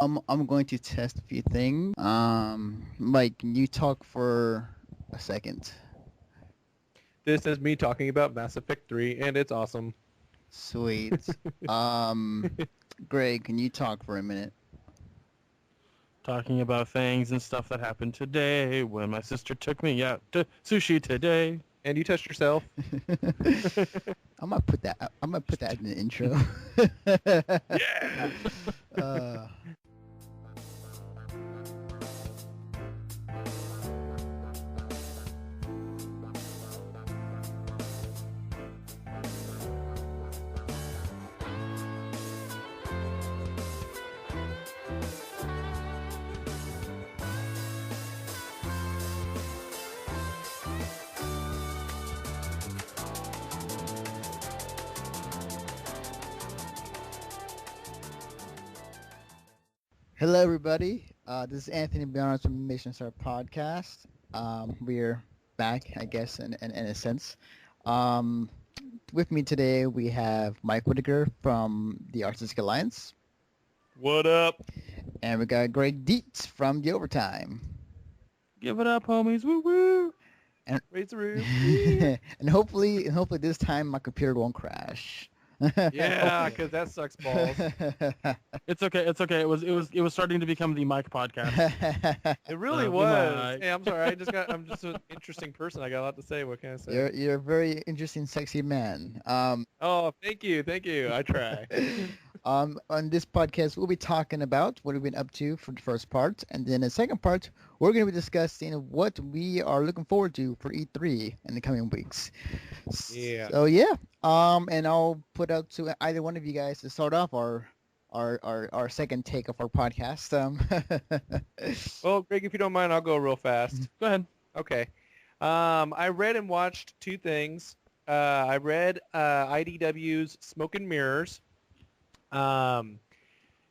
I'm going to test a few things. Mike, can you talk for a second? This is me talking about Mass Effect 3, and it's awesome. Sweet. Um, Greg, can you talk for a minute? Talking about things and stuff that happened today when my sister took me out to sushi today. And you touched yourself. I'm gonna put that. I'm gonna put that in the intro. Yeah. uh, Hello, everybody. This is Anthony Beyond from Mission Star Podcast. We're back, I guess, in a sense. Um, with me today, we have Mike Whitaker from the Artistic Alliance, What up? and we got Greg Dietz from the Overtime. Give it up, homies. Woo woo. And Raise the roof. and hopefully this time my computer won't crash. Yeah, because that sucks balls. It's okay. It's okay. It was starting to become the Mike podcast. It really Good was. night. Hey, I'm sorry. I'm just an interesting person. I got a lot to say. What can I say? You're a very interesting, sexy man. Oh, thank you. Thank you. I try. On this podcast, we'll be talking about what we've been up to for the first part, and then the second part, we're going to be discussing what we are looking forward to for E3 in the coming weeks. Yeah. So yeah, and I'll put out to either one of you guys to start off our second take of our podcast. Well, Greg, if you don't mind, I'll go real fast. Go ahead. Okay. I read and watched two things. I read IDW's Smoke and Mirrors.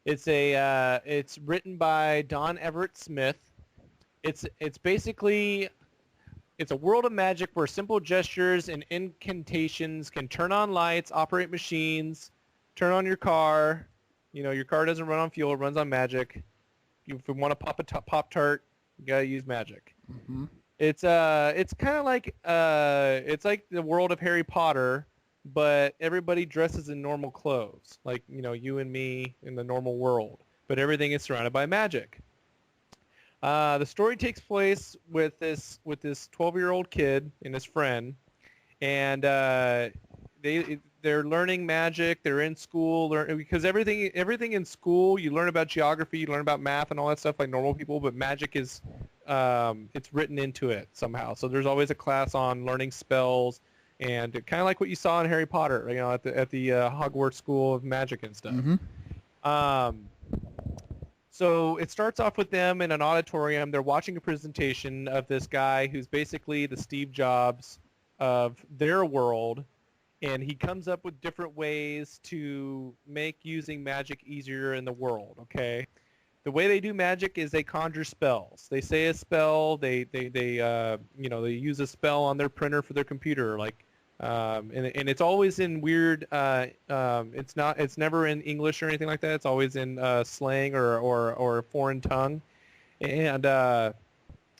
It's written by Don Everett Smith. It's basically a world of magic where simple gestures and incantations can turn on lights, operate machines, turn on your car. You know, your car doesn't run on fuel; it runs on magic. If you want to pop a Pop-Tart, you gotta use magic. Mhm. It's kind of like it's like the world of Harry Potter, but everybody dresses in normal clothes, like you and me in the normal world. But everything is surrounded by magic. The story takes place with this 12-year-old kid and his friend, and they're learning magic. They're in school, because everything in school you learn about geography, you learn about math and all that stuff like normal people, but magic is it's written into it somehow. So there's always a class on learning spells, and kind of like what you saw in Harry Potter, at the Hogwarts School of Magic and stuff. Mhm. So it starts off with them in an auditorium. They're watching a presentation of this guy who's basically the Steve Jobs of their world, and he comes up with different ways to make using magic easier in the world. Okay, the way they do magic is they conjure spells. They say a spell. They use a spell on their printer for their computer, and it's always in weird. It's never in English or anything like that. It's always in slang or a foreign tongue, and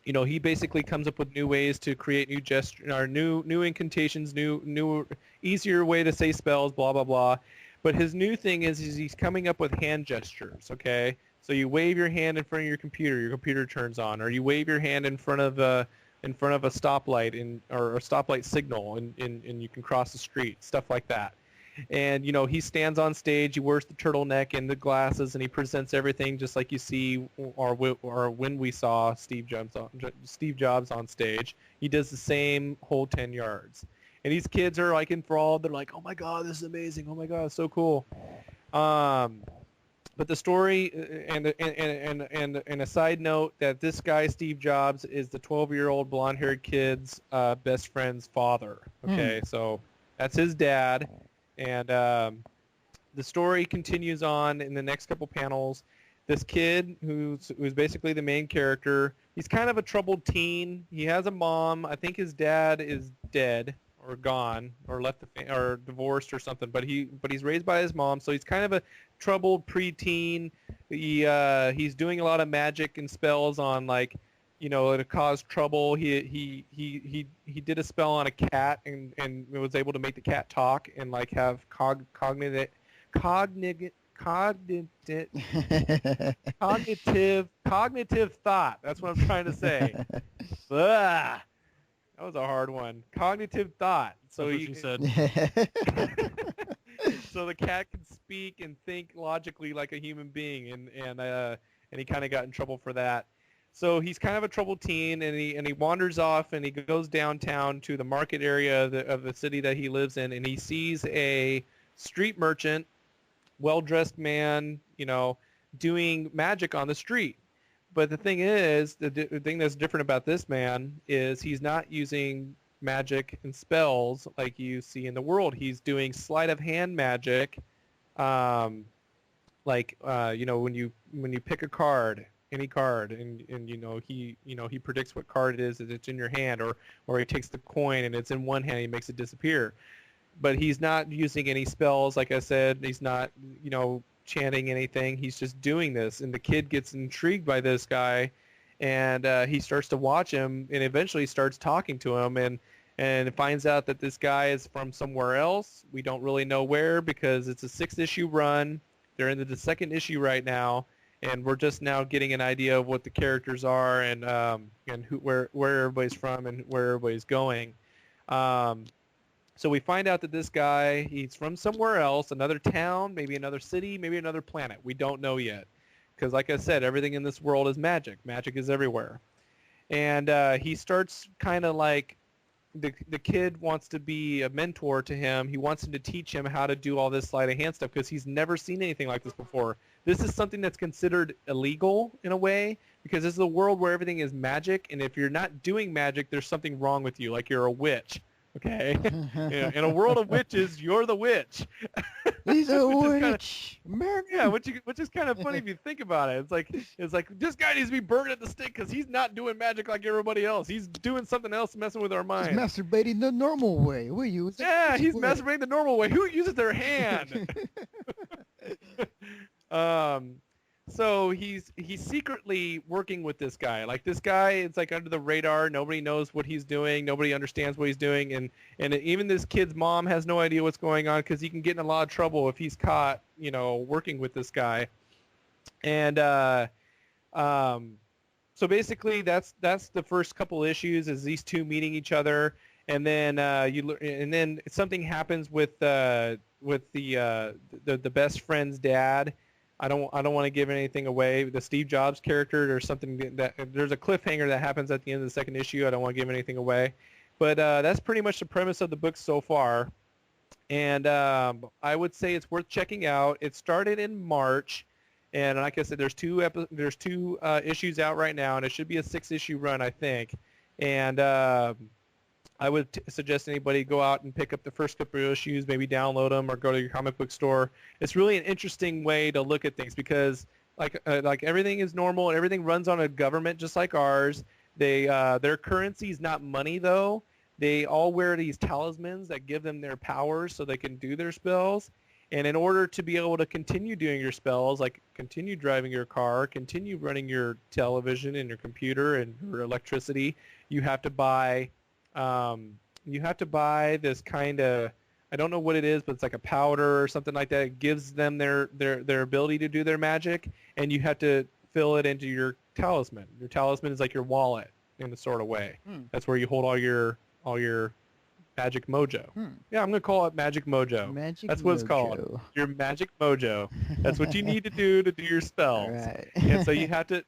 he basically comes up with new ways to create new gesture or new incantations, new easier way to say spells, blah blah blah. But his new thing is he's coming up with hand gestures. Okay, so you wave your hand in front of your computer turns on, or you wave your hand in front of a stoplight or a stoplight signal, and you can cross the street, stuff like that. And he stands on stage, he wears the turtleneck and the glasses, and he presents everything just like you see or when we saw Steve Jobs on stage. He does the same whole 10 yards. And these kids are like enthralled. They're like, "Oh my god, this is amazing. Oh my god, it's so cool." But the story, and a side note, that this guy Steve Jobs is the 12-year-old blonde-haired kid's best friend's father. Okay, so that's his dad, and the story continues on in the next couple panels. This kid, who's basically the main character, he's kind of a troubled teen. He has a mom. I think his dad is dead, or gone or left or divorced or something. But he's raised by his mom, so he's kind of a troubled preteen. He's doing a lot of magic and spells on like, to cause trouble. He did a spell on a cat and was able to make the cat talk and like have cognitive cognitive thought. That's what I'm trying to say. Ugh. That was a hard one. Cognitive thought. So That's what she said. so the cat can speak and think logically like a human being, and he kind of got in trouble for that. So he's kind of a troubled teen, and he wanders off and he goes downtown to the market area of the city that he lives in, and he sees a street merchant, well-dressed man, doing magic on the street. But the thing is, the thing that's different about this man is he's not using magic and spells like you see in the world. He's doing sleight of hand magic, when you pick a card, any card, and he predicts what card it is that it's in your hand, or he takes the coin and it's in one hand and he makes it disappear. But he's not using any spells, like I said. He's not, chanting anything. He's just doing this, and the kid gets intrigued by this guy, and he starts to watch him, and eventually starts talking to him, and finds out that this guy is from somewhere else. We don't really know where, because it's a 6-issue run. They're in the second issue right now, and we're just now getting an idea of what the characters are and where everybody's from and where everybody's going. So we find out that this guy, he's from somewhere else, another town, maybe another city, maybe another planet. We don't know yet. Because like I said, everything in this world is magic. Magic is everywhere. And he starts kind of like, the kid wants to be a mentor to him. He wants him to teach him how to do all this sleight of hand stuff because he's never seen anything like this before. This is something that's considered illegal in a way because this is a world where everything is magic. And if you're not doing magic, there's something wrong with you, like you're a witch. Okay, in a world of witches, you're the witch. He's a witch. Yeah, which is kind of funny if you think about it. It's like this guy needs to be burned at the stake because he's not doing magic like everybody else. He's doing something else, messing with our minds. He's masturbating the normal way. He's masturbating the normal way. Who uses their hand? So he's secretly working with this guy. Like this guy, it's like under the radar. Nobody knows what he's doing. Nobody understands what he's doing. And even this kid's mom has no idea what's going on because he can get in a lot of trouble if he's caught, working with this guy. And so basically that's the first couple issues is these two meeting each other. And then then something happens with the best friend's dad. I don't want to give anything away. The Steve Jobs character, or something that there's a cliffhanger that happens at the end of the second issue. I don't want to give anything away, but that's pretty much the premise of the book so far. And I would say it's worth checking out. It started in March, and like I said, there's two issues out right now, and it should be a 6-issue run, I think. And I would suggest anybody go out and pick up the first couple of issues, maybe download them or go to your comic book store. It's really an interesting way to look at things because like everything is normal and everything runs on a government just like ours. Their currency is not money though. They all wear these talismans that give them their powers so they can do their spells. And in order to be able to continue doing your spells, like continue driving your car, continue running your television and your computer and your electricity, you have to buy this kind of, I don't know what it is, but it's like a powder or something like that. It gives them their ability to do their magic, and you have to fill it into your talisman. Your talisman is like your wallet in a sort of way. That's where you hold all your magic mojo. Yeah, I'm going to call it magic mojo. That's what it's called. Your magic mojo. That's what you need to do your spells. Right. And so you have to,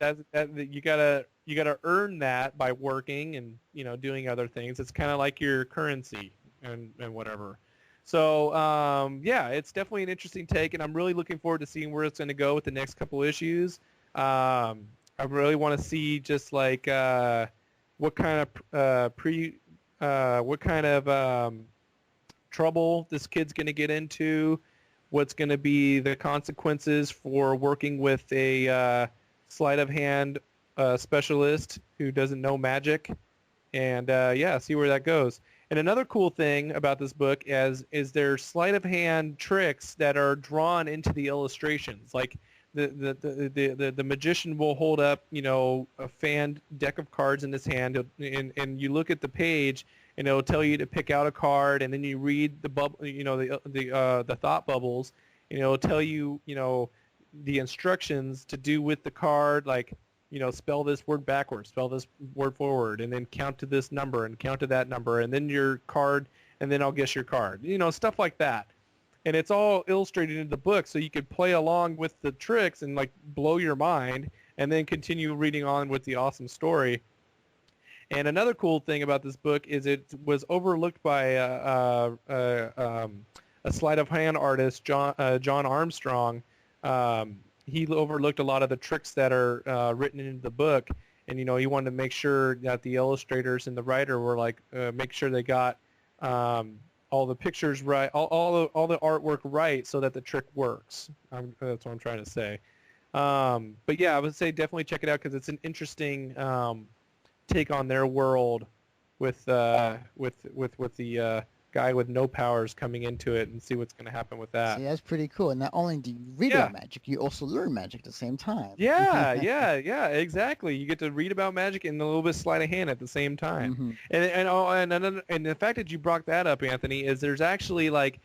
you gotta earn that by working and, doing other things. It's kind of like your currency and whatever. So, yeah, it's definitely an interesting take, and I'm really looking forward to seeing where it's going to go with the next couple issues. I really want to see just like what kind of trouble this kid's going to get into, what's going to be the consequences for working with a sleight of hand specialist who doesn't know magic, and yeah, see where that goes. And another cool thing about this book is their sleight of hand tricks that are drawn into the illustrations. Like the magician will hold up, a fan deck of cards in his hand, and you look at the page, and it'll tell you to pick out a card, and then you read the bubble, the thought bubbles, and it'll tell you, the instructions to do with the card, like, spell this word backwards, spell this word forward, and then count to this number and count to that number, and then your card, and then I'll guess your card. Stuff like that. And it's all illustrated in the book, so you could play along with the tricks and like blow your mind, and then continue reading on with the awesome story. And another cool thing about this book is it was overlooked by a sleight of hand artist, John Armstrong. He overlooked a lot of the tricks that are written into the book, and he wanted to make sure that the illustrators and the writer were like make sure they got all the pictures right, all the artwork right, so that the trick works. That's what I'm trying to say. But yeah, I would say definitely check it out because it's an interesting take on their world with the guy with no powers coming into it, and see what's going to happen with that. See, that's pretty cool. And not only do you read Yeah. about magic, you also learn magic at the same time. Yeah, exactly. You get to read about magic and a little bit sleight of hand at the same time. Mhm. And the fact that you brought that up, Anthony, is there's actually like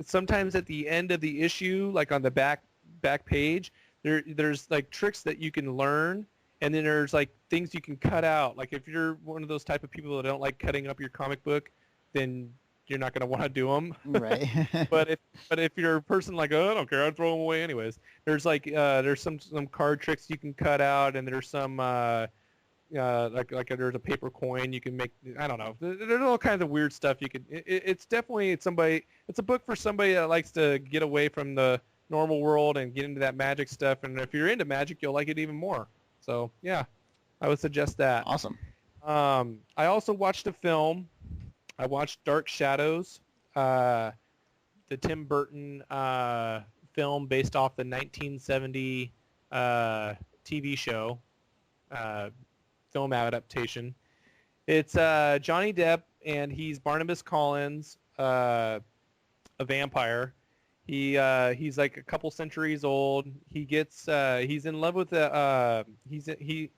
sometimes at the end of the issue, like on the back page, there's like tricks that you can learn, and then there's like things you can cut out. Like if you're one of those type of people that don't like cutting up your comic book, then you're not going to want to do them. Right. But if you're a person like, oh, I don't care, I'll throw them away anyways. There's like there's some card tricks you can cut out, and there's some like there's a paper coin you can make. I don't know. There's all kinds of weird stuff you could. It's definitely It's a book for somebody that likes to get away from the normal world and get into that magic stuff. And if you're into magic, you'll like it even more. So yeah, I would suggest that. Awesome. I also watched a film. I watched Dark Shadows, the Tim Burton film based off the 1970 TV show, film adaptation. It's Johnny Depp, and he's Barnabas Collins, a vampire. He's like a couple centuries old. He's in love with he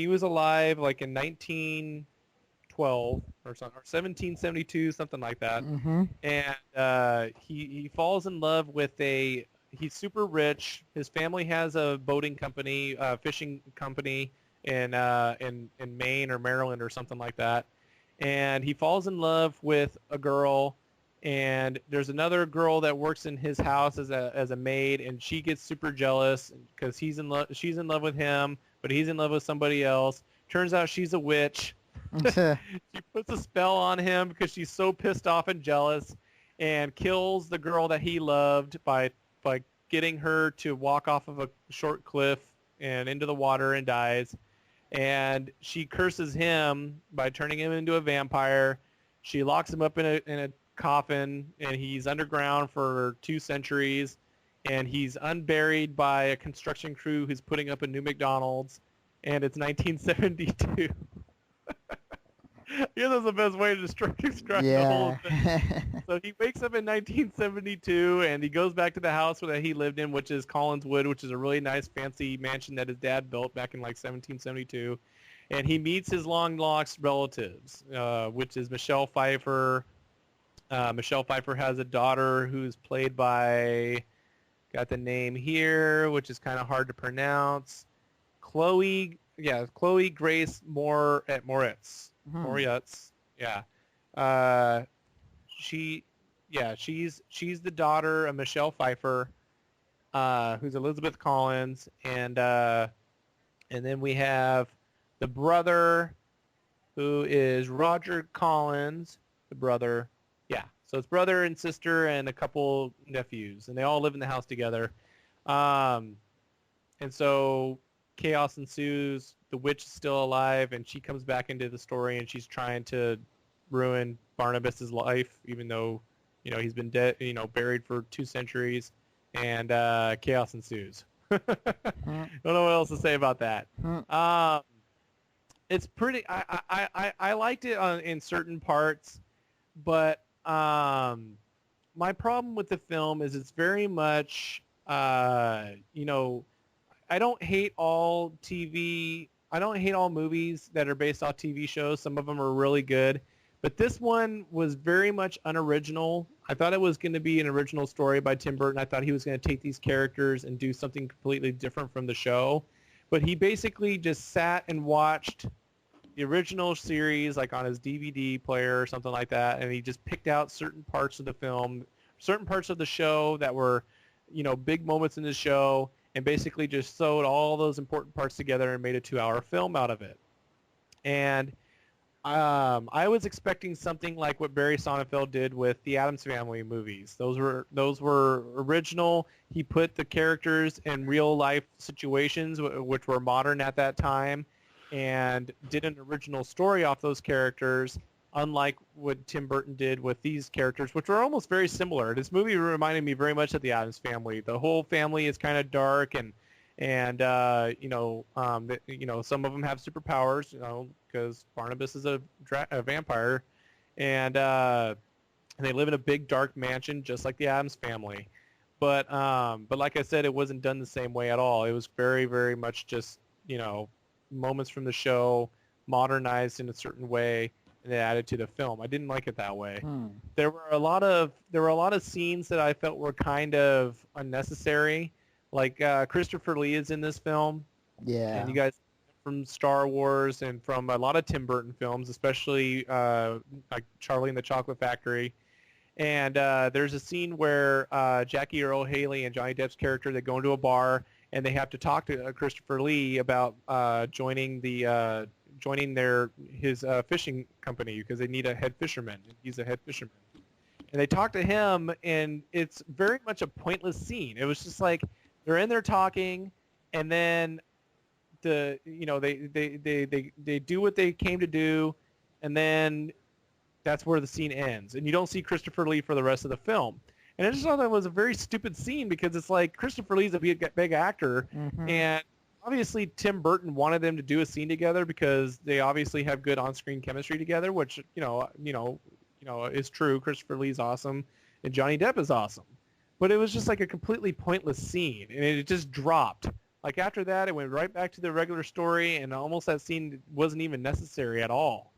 was alive like in 1912 or something, or 1772, something like that. Mm-hmm. And he falls in love with he's super rich. His family has a boating company, fishing company in Maine or Maryland or something like that. And he falls in love with a girl, and there's another girl that works in his house as a maid, and she gets super jealous because she's in love with him, but he's in love with somebody else. Turns out she's a witch. She puts a spell on him because she's so pissed off and jealous, and kills the girl that he loved by getting her to walk off of a short cliff and into the water, and dies. And she curses him by turning him into a vampire. She locks him up in a coffin, and he's underground for 2 centuries, and he's unburied by a construction crew who's putting up a new McDonald's, and it's 1972. Yeah, that's the best way to describe the whole thing. So he wakes up in 1972, and he goes back to the house that he lived in, which is Collinswood, which is a really nice, fancy mansion that his dad built back in like 1772. And he meets his long-lost relatives, which is Michelle Pfeiffer. Michelle Pfeiffer has a daughter who's played by, got the name here, which is kind of hard to pronounce, Chloe Grace Moretz. Moretz, yeah. She's the daughter of Michelle Pfeiffer, who's Elizabeth Collins, and then we have the brother, who is Roger Collins, the brother. Yeah, so it's brother and sister and a couple nephews, and they all live in the house together. And so chaos ensues. The witch is still alive, and she comes back into the story, and she's trying to ruin Barnabas's life, even though, he's been dead, buried for 2 centuries, and chaos ensues. Don't know what else to say about that. It's pretty. I liked it in certain parts, but my problem with the film is it's very much you know, I don't hate all TV. I don't hate all movies that are based off TV shows. Some of them are really good, but this one was very much unoriginal. I thought it was going to be an original story by Tim Burton. I thought he was going to take these characters and do something completely different from the show, but he basically just sat and watched the original series like on his DVD player or something like that, and he just picked out certain parts of the film, certain parts of the show that were, big moments in the show, and basically just sewed all those important parts together and made a 2-hour film out of it. And I was expecting something like what Barry Sonnenfeld did with the Addams Family movies. Those were original. He put the characters in real life situations, which were modern at that time, and did an original story off those characters, unlike what Tim Burton did with these characters, which were almost very similar. This movie reminded me very much of the Addams Family. The whole family is kind of dark, and some of them have superpowers, because Barnabas is a vampire, and they live in a big dark mansion just like the Addams Family. But like I said, it wasn't done the same way at all. It was very, very much just, moments from the show modernized in a certain way and then added to the film. I didn't like it that way. There were a lot of scenes that I felt were kind of unnecessary. Like Christopher Lee is in this film. Yeah. And you guys from Star Wars and from a lot of Tim Burton films, especially like Charlie and the Chocolate Factory. And there's a scene where Jackie Earle Haley and Johnny Depp's character, they go into a bar and they have to talk to Christopher Lee about joining his fishing company because they need a head fisherman. He's a head fisherman. And they talk to him, and it's very much a pointless scene. It was just like they're in there talking, and then they do what they came to do, and then that's where the scene ends. And you don't see Christopher Lee for the rest of the film. And I just thought that was a very stupid scene because it's like Christopher Lee's a big actor, and obviously Tim Burton wanted them to do a scene together because they obviously have good on-screen chemistry together, which is true. Christopher Lee's awesome, and Johnny Depp is awesome. But it was just like a completely pointless scene, and it just dropped. Like after that, it went right back to the regular story, and almost that scene wasn't even necessary at all.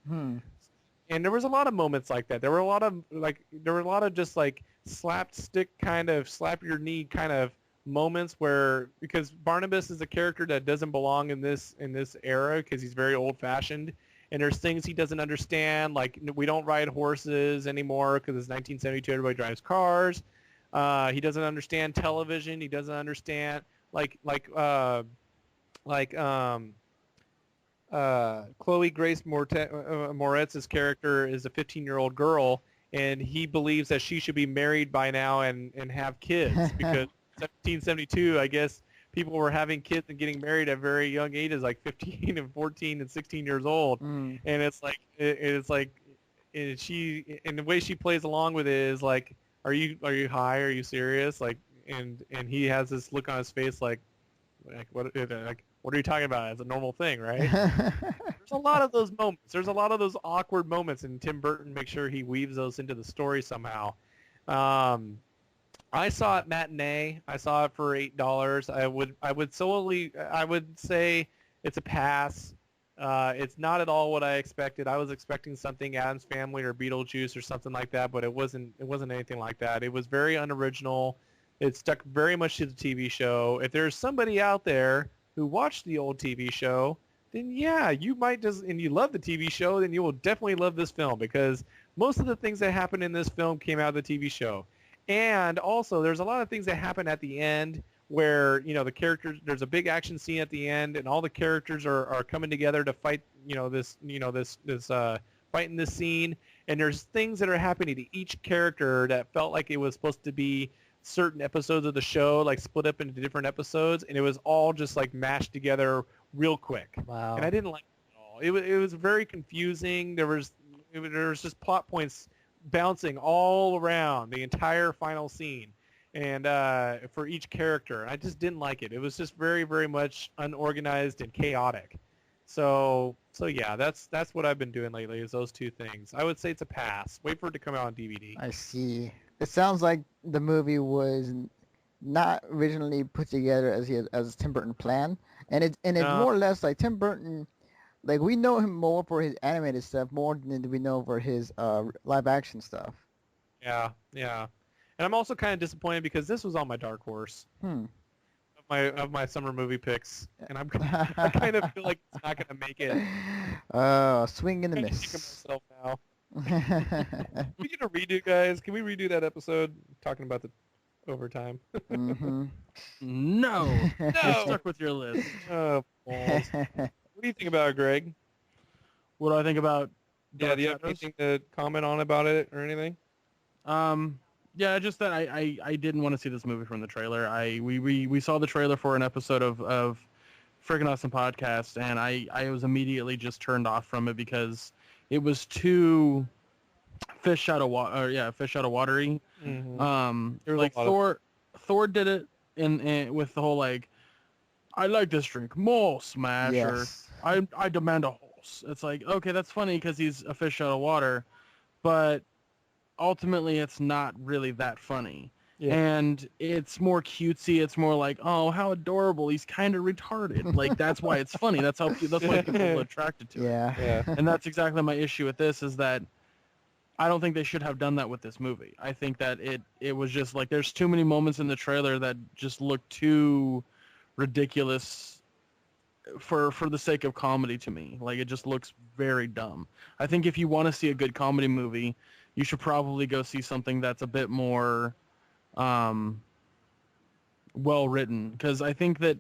And there was a lot of moments like that. There were a lot of just like slapstick kind of slap your knee kind of moments where, because Barnabas is a character that doesn't belong in this era because he's very old fashioned, and there's things he doesn't understand, like we don't ride horses anymore because it's 1972, everybody drives cars. He doesn't understand television. He doesn't understand Chloe Grace Moretz's character is a 15-year-old girl, and he believes that she should be married by now and have kids because 1772, I guess, people were having kids and getting married at very young ages, like 15 and 14 and 16 years old. And it's like she, and the way she plays along with it is like, are you high? Are you serious? Like, and he has this look on his face like what are you talking about? It's a normal thing, right? There's a lot of those moments. There's a lot of those awkward moments, and Tim Burton makes sure he weaves those into the story somehow. I saw it matinee. I saw it for $8. I would say it's a pass. It's not at all what I expected. I was expecting something Addams Family or Beetlejuice or something like that, but it wasn't anything like that. It was very unoriginal. It stuck very much to the TV show. If there's somebody out there who watched the old TV show, then yeah, you might and you love the TV show, then you will definitely love this film because most of the things that happened in this film came out of the TV show. And also, there's a lot of things that happen at the end where, the characters, there's a big action scene at the end, and all the characters are coming together to fight, this fight in this scene. And there's things that are happening to each character that felt like it was supposed to be certain episodes of the show, like split up into different episodes, and it was all just like mashed together real quick. Wow. And I didn't like it at all. It was very confusing. There was just plot points bouncing all around the entire final scene, and for each character, I just didn't like it. It was just very, very much unorganized and chaotic. So yeah, that's what I've been doing lately is those two things. I would say it's a pass. Wait for it to come out on DVD. I see. It sounds like the movie was not originally put together as Tim Burton planned, and it's No, more or less like Tim Burton. Like we know him more for his animated stuff more than we know for his live action stuff. yeah, yeah. And I'm also kind of disappointed because this was on my dark horse Hmm. of my summer movie picks, and I kind of feel like it's not gonna make it. Swing and a I'm kind of kicking miss. myself now. We get a redo, guys. Can we redo that episode talking about the overtime? Mm-hmm. No, you're No. stuck with your list. Oh, balls. What do you think about it, Greg? What do I think about Yeah, Dark do you have Shadows? anything to comment on about it or anything? Yeah, just that I didn't want to see this movie from the trailer. We saw the trailer for an episode of Friggin' Awesome Podcast, and I was immediately just turned off from it because it was too fish out of water. Yeah, fish out of watery. There was Like a lot of Thor did it in with the whole like, I like this drink more, smash, or Yes. I demand a horse. It's like, okay, that's funny because he's a fish out of water, but ultimately it's not really that funny. Yeah. And it's more cutesy. It's more like, oh, how adorable. He's kind of retarded. Like that's why it's funny. That's why people are attracted to it. Yeah. Yeah. And that's exactly my issue with this is that I don't think they should have done that with this movie. I think that it was just like there's too many moments in the trailer that just look too ridiculous for the sake of comedy to me. Like it just looks very dumb. I think if you want to see a good comedy movie, you should probably go see something that's a bit more well written because I think that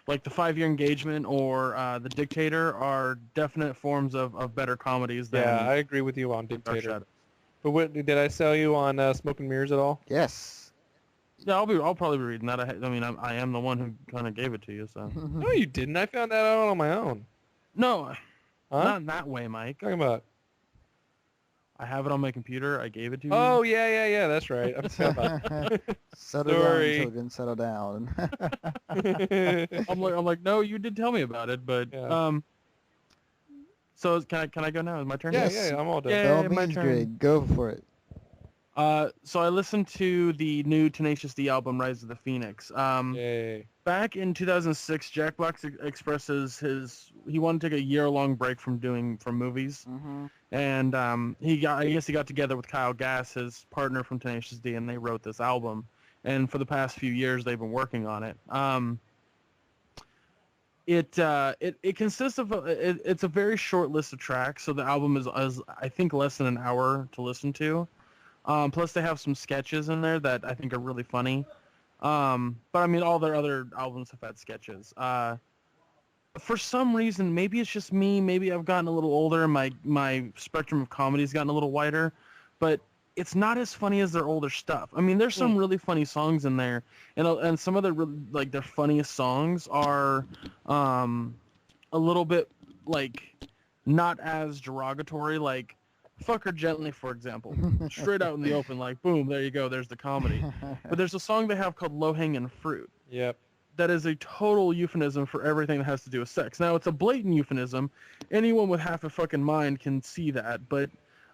like the 5 Year Engagement or the Dictator are definite forms of better comedies than Yeah, I agree with you on Dark Dictator. Shadows. But what did I sell you on Smoke and Mirrors at all? Yes. Yeah, I'll probably be reading that. I mean, I am the one who kind of gave it to you, so. No, you didn't. I found that out on my own. No, Huh? not in that way, Mike. Talking about? I have it on my computer. I gave it to you. Oh yeah. That's right. I'm sorry. Settle down, Sorry. children. Settle down. I'm like, no, you did tell me about it, but Yeah. So can I go now? Is my turn? Yeah. I'm all done. Yeah. By all my means, turn. Greg, go for it. So I listened to the new Tenacious D album, Rise of the Phoenix. Yay. Back in 2006, Jack Black expresses he wanted to take a year-long break from movies, Mm-hmm. and I guess he got together with Kyle Gass, his partner from Tenacious D, and they wrote this album. And for the past few years, they've been working on it. It consists of it's a very short list of tracks, so the album is I think less than an hour to listen to. Plus they have some sketches in there that I think are really funny. But I mean, all their other albums have had sketches. For some reason, maybe it's just me. Maybe I've gotten a little older and my spectrum of comedy has gotten a little wider. But it's not as funny as their older stuff. I mean, there's some really funny songs in there, and some of their funniest songs are a little bit like not as derogatory, like "Fuck Her Gently," for example, straight out in the open, like boom, there you go, there's the comedy. But there's a song they have called "Low Hanging Fruit" Yep. that is a total euphemism for everything that has to do with sex. Now, it's a blatant euphemism. Anyone with half a fucking mind can see that, but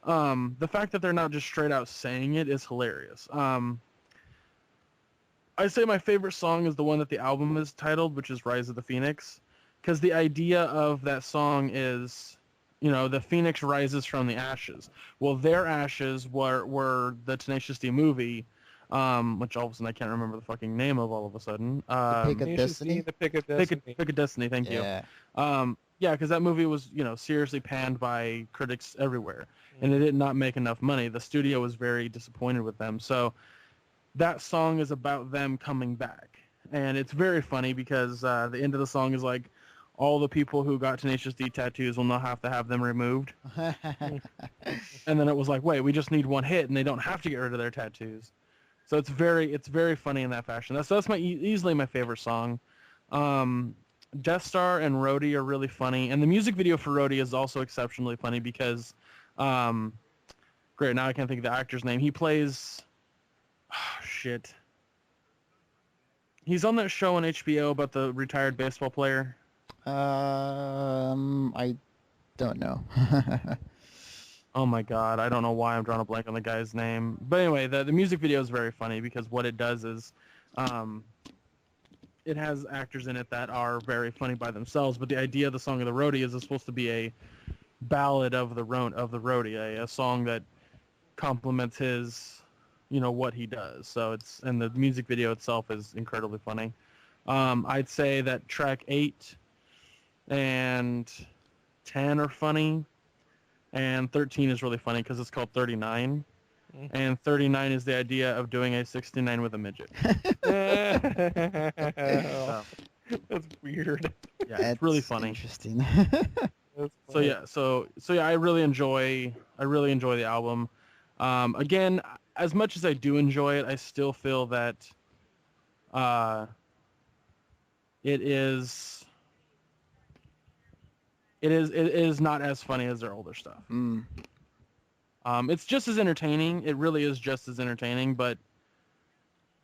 the fact that they're not just straight out saying it is hilarious. I say my favorite song is the one that the album is titled, which is Rise of the Phoenix, because the idea of that song is, the phoenix rises from the ashes. Well, their ashes were the Tenacious D movie, which all of a sudden I can't remember the fucking name of all of a sudden. Pick of Tenacious D, Destiny? The Pick of Destiny. Pick a Destiny, thank you. Yeah. Yeah, because that movie was, seriously panned by critics everywhere, and it did not make enough money. The studio was very disappointed with them. So that song is about them coming back, and it's very funny because the end of the song is like, all the people who got Tenacious D tattoos will now have to have them removed. And then it was like, wait, we just need one hit, and they don't have to get rid of their tattoos. So it's very funny in that fashion. That's easily my favorite song. Death Star and Rhodey are really funny, and the music video for Rhodey is also exceptionally funny because, great, now I can't think of the actor's name. He plays, shit. He's on that show on HBO about the retired baseball player. I don't know. Oh my god, I don't know why I'm drawing a blank on the guy's name. But anyway, the music video is very funny because what it does is, um, it has actors in it that are very funny by themselves. But the idea of the song of the roadie is it's supposed to be a ballad of the roadie, a song that complements his, what he does. So and the music video itself is incredibly funny. I'd say that track 8 and 10 are funny, and 13 is really funny because it's called 39, Mm. and 39 is the idea of doing a 69 with a midget. So, That's weird. yeah, That's it's really funny. interesting. That's So funny. yeah, so yeah, I really enjoy the album. Again, as much as I do enjoy it, I still feel that uh, it is it is not as funny as their older stuff. Mm. It's just as entertaining. It really is just as entertaining, but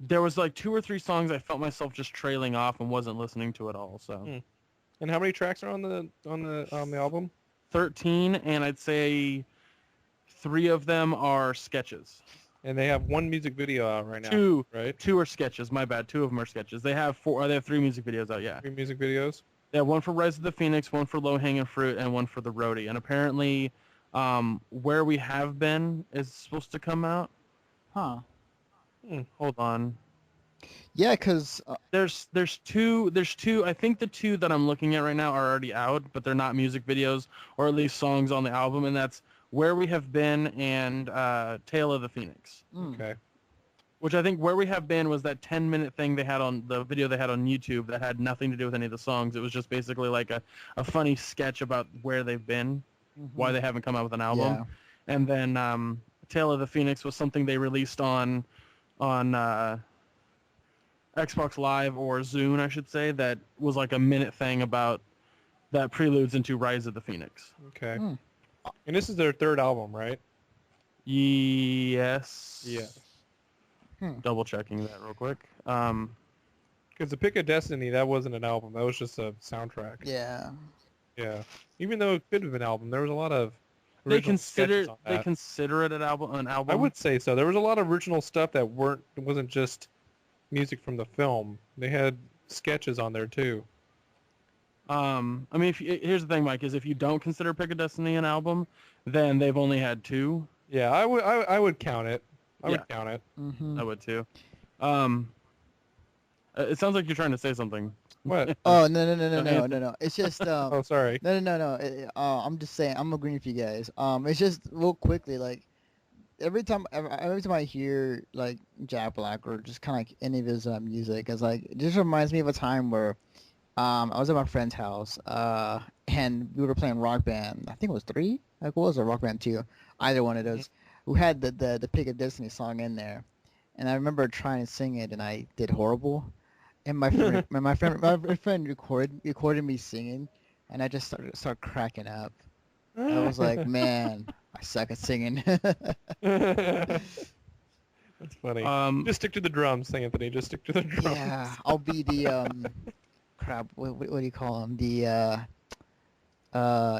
there was like 2 or 3 songs I felt myself just trailing off and wasn't listening to at all. So Hmm. And how many tracks are on the album? 13, and I'd say 3 of them are sketches. And they have one music video out right now, Two, right? 2 are sketches. My bad. 2 of them are sketches. They have 4. They have 3 music videos out. Yeah. 3 music videos. They have one for Rise of the Phoenix, one for Low Hanging Fruit, and one for the Roadie. And apparently, Where We Have Been is supposed to come out. Huh. Hold on. Yeah, because There's two. I think the 2 that I'm looking at right now are already out, but they're not music videos or at least songs on the album, and that's Where We Have Been and Tale of the Phoenix. Okay. Which I think Where We Have Been was that 10-minute thing they had on the video they had on YouTube that had nothing to do with any of the songs. It was just basically like a funny sketch about where they've been, why they haven't come out with an album. Yeah. And then Tale of the Phoenix was something they released on Xbox Live or Zune, I should say, that was like a minute thing about that preludes into Rise of the Phoenix. Okay. Hmm. And this is their 3rd album, right? Yes. Yeah. Double checking that real quick. Because the Pick of Destiny, that wasn't an album. That was just a soundtrack. Yeah. Yeah. Even though it could have been an album, there was a lot of They original sketches on that. consider it an album. I would say so. There was a lot of original stuff that wasn't just music from the film. They had sketches on there too. I mean, here's the thing, Mike, is if you don't consider Pick of Destiny an album, then they've only had 2. Yeah, I would count it. I Yeah. would count it. Mm-hmm. I would too. It sounds like you're trying to say something. What? Oh no! It's just Oh, sorry. no. I'm just saying I'm agreeing with you guys. It's just real quickly like every time I hear like Jack Black or just kind of like any of his music, it's like it just reminds me of a time where I was at my friend's house and we were playing Rock Band. I think it was 3. Like what was it, Rock Band 2? Either one of those. Who had the Pick of Destiny song in there, and I remember trying to sing it and I did horrible. And my friend recorded me singing, and I just started cracking up. I was like, man, I suck at singing. That's funny. Um, Just stick to the drums, Anthony. Just stick to the drums. Yeah, I'll be the crap. What do you call him? The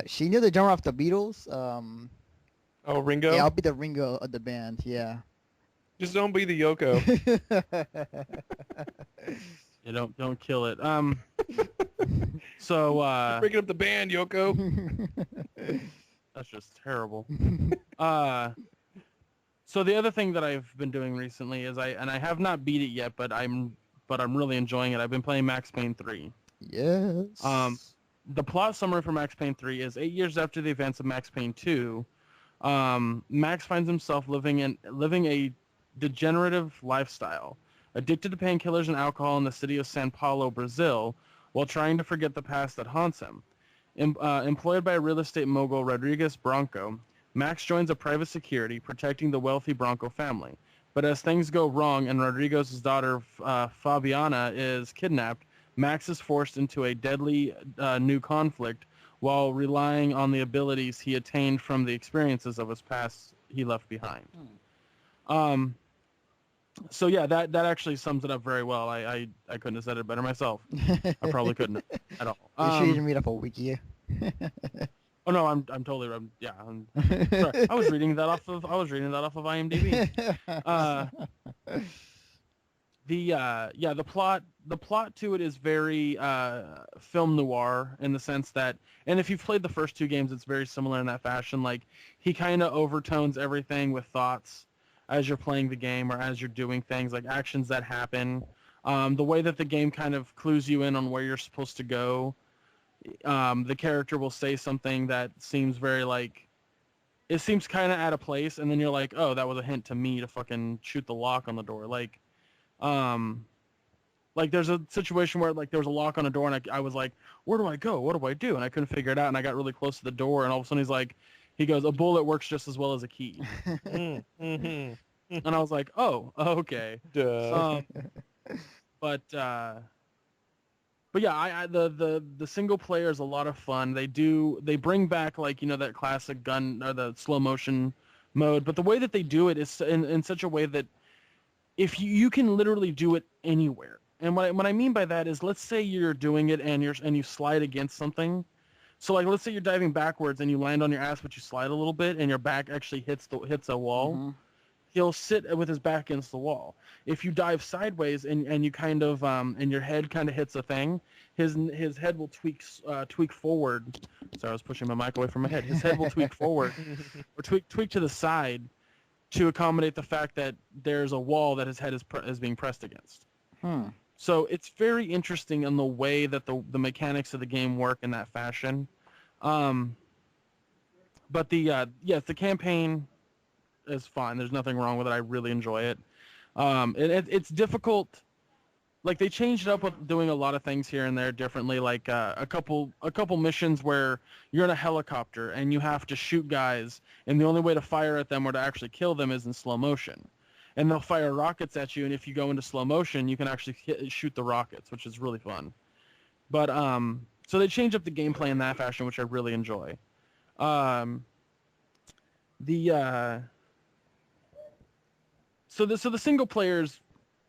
she knew the drummer off the Beatles. Oh, Ringo? Yeah, I'll be the Ringo of the band. Yeah. Just don't be the Yoko. you don't kill it. So Breaking up the band, Yoko. that's just terrible. So the other thing that I've been doing recently is I have not beat it yet, but I'm really enjoying it. I've been playing Max Payne 3. Yes. The plot summary for Max Payne 3 is 8 years after the events of Max Payne 2, Max finds himself living a degenerative lifestyle, addicted to painkillers and alcohol in the city of São Paulo, Brazil, while trying to forget the past that haunts him. Employed by real estate mogul Rodriguez Branco, Max joins a private security protecting the wealthy Branco family. But as things go wrong and Rodriguez's daughter Fabiana is kidnapped, Max is forced into a deadly new conflict while relying on the abilities he attained from the experiences of his past he left behind. So yeah, that actually sums it up very well. I couldn't have said it better myself. I probably couldn't have at all. You should even read up a wiki. Oh no, I'm totally yeah. Sorry, I was reading that off of IMDb. Uh, the plot to it is very film noir in the sense that, and if you've played the first two games, it's very similar in that fashion. Like he kind of overtones everything with thoughts as you're playing the game or as you're doing things, like actions that happen. The way that the game kind of clues you in on where you're supposed to go. The character will say something that seems very like, it seems kind of out of place, and then you're like, oh, that was a hint to me to fucking shoot the lock on the door. Um, like there's a situation where like there was a lock on a door, and I was like, where do I go? What do I do? And I couldn't figure it out, and I got really close to the door, and all of a sudden he goes, a bullet works just as well as a key. Mm-hmm. And I was like, oh, okay. Duh. But yeah, the single player is a lot of fun. They bring back like, you know, that classic gun or the slow motion mode, but the way that they do it is in such a way that if you can literally do it anywhere. And what I mean by that is, let's say you're doing it and you slide against something. So like, let's say you're diving backwards and you land on your ass, but you slide a little bit and your back actually hits a wall. Mm-hmm. He'll sit with his back against the wall. If you dive sideways and you kind of and your head kind of hits a thing, his head will tweak forward. Sorry, I was pushing my mic away from my head. His head will tweak forward or tweak to the side to accommodate the fact that there's a wall that his head is being pressed against. So it's very interesting in the way that the mechanics of the game work in that fashion. But the campaign is fine. There's nothing wrong with it. I really enjoy it. It's difficult. Like they changed it up with doing a lot of things here and there differently. Like a couple missions where you're in a helicopter and you have to shoot guys, and the only way to fire at them or to actually kill them is in slow motion. And they'll fire rockets at you, and if you go into slow motion, you can actually shoot the rockets, which is really fun. But so they changed up the gameplay in that fashion, which I really enjoy. So the single players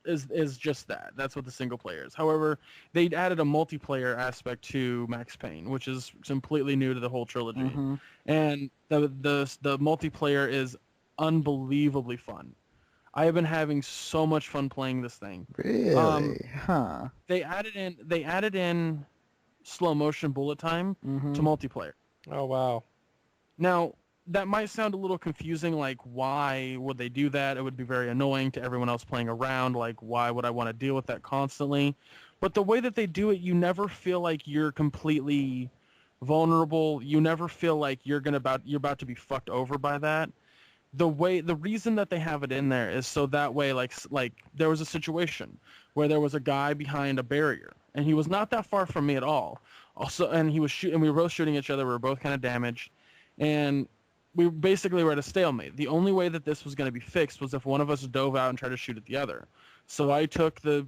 is just that. That's what the single player is. However, they added a multiplayer aspect to Max Payne, which is completely new to the whole trilogy. Mm-hmm. And the multiplayer is unbelievably fun. I have been having so much fun playing this thing. Really? Huh. They added in slow motion bullet time Mm-hmm. to multiplayer. Oh wow. Now, that might sound a little confusing, like why would they do that? It would be very annoying to everyone else playing around, like why would I want to deal with that constantly? But the way that they do it, you never feel like you're completely vulnerable. You never feel like you're about to be fucked over by that. The reason that they have it in there is so that way, like there was a situation where there was a guy behind a barrier, and he was not that far from me at all. Also, and he was shooting, and we were both shooting each other. We were both kind of damaged, and we basically were at a stalemate. The only way that this was going to be fixed was if one of us dove out and tried to shoot at the other. So I took the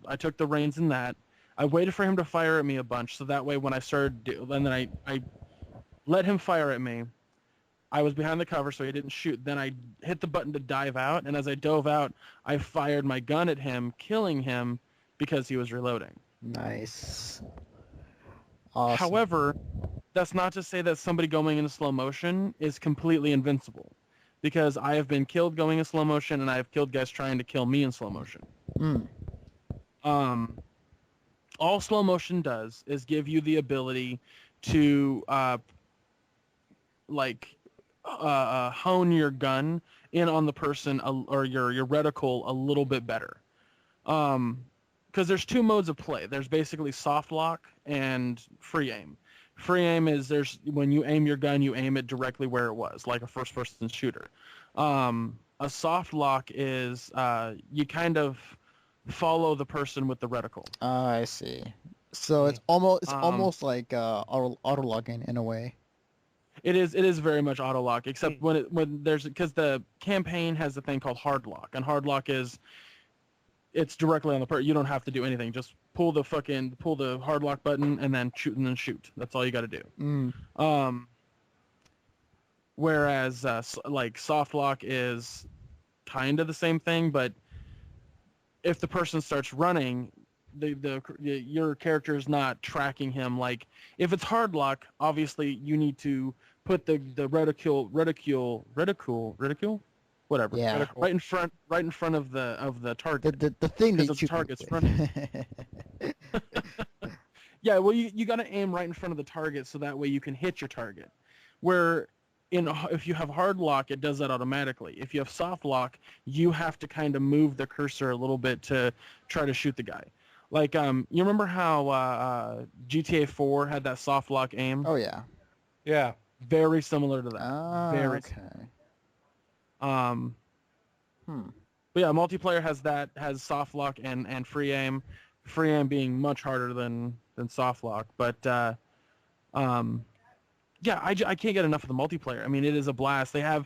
reins in that. I waited for him to fire at me a bunch, so that way when I started, and then I let him fire at me. I was behind the cover, so he didn't shoot. Then I hit the button to dive out, and as I dove out, I fired my gun at him, killing him because he was reloading. Nice. Awesome. However, that's not to say that somebody going into slow motion is completely invincible, because I have been killed going in slow motion, and I have killed guys trying to kill me in slow motion. All slow motion does is give you the ability to hone your gun in on the person or your reticle a little bit better. Because there's two modes of play. There's basically soft lock and free aim. Free aim is when you aim your gun, you aim it directly where it was, like a first-person shooter. A soft lock is you kind of follow the person with the reticle. I see. So it's almost like auto login in a way. It is very much auto lock, except because the campaign has a thing called hard lock, and hard lock is it's directly on the person. You don't have to do anything. Just pull the hard lock button and then shoot. That's all you got to do. Whereas like soft lock is kind of the same thing, but if the person starts running, your character is not tracking him. Like if it's hard lock, obviously you need to put the reticule, whatever, Yeah. Reticle. right in front of the target, The thing because they if the shoot target's with. running. Yeah, well, you got to aim right in front of the target so that way you can hit your target. Where if you have hard lock, it does that automatically. If you have soft lock, you have to kind of move the cursor a little bit to try to shoot the guy. Like you remember how GTA 4 had that soft lock aim? Oh yeah. Yeah. Very similar to that. Ah, Very. okay. Um, Hmm. but yeah, multiplayer has soft lock and free aim. Free aim being much harder than soft lock, but yeah, I can't get enough of the multiplayer. I mean, it is a blast. You can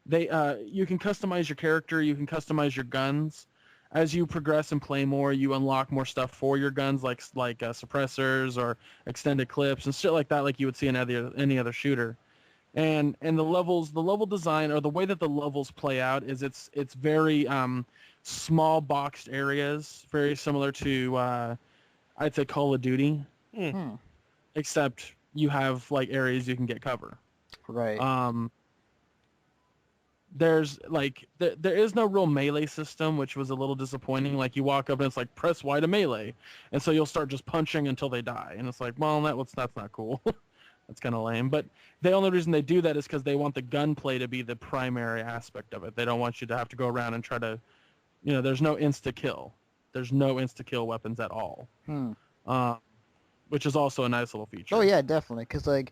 customize your character, you can customize your guns. As you progress and play more, you unlock more stuff for your guns, like suppressors or extended clips and shit like that, like you would see in any other shooter. And the level design, or the way that the levels play out, is it's very small boxed areas, very similar to I'd say Call of Duty, Hmm. except you have like areas you can get cover. Right. There's like there is no real melee system, which was a little disappointing. Like you walk up and it's like press Y to melee, and so you'll start just punching until they die, and it's like, well, that's not cool. That's kind of lame. But the only reason they do that is because they want the gunplay to be the primary aspect of it. They don't want you to have to go around and try to, there's no insta kill. There's no insta kill weapons at all. Hmm. Which is also a nice little feature. Oh yeah, definitely. Because like,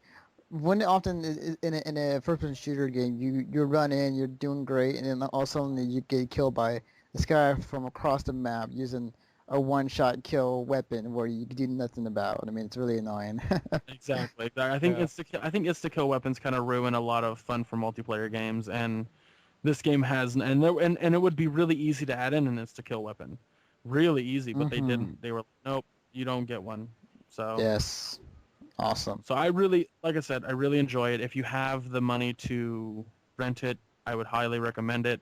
when often in a first-person shooter game, you run in, you're doing great, and then all of a sudden you get killed by this guy from across the map using a one-shot kill weapon where you do nothing about. I mean, it's really annoying. Exactly. I think Yeah. insta kill weapons kind of ruin a lot of fun for multiplayer games, and this game has, and it would be really easy to add in an insta kill weapon, really easy, but they Mhm. didn't. They were like, nope, you don't get one. So Yes. Awesome. So I really, like I said, I really enjoy it. If you have the money to rent it, I would highly recommend it.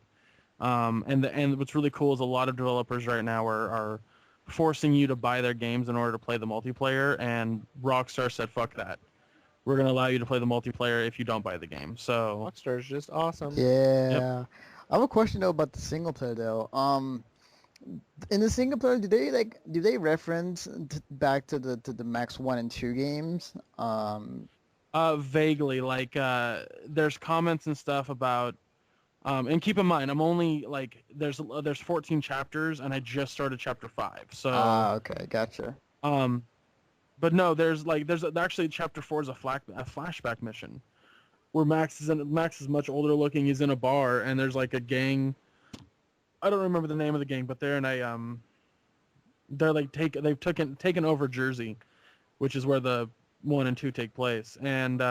And what's really cool is a lot of developers right now are forcing you to buy their games in order to play the multiplayer, and Rockstar said, fuck that. We're going to allow you to play the multiplayer if you don't buy the game. So, Rockstar's just awesome. Yeah. I have a question though about the single player though. In the single player, do they reference back to the Max 1 and 2 games? vaguely, like, there's comments and stuff about, and keep in mind, I'm only, like, there's 14 chapters, and I just started chapter 5, so... Okay, gotcha. But no, there's actually chapter 4 is a flashback mission where Max is much older looking. He's in a bar, and there's like a gang. I don't remember the name of the gang, but they're in a they're like they've taken over Jersey, which is where the 1 and 2 take place, and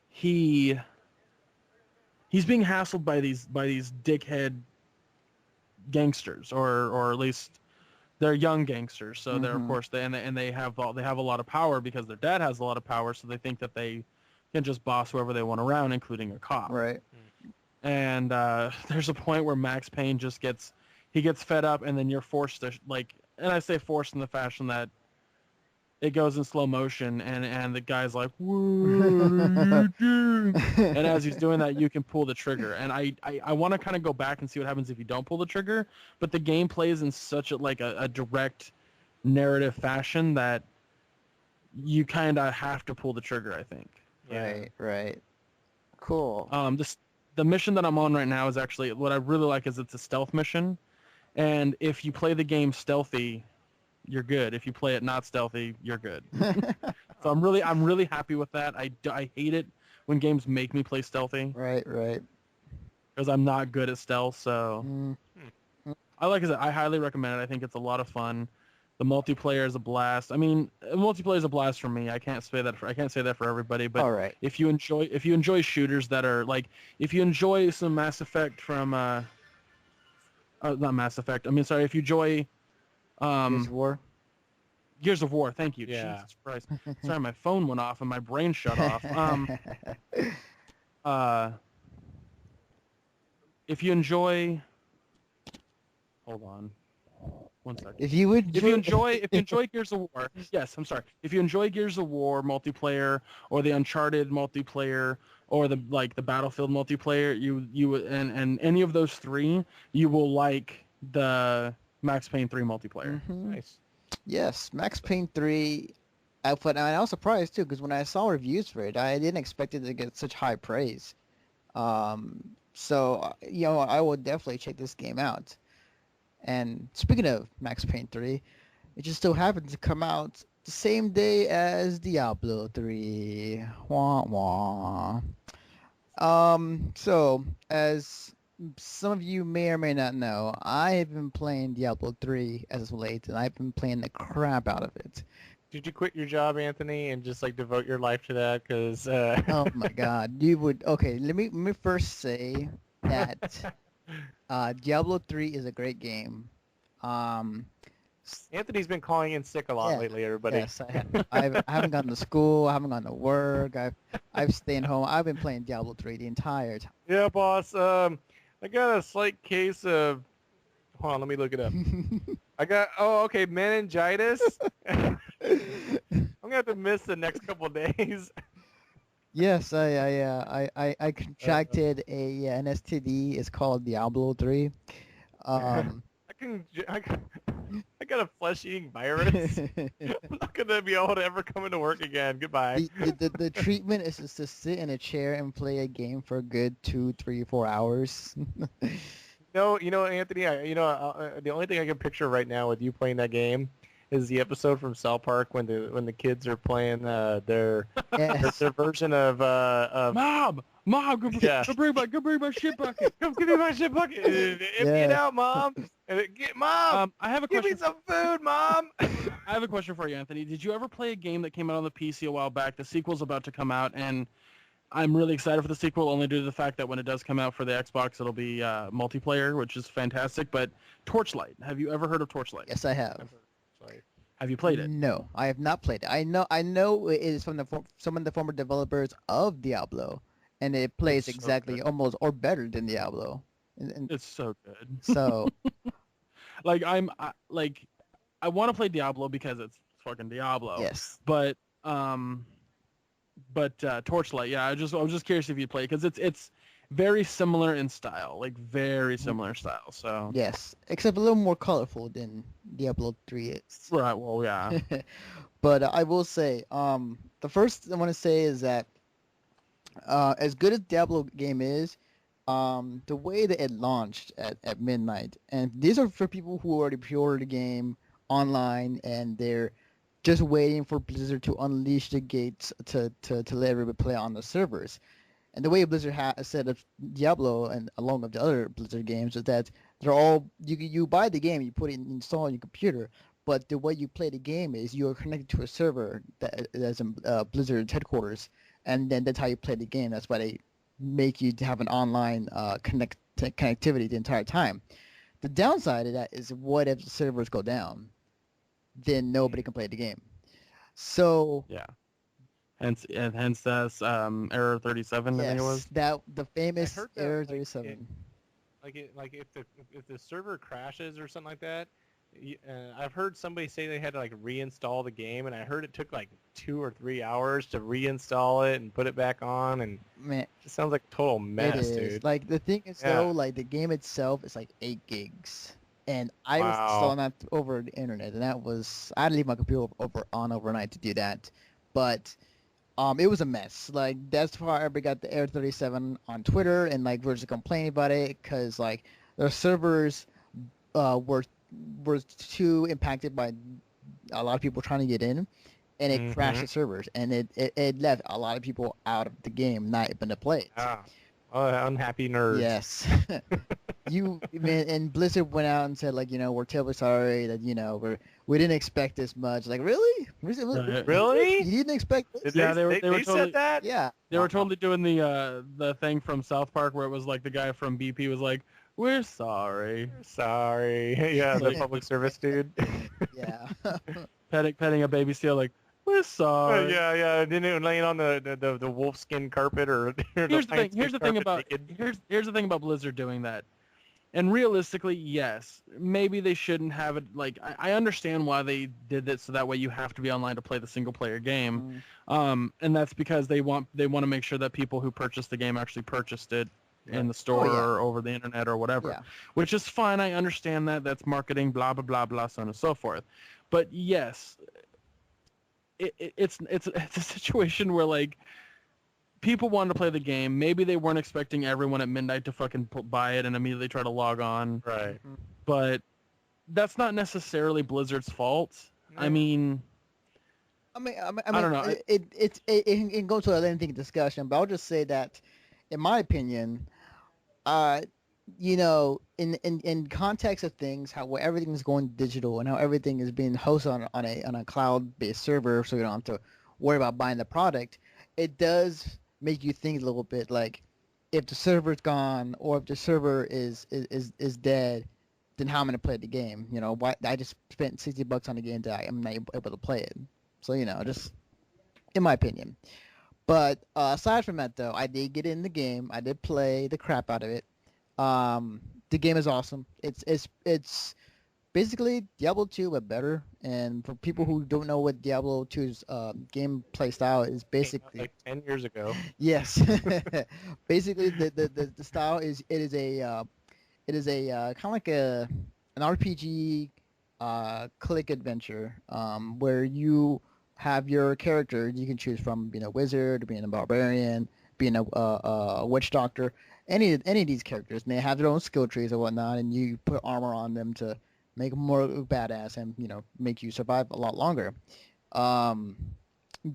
he's being hassled by these dickhead gangsters, or at least they're young gangsters, so they're, of Mhm. course, they have a lot of power because their dad has a lot of power, so they think that they can just boss whoever they want around, including a cop. Right. And there's a point where Max Payne gets fed up, and then you're forced to, like, and I say forced in the fashion that it goes in slow motion, and the guy's like, what are you doing? And as he's doing that, you can pull the trigger. And I want to kind of go back and see what happens if you don't pull the trigger, but the game plays in such a direct narrative fashion that you kind of have to pull the trigger, I think. Right, right. Cool. The mission that I'm on right now is actually, what I really like is it's a stealth mission, and if you play the game stealthy, you're good. If you play it not stealthy, you're good. So I'm really happy with that. I hate it when games make me play stealthy Right, right. because I'm not good at stealth. So Mm. I highly recommend it. I think it's a lot of fun. The multiplayer is a blast. I mean, multiplayer is a blast for me. I can't say that for everybody. But All right. if you enjoy shooters that are like, if you enjoy some Mass Effect from not Mass Effect. I mean, sorry. If you enjoy Gears of War. Gears of War, thank you. Yeah. Jesus Christ. Sorry, my phone went off and my brain shut off. If you enjoy Hold on. 1 second. If you would, If you enjoy Gears of War, yes, I'm sorry. If you enjoy Gears of War multiplayer or the Uncharted multiplayer or the Battlefield multiplayer, and any of those three, you will like the Max Payne 3 multiplayer. Nice. Yes, Max Payne 3. I was surprised too because when I saw reviews for it, I didn't expect it to get such high praise. So I will definitely check this game out. And speaking of Max Payne 3, it just so happened to come out the same day as Diablo 3. Wah wah. So as some of you may or may not know, I have been playing Diablo 3 as of late, and I've been playing the crap out of it. Did you quit your job, Anthony, and just like devote your life to that? Because Oh my God, you would. Okay, let me first say that Diablo 3 is a great game. Um, Anthony's been calling in sick a lot Yeah. lately, everybody. Yes, I have. I haven't gone to school. I haven't gone to work. I've stayed home. I've been playing Diablo 3 the entire Yeah, boss. I got a slight case of. Hold on, let me look it up. Okay, meningitis. I'm gonna have to miss the next couple days. Yes, I contracted an STD. It's called Diablo 3. I got a flesh-eating virus. I'm not gonna be able to ever come into work again. Goodbye. The treatment is just to sit in a chair and play a game for a good 2, 3, 4 hours. No, Anthony. The only thing I can picture right now with you playing that game is the episode from South Park when the kids are playing their Yes. their version of Mom, go bring my shit bucket. Come give me my shit bucket. Empty it Yeah. out, Mom. Mom, I have a give me question. some food, Mom. I have a question for you, Anthony. Did you ever play a game that came out on the PC a while back? The sequel's about to come out, and I'm really excited for the sequel, only due to the fact that when it does come out for the Xbox, it'll be multiplayer, which is fantastic. But Torchlight, have you ever heard of Torchlight? Yes, I have. Have you played it? No, I have not played it. I know it is from some of the former developers of Diablo, and it plays It's so exactly good. almost or better than Diablo. And It's so good. so I want to play Diablo because it's fucking Diablo. yes, But Torchlight, yeah. I was just curious if you play because it's very similar in style, like very similar style. So yes, except a little more colorful than Diablo 3 is. right, well, yeah. But I will say, the first I want to say is that as good as Diablo game is, the way that it launched at midnight, and these are for people who already pre-ordered the game online and they're just waiting for Blizzard to unleash the gates to let everybody play on the servers. And the way Blizzard has set up Diablo and along with the other Blizzard games is that they're all you buy the game, you put it install on your computer, but the way you play the game is you're connected to a server that's in Blizzard's headquarters, and then that's how you play the game. That's why they make you to have an online connectivity the entire time. The downside of that is what if the servers go down? Then nobody can play the game. So Yeah. Hence that's error 37. I think it was. yes, that the famous heard that, Error like, 37. If the server crashes or something like that, I've heard somebody say they had to like reinstall the game, and I heard it took like 2 or 3 hours to reinstall it and put it back on, and Man, it sounds like a total it mess, is. dude. Like the thing is Yeah. though, like the game itself is like 8 gigs. And I was Wow. installing that over the internet, and that was I had to leave my computer on overnight to do that. But it was a mess. Like that's why everybody got the Air 37 on Twitter, and like we're just complaining about it because like the servers were too impacted by a lot of people trying to get in, and it crashed the servers, and it left a lot of people out of the game, not able to play it. Ah, unhappy nerds. Yes. And Blizzard went out and said like, we're terribly sorry that, we didn't expect this much. Like, really? Really? You didn't expect this? Did Yeah, they, they were they totally- said that? Yeah. They were totally doing the thing from South Park where it was like the guy from BP was like, "We're sorry," Sorry. Yeah, the Like- public service dude. Yeah. petting a baby seal like, "We're sorry." yeah. Didn't it laying on the wolf skin carpet or Here's the thing. Here's Here's the thing about Blizzard doing that. And realistically, yes, maybe they shouldn't have it. Like, I understand why they did it, so that way you have to be online to play the single player game. And that's because they want to make sure that people who purchased the game actually purchased it in the store or over the internet or whatever, which is fine. I understand that. That's marketing, blah, blah, blah, blah, so on and so forth. But yes, it's a situation where, like, people wanted to play the game. Maybe they weren't expecting everyone at midnight to fucking buy it and immediately try to log on. Right. But that's not necessarily Blizzard's fault. I mean, I mean, I don't know. It can go to a lengthy discussion, but I'll just say that, in my opinion, you know, in context of things, how where everything is going digital and how everything is being hosted on a cloud-based server, so you don't have to worry about buying the product, it does make you think a little bit like, if the server's gone or if the server is dead, then how am I gonna play the game? You know, why I just spent $60 on the game that I'm not able to play it. So, you know, just in my opinion. But aside from that, though, I did get in the game. I did play the crap out of it. The game is awesome. It's basically Diablo 2 but better. And for people who don't know what Diablo 2's gameplay style is, basically like 10 years ago. Yes, basically the style is it is a kind of like an RPG click adventure where you have your character you can choose from, being a wizard, being a barbarian, being a witch doctor, any of these characters, and they have their own skill trees and whatnot, and you put armor on them to make them more badass and, you know, make you survive a lot longer. And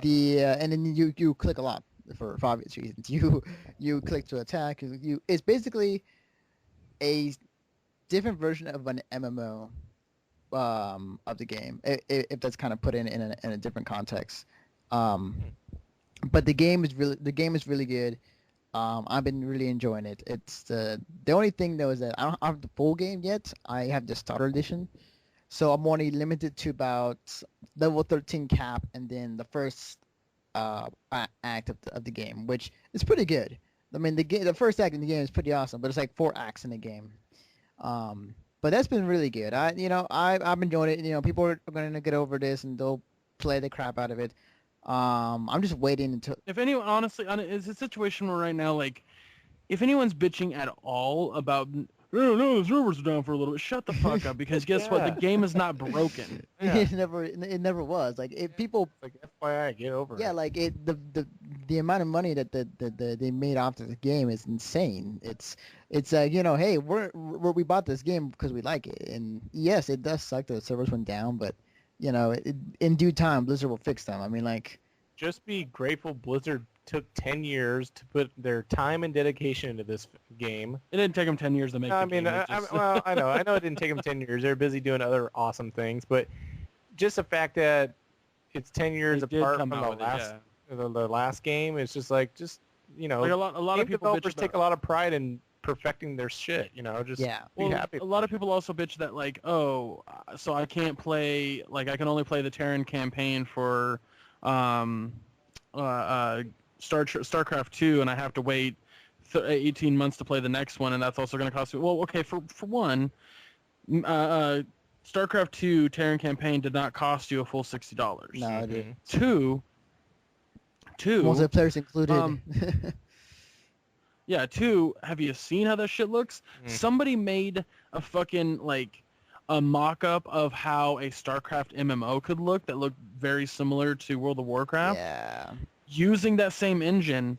then you click a lot for obvious reasons. You click to attack. It's basically a different version of an MMO of the game, if that's kind of put in a different context. But the game is really good. I've been really enjoying it. It's the only thing though is that I don't have the full game yet. I have the starter edition, so I'm only limited to about level 13 cap, and then the first act of the game, which is pretty good. I mean, the first act in the game is pretty awesome, but it's like 4 acts in the game. But that's been really good. I've enjoyed it. You know, people are going to get over this and they'll play the crap out of it. I'm just waiting until. If anyone, honestly, it's a situation where right now, like, if anyone's bitching at all about, oh no, the servers are down for a little bit, shut the fuck up, because guess what? The game is not broken. Yeah. It never was. Like, if people. Like, FYI, get over it. Yeah, like the amount of money that they made off of the game is insane. It's you know, hey, we bought this game because we like it, and yes, it does suck that the servers went down, but, you know, in due time, Blizzard will fix them. I mean, like, just be grateful Blizzard took 10 years to put their time and dedication into this game. It didn't take them 10 years to make the game. Well, I know it didn't take them 10 years. They're busy doing other awesome things, but just the fact that it's 10 years apart from the last game, it's just like, you know, like a lot of people developers take a lot of pride in perfecting their shit, you know, just be happy. A lot of people also bitch that, like, oh, so I can't play, like, I can only play the Terran campaign for StarCraft 2, and I have to wait 18 months to play the next one, and that's also going to cost me. Well, okay, for one, StarCraft 2 Terran campaign did not cost you a full $60. No, it didn't. Two. Multiplayer's included. Yeah, 2, have you seen how that shit looks? Somebody made a fucking, like, a mock-up of how a StarCraft MMO could look that looked very similar to World of Warcraft. Yeah. Using that same engine,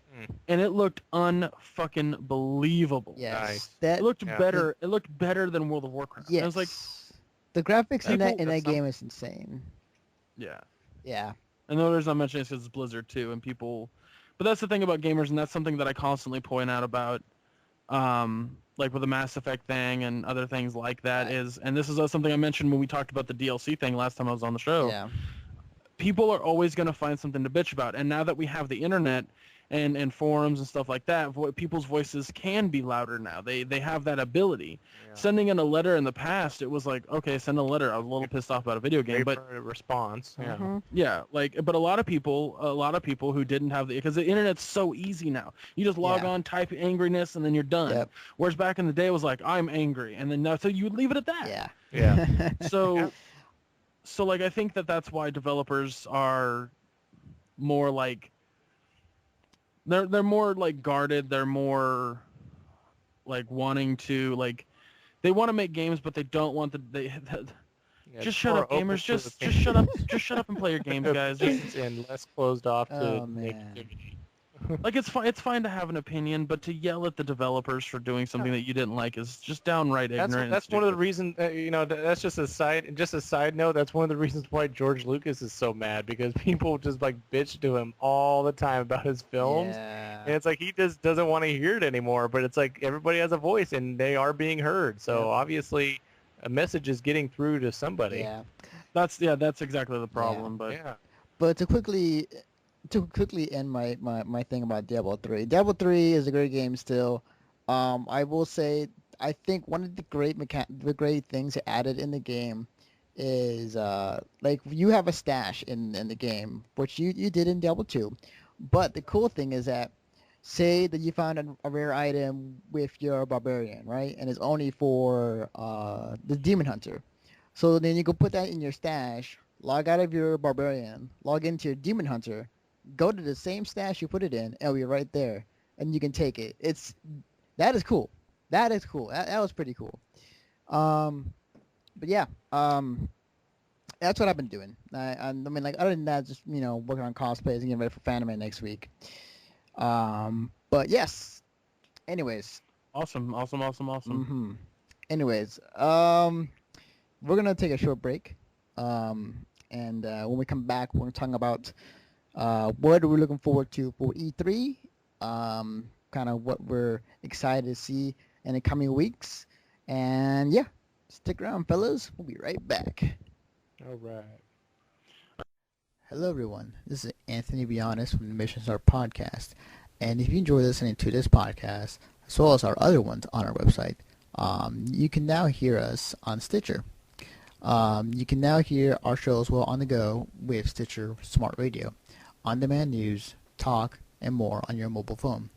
and it looked un-fucking believable. Yes. Nice. It looked better. It looked better than World of Warcraft. Yes. I was like, the graphics in that game is insane. Yeah. Yeah. And the only reason I'm mentioning it is because it's Blizzard too, and people. But that's the thing about gamers, and that's something that I constantly point out about, like with the Mass Effect thing and other things like that, and this is something I mentioned when we talked about the DLC thing last time I was on the show. Yeah. people are always going to find something to bitch about. And now that we have the internet and forums and stuff like that, people's voices can be louder now. They have that ability. Yeah. Sending in a letter in the past, it was like, okay, send a letter. I was a little pissed off about a video game, but response. Yeah. yeah, like, but a lot of people who didn't have because the internet's so easy now. You just log on, type angriness, and then you're done. Yep. Whereas back in the day, it was like, I'm angry, and then so you would leave it at that. Yeah. Yeah. So like, I think that's why developers are more like they're more like guarded. They're more like wanting to like they want to make games, but they don't want just shut up, gamers. Just shut up. Just shut up and play your games, guys. And less closed off to man. negativity. Like it's fine to have an opinion, but to yell at the developers for doing something that you didn't like is just downright ignorant. That's one of the reasons. That's just a side note. That's one of the reasons why George Lucas is so mad, because people just like bitch to him all the time about his films, and it's like he just doesn't want to hear it anymore. But it's like everybody has a voice and they are being heard. So obviously, a message is getting through to somebody. Yeah. That's exactly the problem. But to quickly end my thing about Diablo 3. Diablo 3 is a great game still. I will say I think one of the great things added in the game is like you have a stash in the game, which you did in Diablo 2. But the cool thing is that say that you found a rare item with your barbarian, right? And it's only for the demon hunter. So then you go put that in your stash, log out of your barbarian, log into your demon hunter, go to the same stash you put it in, and it'll be right there, and you can take it. That is cool. That was pretty cool. But yeah, that's what I've been doing. I mean, like, other than that, just working on cosplays and getting ready for Fanime next week. But yes. Anyways. Awesome. Mm-hmm. Anyways, we're gonna take a short break. And when we come back, we're talking about what are we looking forward to for E3, kind of what we're excited to see in the coming weeks. And yeah, stick around, fellas. We'll be right back. All right. Hello, everyone. This is Anthony Bionis from the Mission Start Podcast. And if you enjoy listening to this podcast, as well as our other ones on our website, you can now hear us on Stitcher. You can now hear our shows well on the go with Stitcher Smart Radio, on-demand news, talk, and more on your mobile phone.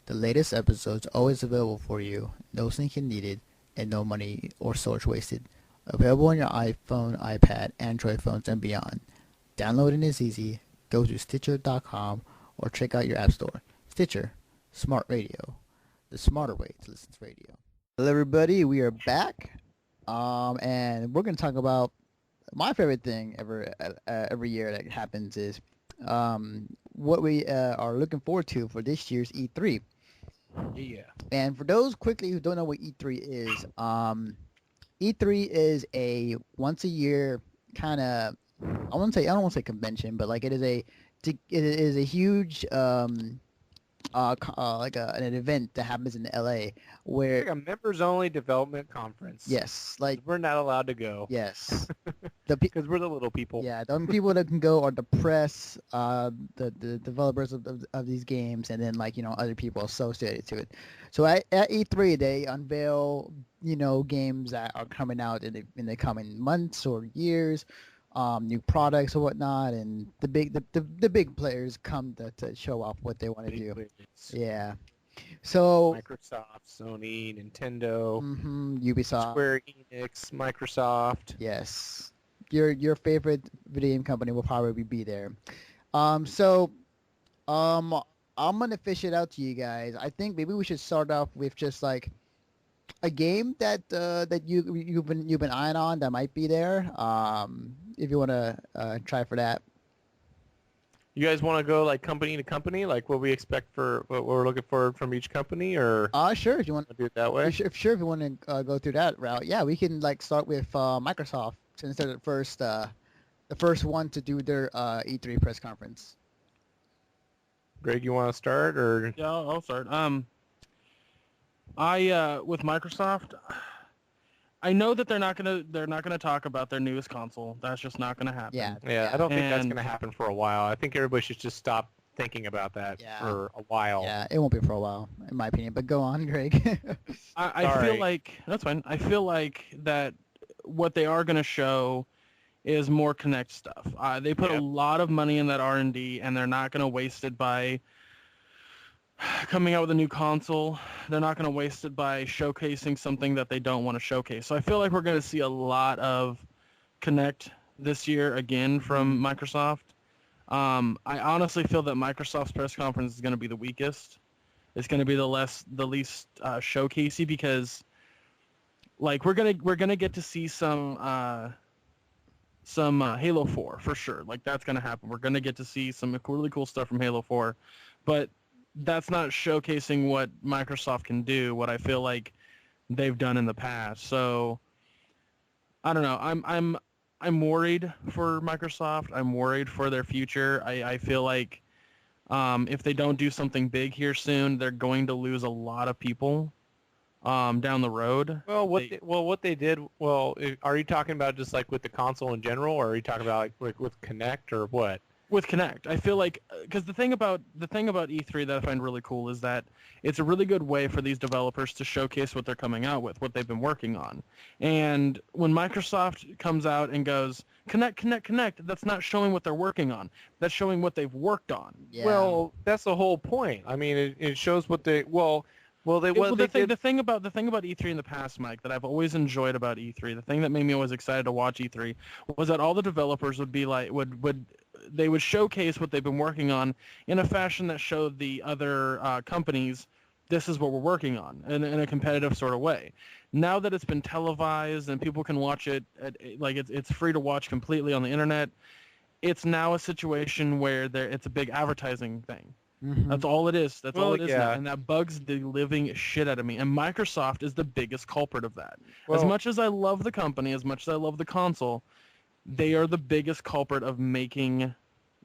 The latest episodes always available for you, no syncing needed, and no money or storage wasted. Available on your iPhone, iPad, Android phones, and beyond. Downloading is easy. Go to Stitcher.com or check out your app store. Stitcher, Smart Radio, the smarter way to listen to radio. Hello, everybody. We are back, and we're going to talk about my favorite thing every year that happens is what we are looking forward to for this year's E3. Yeah. And for those quickly who don't know what E3 is, E3 is a once a year kind of I don't want to say convention, but like it is a huge like an event that happens in LA where Like a members only development conference. yes, like we're not allowed to go. yes, Because we're the little people. yeah, the only people that can go are the press, the developers of these games, and then like other people associated to it. So at E3 they unveil games that are coming out in the coming months or years, new products or whatnot, and the big players come to show off what they want to do. Players. Yeah. So Microsoft, Sony, Nintendo, Ubisoft, Square Enix, Microsoft. yes. Your favorite video game company will probably be there. So I'm gonna fish it out to you guys. I think maybe we should start off with just like a game that you've been eyeing on that might be there. If you wanna try for that. You guys want to go like company to company, like what we expect for what we're looking for from each company, or Sure. If you want to do it that way? Sure, if you want to go through that route, yeah, we can like start with Microsoft since they're the first one to do their E3 press conference. Greg, you want to start, or Yeah, I'll start. I with Microsoft, I know that they're not gonna talk about their newest console. That's just not gonna happen. Yeah, I don't think that's And going to happen for a while. I think everybody should just stop thinking about that Yeah. for a while. Yeah, it won't be for a while, in my opinion. But go on, Greg. I feel Sorry. like that's fine. I feel like that what they are gonna show is more Connect stuff. They put a Yep. lot of money in that R&D, and they're not gonna waste it by coming out with a new console. They're not going to waste it by showcasing something that they don't want to showcase. So I feel like we're going to see a lot of Connect this year again from Microsoft. I honestly feel that Microsoft's press conference is going to be the weakest. It's going to be the least showcasey because, like, we're gonna get to see some Halo 4 for sure. Like, that's going to happen. We're going to get to see some really cool stuff from Halo 4, but that's not showcasing what Microsoft can do, what I feel like they've done in the past. So I don't know. I'm worried for Microsoft. I'm worried for their future. I feel like if they don't do something big here soon, they're going to lose a lot of people down the road. Well, what they did. Well, are you talking about just like with the console in general, or are you talking about like with Connect or what? With Connect, I feel like because the thing about E3 that I find really cool is that it's a really good way for these developers to showcase what they're coming out with, what they've been working on. And when Microsoft comes out and goes Connect, Connect, Connect, that's not showing what they're working on. That's showing what they've worked on. Yeah. Well, that's the whole point. I mean, it shows what they The thing about E3 in the past, Mike, that I've always enjoyed about E3, the thing that made me always excited to watch E3 was that all the developers would be like they would showcase what they've been working on in a fashion that showed the other companies this is what we're working on in a competitive sort of way. Now that it's been televised and people can watch it, it's free to watch completely on the internet, it's now a situation where it's a big advertising thing. Mhm. That's all it is. That's all it is now. yeah. And that bugs the living shit out of me. And Microsoft is the biggest culprit of that. As Well- much as I love the company, as much as I love the console, they are the biggest culprit of making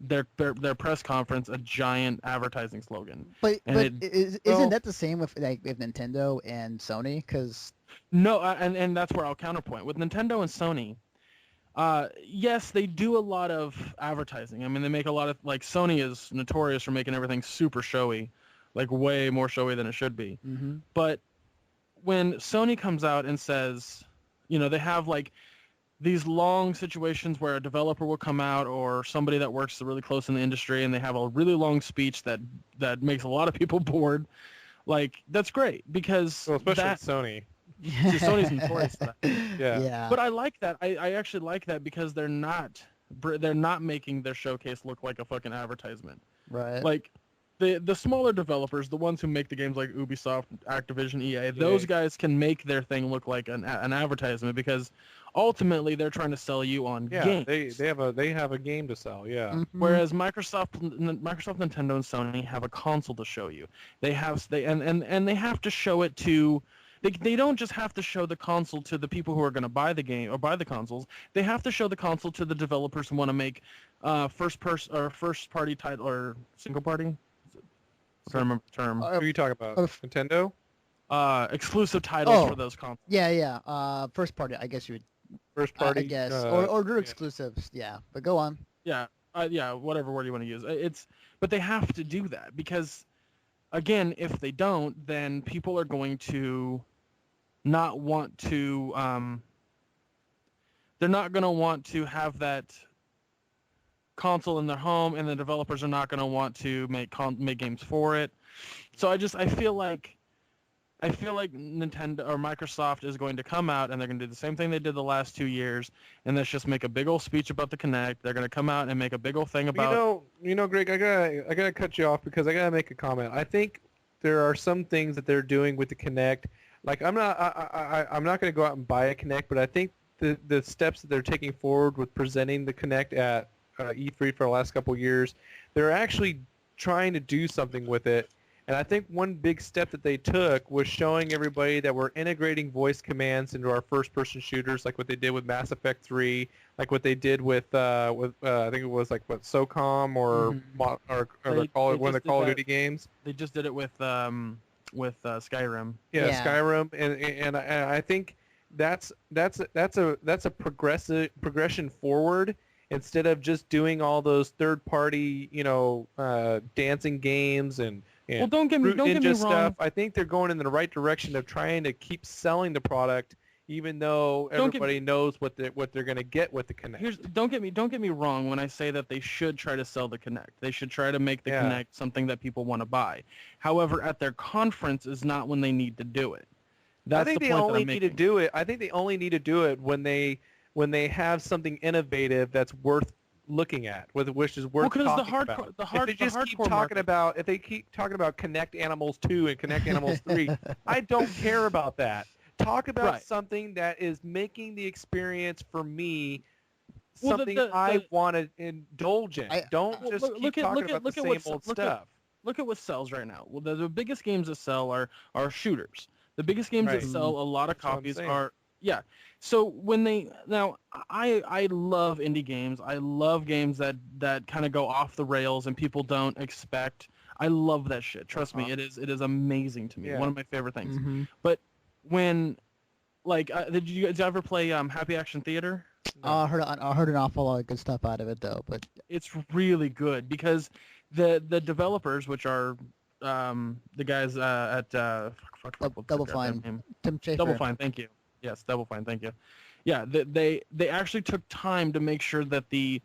their press conference a giant advertising slogan. But And isn't that the same with with Nintendo and Sony? Because No, and that's where I'll counterpoint. With Nintendo and Sony, yes, they do a lot of advertising. I mean, they make a lot of, like, Sony is notorious for making everything super showy, like way more showy than it should be. But when Sony comes out and says, they have like these long situations where a developer will come out or somebody that works really close in the industry and they have a really long speech that makes a lot of people bored. Like, that's great because Well, especially with Sony. See, Sony's notorious for that. Yeah. But I like that. I actually like that because they're not making their showcase look like a fucking advertisement. right. Like the smaller developers, the ones who make the games like Ubisoft, Activision, EA, those guys can make their thing look like an advertisement because ultimately they're trying to sell you on Yeah, games. they have a game to sell. Yeah. Mhm. Whereas Microsoft, Nintendo, and Sony have a console to show you. They have they have to show it to. They don't just have to show the console to the people who are going to buy the game or buy the consoles. They have to show the console to the developers who want to make first party title or single party. I can't remember the term. Who are you talking about? of- Nintendo? Exclusive titles Oh. for those consoles. Yeah. First party, I guess you would. First party? I guess, uh, or they're yeah. exclusives. Yeah, but go on. Yeah, whatever word you want to use. But they have to do that because, again, if they don't, then people are going to not want to. They're not going to want to have that console in their home, and the developers are not going to want to make games for it. So I feel like Nintendo or Microsoft is going to come out and they're going to do the same thing they did the last 2 years, and that's just make a big old speech about the Kinect. They're going to come out and make a big old thing about. Greg, I gotta cut you off because I gotta make a comment. I think there are some things that they're doing with the Kinect. Like, I'm not gonna go out and buy a Kinect, but I think the steps that they're taking forward with presenting the Kinect at E3 for the last couple of years, they're actually trying to do something with it. And I think one big step that they took was showing everybody that we're integrating voice commands into our first-person shooters, like what they did with Mass Effect 3, like what they did with I think it was like SOCOM or one of the Call of Duty games. They just did it with Skyrim. Yeah, Yeah. Skyrim, and I think that's a progression forward instead of just doing all those third party dancing games Well, and don't Fruit get me Ninja wrong. stuff. I think they're going in the right direction of trying to keep selling the product, even though Don't get everybody knows what they're going to get with the Connect. don't get me wrong when I say that they should try to sell the Kinect. They should try to make the Yeah. Kinect something that people want to buy. However, at their conference is not when they need to do it. I That's think the they point that only I'm need to making. do it. I think they only need to do it when they have something innovative that's worth looking at, which is worth Well, because talking about. If they just keep hardcore talking market. about, if they keep talking about Connect Animals 2 and Connect Animals 3, I don't care about that. Talk about Right. something that is making the experience for me Well, something I want to indulge in. Don't Well, just keep talking about the same old stuff. Look at what sells right now. Well, the biggest games that sell are shooters. The biggest games that Right. sell a lot of That's what I'm copies saying. are yeah. So when they now I love indie games. I love games that kind of go off the rails and people don't expect. I love that shit. Trust me, it is amazing to me. Yeah. One of my favorite things. Mm-hmm. But when like did you ever play Happy Action Theater? No. I heard an awful lot of good stuff out of it though, but It's really good because the developers, which are the guys at what's Double their goddamn Fine. name? Tim Schafer. Double Fine, thank you. Yes, Double Fine, thank you. Yeah, they actually took time to make sure that the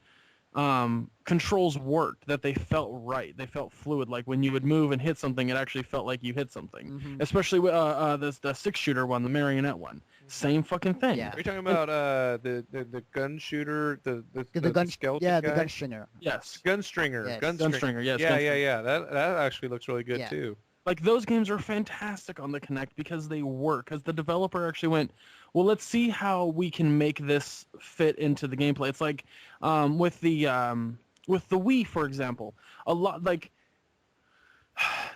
controls worked, that they felt right, they felt fluid. Like when you would move and hit something, it actually felt like you hit something. Mhm. Especially with the 6-shooter one, the marionette one. Same fucking thing. Yeah. Are you talking about the gun shooter, the gun, skeleton yeah, guy? the gun stringer. Yes. Gunstringer. Yes. Gunstringer, yes. Yeah, Gunstringer. yeah. That actually looks really good Yeah. too. Like those games are fantastic on the Kinect because they work. Because the developer actually went, well, let's see how we can make this fit into the gameplay. It's like with the Wii, for example. A lot like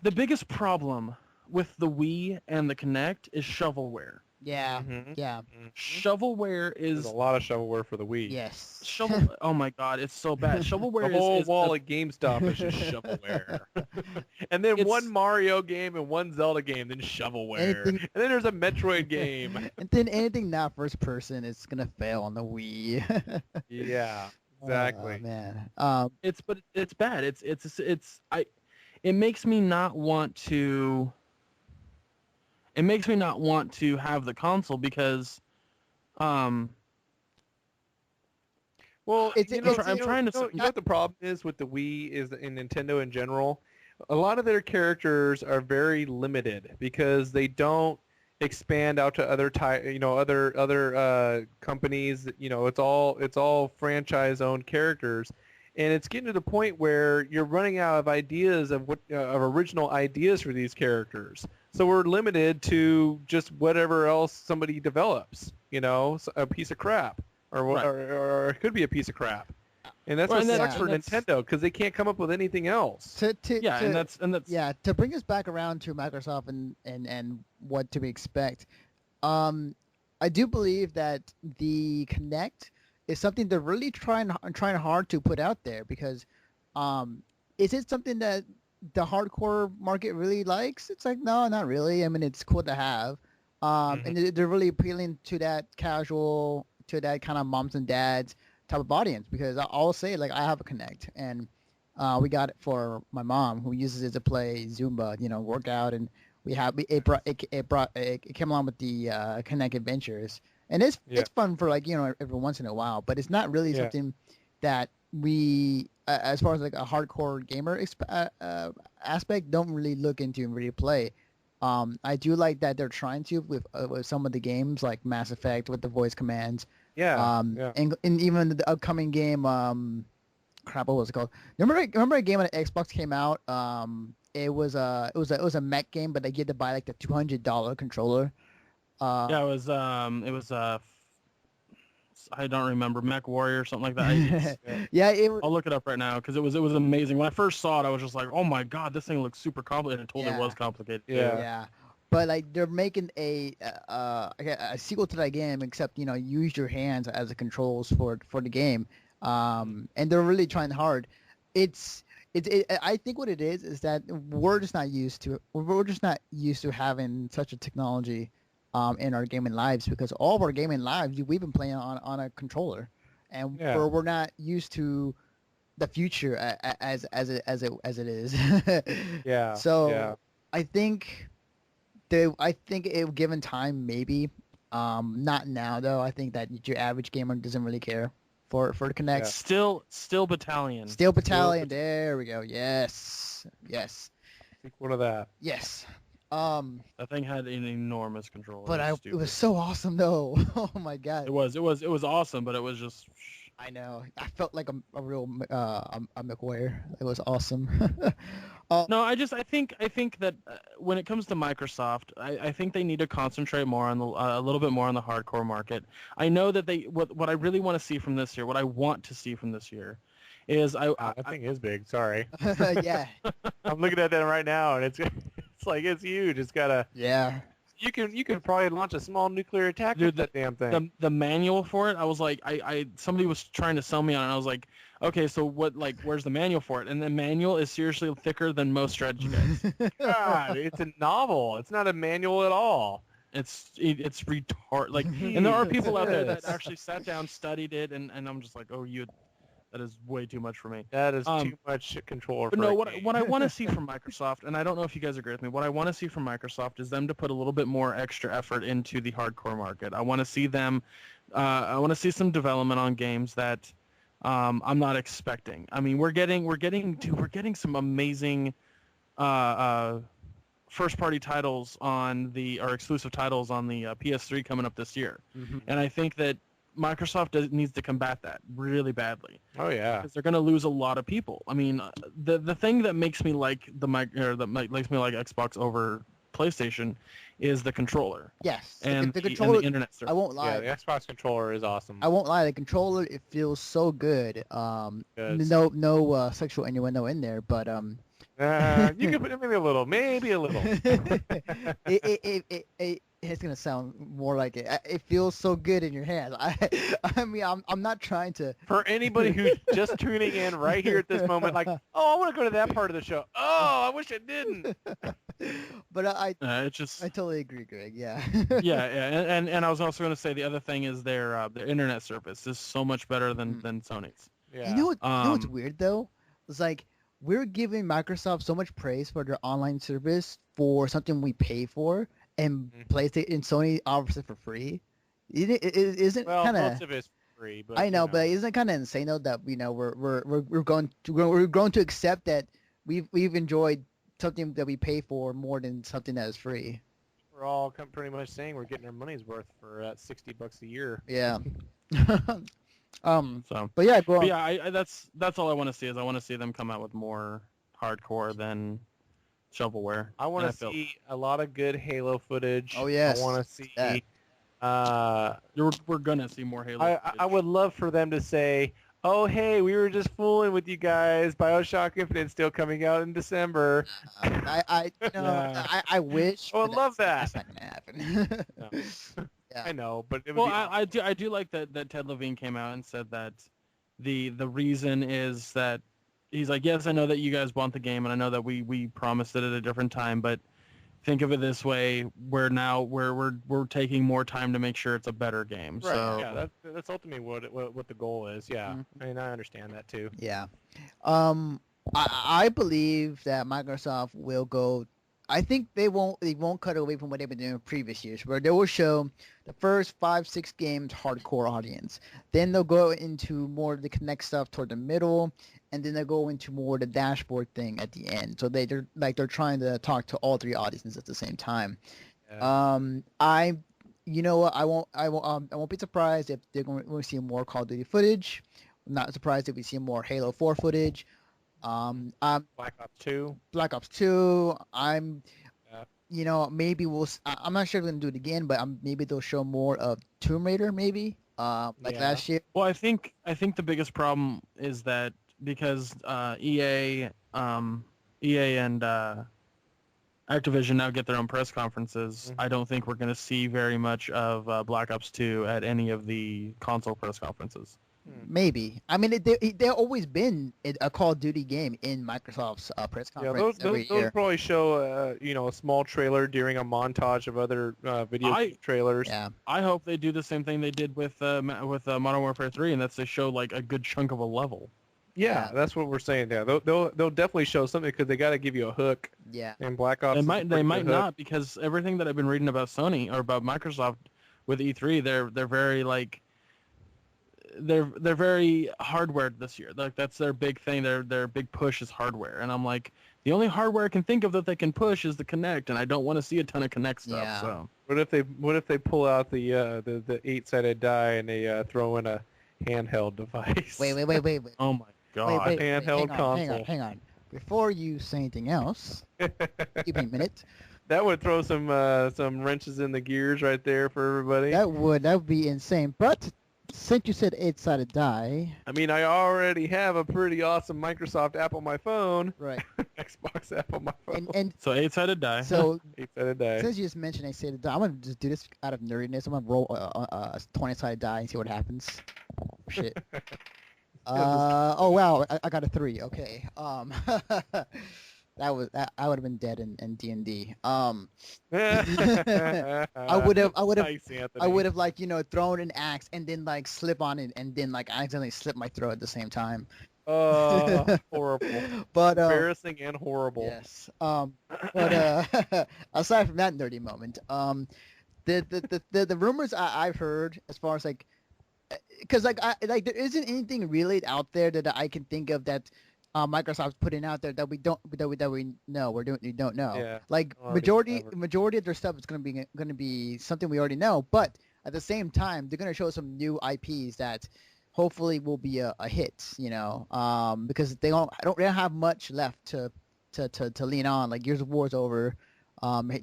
the biggest problem with the Wii and the Kinect is shovelware. Yeah, Mhm. yeah, Shovelware There's is a lot of shovelware for the Wii. yes. shovel. Oh my god, it's so bad. The Shovelware whole is wall at GameStop is just shovelware. And then It's- one Mario game and one Zelda game, then shovelware. Anything- And then there's a Metroid game. And then anything not first person is gonna fail on the Wii. Yeah, exactly. Oh, man. but it's bad. It makes me not want to. It makes me not want to have the console because, Well, It's- you know, it's- I'm trying to. you know what the problem is with the Wii is in Nintendo in general? A lot of their characters are very limited because they don't expand out to other other companies. You know, it's all franchise owned characters, and it's getting to the point where you're running out of ideas of of original ideas for these characters. So we're limited to just whatever else somebody develops. You know, a piece of crap, Right. or it could be a piece of crap. And that's Well, what and sucks that's- for and that's- Nintendo because they can't come up with anything else. Yeah, and that's yeah, to bring us back around to Microsoft and what to expect. I do believe that the Kinect is something they're really trying hard to put out there because is it something that the hardcore market really likes? It's like, no, not really. I mean, it's cool to have. And they're really appealing to that casual, to that kind of moms and dads type of audience because I'll say, like, I have a Kinect and we got it for my mom who uses it to play Zumba, you know, workout, and it came along with the Kinect Adventures, and it's fun for, like, you know, every once in a while, but it's not really something that we as far as like a hardcore gamer aspect don't really look into and really play. I do like that they're trying to with some of the games like Mass Effect with the voice commands. Yeah. And even the upcoming game, crap, what was it called? Remember a game when the Xbox came out? It was a mech game, but they get to buy like the $200 controller. yeah, it was I don't remember, Mech Warrior or something like that. Yeah, I'll look it up right now because it was amazing. When I first saw it, I was just like, oh my god, this thing looks super complicated. It totally Yeah. was complicated. Yeah. Yeah, but like they're making a sequel to that game, except, you know, you use your hands as the controls for the game, and they're really trying hard. I think what it is that we're just not used to having such a technology in our gaming lives, because all of our gaming lives we've been playing on a controller, and Yeah. we're not used to the future as it is. Yeah. So Yeah. I think I think it given time maybe, not now though. I think that your average gamer doesn't really care for the Yeah. Connect. Still Battalion. Steel Battalion. There we go. Yes. Yes. Sequel to that. Yes. That thing had an enormous controller. But It was it stupid. was so awesome though. Oh my god. It was awesome, but it was just. I know. I felt like a real a McWare. It was awesome. No, I think that when it comes to Microsoft, I think they need to concentrate more on a little bit more on the hardcore market. I know that what I really want to see from this year, what I want to see from this year, is That thing is big. Sorry. Yeah. I'm looking at that right now, and it's it's huge. It's got a. Yeah. You can probably launch a small nuclear attack with that damn thing. the manual for it. I was like, somebody was trying to sell me on it. And I was like, okay, so where's the manual for it? And the manual is seriously thicker than most strategy guides. God, it's a novel. It's not a manual at all. It's retard. Like, and there are people out there that Jesus. actually sat down, studied it, and I'm just like, oh, that is way too much for me. That is too much controller. But for no, a what game. I want to see from Microsoft, and I don't know if you guys agree with me, what I want to see from Microsoft is them to put a little bit more extra effort into the hardcore market. I want to see them, I want to see some development on games that I'm not expecting. I mean, we're getting some amazing first party titles or exclusive titles on the PS3 coming up this year, and I think that Microsoft needs to combat that really badly. Oh yeah. Because they're going to lose a lot of people. I mean, the thing that makes me like makes me like Xbox over PlayStation is the controller Yes. and the the controller. internet service. I won't lie. Yeah, the Xbox controller is awesome. I won't lie. The controller, it feels so good. Yes. No sexual innuendo in there, but You could put maybe a little. it's gonna sound more like it. It feels so good in your hands. I mean, I'm not trying to. For anybody who's just tuning in right here at this moment, like, oh, I want to go to that part of the show. Oh, I wish I didn't. But It's just I totally agree, Greg. Yeah. yeah, and I was also going to say the other thing is their internet service is so much better than Sony's. Yeah. You know what's weird though? It's like we're giving Microsoft so much praise for their online service for something we pay for, and PlayStation and Sony offers it for free. Isn't Well, kind most of. of it's free, but I know, but isn't it kind of insane though that we're going to accept that we've enjoyed something that we pay for more than something that is free. we're all pretty much saying we're getting our money's worth for $60 a year. Yeah. So, But yeah, go on. but yeah, that's all I want to see is I want to see them come out with more hardcore than shovelware. I want to see a lot of good Halo footage. Oh, yes. I want to see. That. We're gonna see more Halo. I would love for them to say, "Oh, hey, we were just fooling with you guys. BioShock Infinite's still coming out in December." I wish. I would love that. That's not gonna happen. No. Yeah. I know, but it would Well, be I do like that Ted Levine came out and said that the reason is that he's like, yes, I know that you guys want the game, and I know that we promised it at a different time, but think of it this way: we're taking more time to make sure it's a better game. Right. So Yeah, that's ultimately what the goal is. Yeah, Mhm. I mean, I understand that too. Yeah. I believe that Microsoft will go. I think they won't cut away from what they've been doing in previous years, where they will show the first 5-6 games hardcore audience. Then they'll go into more of the Connect stuff toward the middle, and then they'll go into more the dashboard thing at the end. So they're trying to talk to all three audiences at the same time. Yeah. You know what? I won't be surprised if they're going to see more Call of Duty footage. I'm not surprised if we see more Halo 4 footage. Black Ops 2. Black Ops 2. Yeah. Maybe I'm not sure if they're gonna do it again, but maybe they'll show more of Tomb Raider, maybe, Yeah. last year. well, I think the biggest problem is that because EA and Activision now get their own press conferences, Mhm. I don't think we're going to see very much of Black Ops 2 at any of the console press conferences. Maybe. I mean, they've always been a Call of Duty game in Microsoft's press Yeah, conference every those year. probably show a small trailer during a montage of other video trailers. Yeah. I hope they do the same thing they did with Modern Warfare 3, and that's they show like a good chunk of a level. Yeah, Yeah. that's what we're saying. Yeah, they'll definitely show something because they got to give you a hook. Yeah. And Black Ops. They might not, because everything that I've been reading about Sony or about Microsoft with E3, they're very like they're very hardware this year. Like that's their big thing. Their big push is hardware, and I'm like, the only hardware I can think of that they can push is the Kinect, and I don't want to see a ton of Kinect stuff. Yeah. So What if they pull out the 8-sided die and they throw in a handheld device? Wait. oh my god, Wait, handheld hang console. on. Before you say anything else, give me a minute. That would throw some wrenches in the gears right there for everybody. That would be insane. But since you said 8-sided die, I mean, I already have a pretty awesome Microsoft app on my phone, right? Xbox app on my phone. And so 8-sided die. so 8-sided die. since you just mentioned 8-sided die, I'm gonna just do this out of nerdiness. I'm gonna roll a 20-sided die and see what happens. Shit. Oh wow, I got a 3. Okay. I would have been dead in D&D. I would have Nice, Anthony. I would have like thrown an axe and then like slip on it and then like accidentally slip my throat at the same time. Horrible. But Embarrassing and horrible. yes. But aside from that nerdy moment, the rumors I've heard as far as like, because like there isn't anything really out there that I can think of that Microsoft's putting out there that we don't know. Yeah. Like Already majority of their stuff is gonna be something we already know, but at the same time they're gonna show some new IPs that hopefully will be a hit, because they don't have much left to lean on. Like Gears of War's over.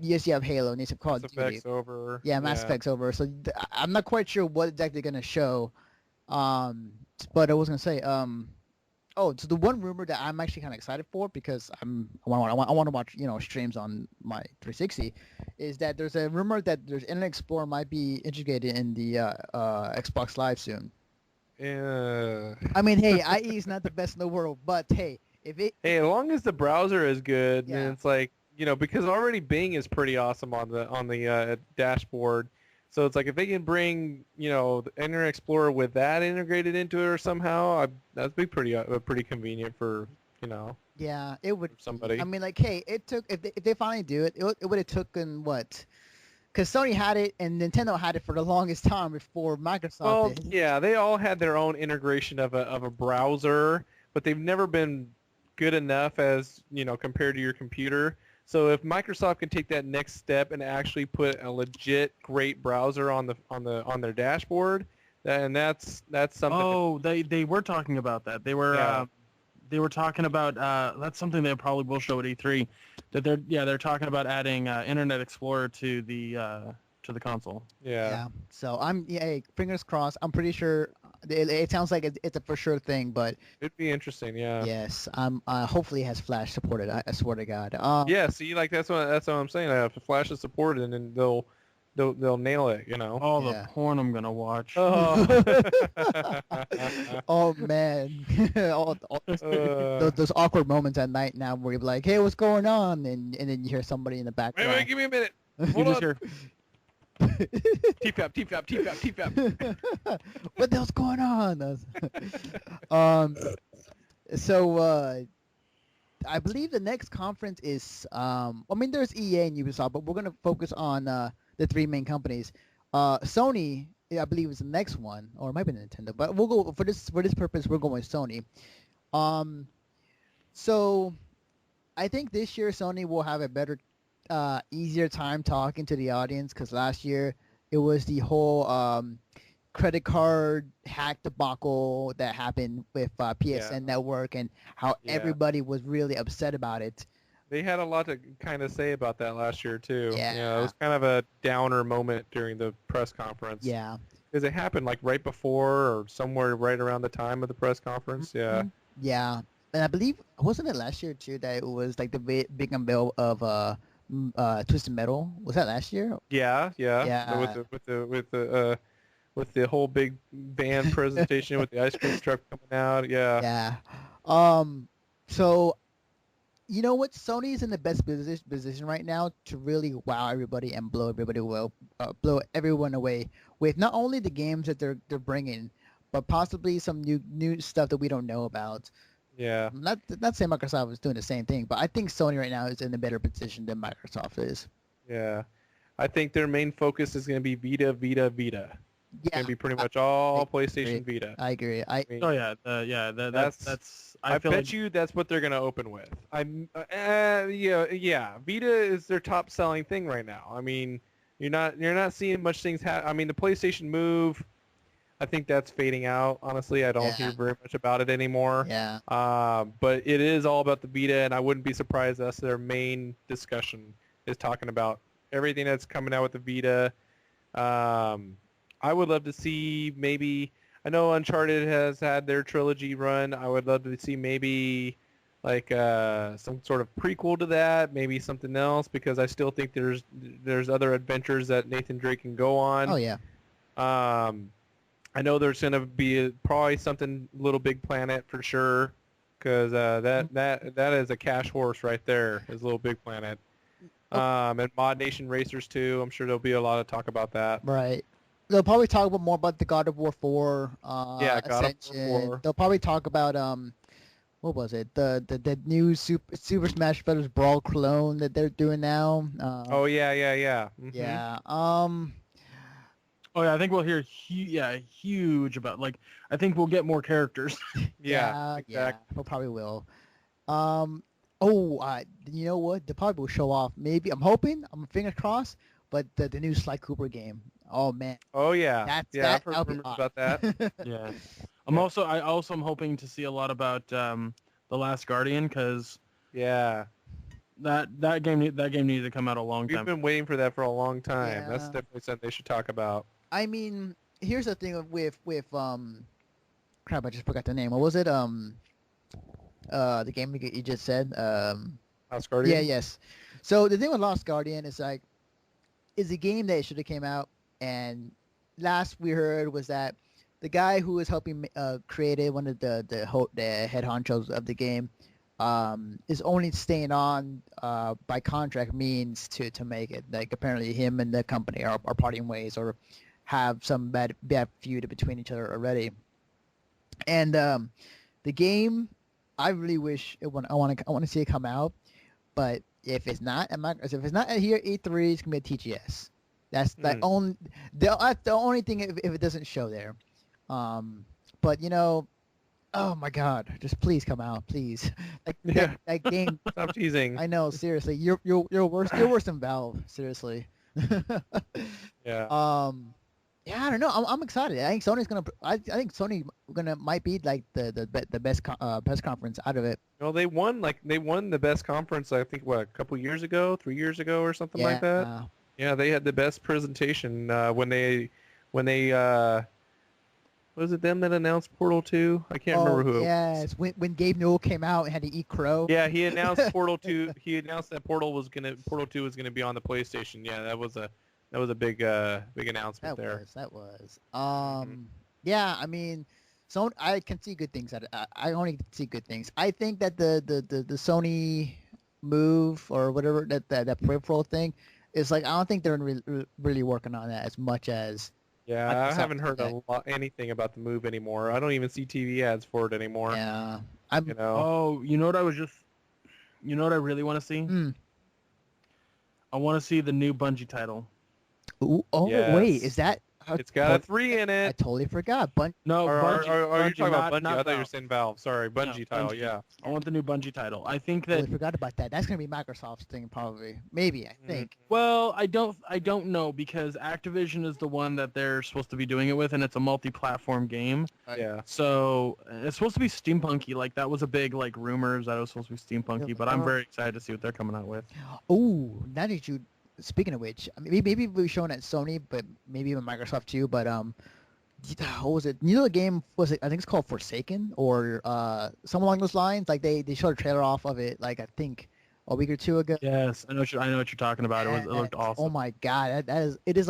Yes, you have Halo and you have Call of Duty. Mass Effect's over. Yeah, Mass Effect's over. So I'm not quite sure what exactly they're gonna show. But I was gonna say, oh, so the one rumor that I'm actually kind of excited for, because I want to watch streams on my 360, is that there's a rumor that there's Internet Explorer might be integrated in the Xbox Live soon. Yeah. I mean, hey, IE is not the best in the world, but hey, Hey, as long as the browser is good, Yeah. then it's like because already Bing is pretty awesome on the dashboard. So it's like if they can bring the Internet Explorer with that integrated into it or somehow, that'd be pretty convenient for yeah, it would. somebody. I mean, like, hey, it took if they finally do it, it would have taken what? Because Sony had it and Nintendo had it for the longest time before Microsoft Well, did. yeah, they all had their own integration of a browser, but they've never been good enough as compared to your computer. So if Microsoft can take that next step and actually put a legit great browser on their dashboard, then that's something. Oh, they were talking about that. They were Yeah. they were talking about that's something they probably will show at E3. That they're talking about adding Internet Explorer to the console. Yeah. So hey, fingers crossed. I'm pretty sure it sounds like it's a for sure thing, but It'd be interesting. Yeah. yes, hopefully it has Flash supported. I swear to God. Yeah. See, like that's what I'm saying. If Flash is supported, and then they'll nail it. All Yeah. the porn I'm gonna watch. Oh. Oh man, those awkward moments at night now where you're like, hey, what's going on? And then you hear somebody in the Wait, background. give me a minute. You Hold just on. hear, TFAP, TFAP, TFAP, TFAP. What the hell's going on? So I believe the next conference is there's EA and Ubisoft, but we're gonna focus on the three main companies. Sony, I believe, is the next one, or it might be Nintendo, but we'll go for this purpose. We're going with Sony. So I think this year Sony will have a better, easier time talking to the audience, because last year it was the whole credit card hack debacle that happened with PSN Network, and how everybody was really upset about it. They had a lot to kind of say about that last year too. Yeah. It was kind of a downer moment during the press conference. Yeah. Because it happened like right before or somewhere right around the time of the press conference. Yeah. Yeah. And I believe, wasn't it last year too that it was like the big unveil of Twisted Metal? Was that last year? Yeah. Yeah. So with the with the whole big van presentation with the ice cream truck coming out. Yeah. Yeah. Um. So you know what? Sony's in the best position right now to really wow everybody and blow everyone away with not only the games that they're bringing, but possibly some new stuff that we don't know about. Yeah. Not saying Microsoft is doing the same thing, but I think Sony right now is in a better position than Microsoft is. Yeah. I think their main focus is going to be Vita, Vita, Vita. It's Yeah, going to be pretty much I all agree. PlayStation Vita. I agree. I mean, Oh yeah, that's. I feel bet like, you that's what they're going to open with. Yeah. Vita is their top selling thing right now. I mean, you're not seeing much things I mean, the PlayStation Move, I think that's fading out. Honestly, I don't hear Yeah. very much about it anymore. Yeah. But it is all about the Vita, and I wouldn't be surprised that's their main discussion is talking about everything that's coming out with the Vita. I would love to see maybe. I know Uncharted has had their trilogy run. I would love to see maybe like some sort of prequel to that, maybe something else, because I still think there's other adventures that Nathan Drake can go on. Oh yeah. I know there's going to be probably something Little Big Planet for sure, because that is a cash horse right there, is Little Big Planet. And Mod Nation Racers too. I'm sure there'll be a lot of talk about that. Right. They'll probably talk about more about the God of War 4, Yeah, God of War Ascension. 4. They'll probably talk about what was it? The new Super Smash Brothers Brawl clone that they're doing now. Oh yeah. Mm-hmm. Yeah. Oh yeah, I think we'll hear huge about I think we'll get more characters. Yeah, Yeah. exactly. We probably will. You know what? They probably will show off. Maybe I'm fingers crossed. But the new Sly Cooper game. Oh man. Oh yeah. I've heard that'll be rumors hot. about that. Yeah. I also am hoping to see a lot about The Last Guardian, because Yeah. that game needed to come out a long We've time. been waiting for that for a long time. That's Yeah. definitely something they should talk about. I mean, here's the thing with crap, I just forgot the name. What was it? The game you just said. House Guardian? Yeah, yes. So the thing with Lost Guardian is is a game that should have came out, and last we heard was that the guy who was helping create it, one of the head honchos of the game, is only staying on by contract means to make it. Like apparently him and the company are parting ways or have some bad feud between each other already. And the game, I really wish I want to see it come out, but if it's not at here at E3, it's gonna be at TGS. That's the only thing if it doesn't show there. But oh my God, just please come out, please. That game. Stop teasing. I know, seriously, you're worse. You're worse than Valve, seriously. Yeah. Yeah, I don't know. I'm excited. I think Sony's gonna. I think Sony might be like the best best conference out of it. No, they won the best conference, I think, what, a couple years ago, 3 years ago or something like that. Yeah, they had the best presentation when they was it them that announced Portal 2? I can't remember who. Yes, when Gabe Newell came out and had to eat crow. Yeah, he announced Portal 2. He announced that Portal 2 was gonna be on the PlayStation. Yeah, that was a big announcement there. That was. Yeah, I mean, I can see good things. I only see good things. I think that the Sony Move or whatever that peripheral thing is I don't think they're really working on that as much as. Yeah, Microsoft I haven't heard today. anything about the Move anymore. I don't even see TV ads for it anymore. Yeah, Oh, you know what I really want to see? I want to see the new Bungie title. Ooh, oh Yes. wait, is that? It's got a 3 in I it. totally forgot. No, Or Bungie. are you talking about Bungie? not I thought you were Valve. saying Valve. Sorry, Bungie title. Bungie. Yeah. I want the new Bungie title. I think that. Totally forgot about that. That's gonna be Microsoft's thing, probably. Maybe I think. Well, I don't know, because Activision is the one that they're supposed to be doing it with, and it's a multi-platform game. Yeah. So it's supposed to be steampunky. That was a big rumors that it was supposed to be steampunky. But I'm very excited to see what they're coming out with. Oh, now that you. Speaking of which, I mean, maybe we've shown at Sony, but maybe even Microsoft too. But what was it? The game was it? I think it's called Forsaken or something along those lines. They showed a trailer off of it. I think a week or two ago. Yes, I know what you're talking about. It looked awesome. Oh my God, it is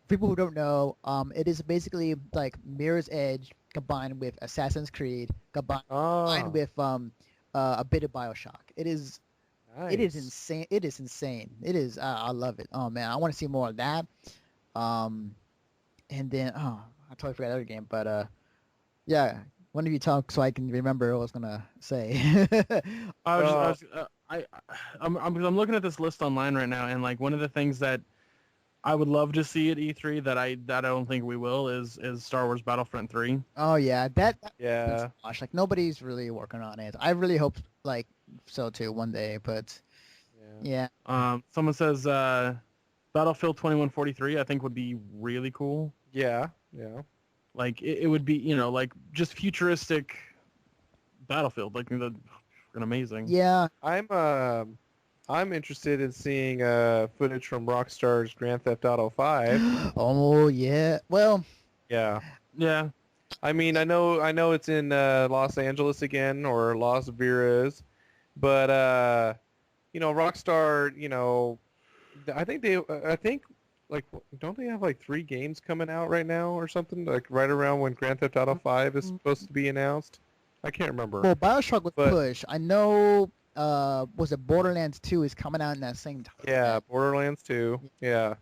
people who don't know, it is basically like Mirror's Edge combined with Assassin's Creed combined Oh, with a bit of BioShock. It is nice. insane. It is insane. It is. I love it. Oh man, I want to see more of that. Um, and then I totally forgot the other game, but yeah. One of you talk so I can remember what I was gonna say. I Uh, was I'm looking at this list online right now, and like one of the things that I would love to see at E3 that I don't think we will is Star Wars Battlefront 3. Oh yeah, that yeah. gosh, like nobody's really working on it. I really hope like so too one day, but Yeah. yeah, Someone says Battlefield 2143 I think would be really cool. Yeah. Yeah. Like it would be, like just futuristic Battlefield, like the freaking amazing. yeah. I'm interested in seeing footage from Rockstar's Grand Theft Auto 5. Oh yeah. Well, Yeah. Yeah. I mean, I know it's in Los Angeles again or Las Vegas, but Rockstar, I think like don't they have like 3 games coming out right now or something like right around when Grand Theft Auto 5 is supposed to be announced? I can't remember. well, BioShock was But push. I know. Was it Borderlands 2 is coming out in that same yeah, time? Borderlands 2. Yeah.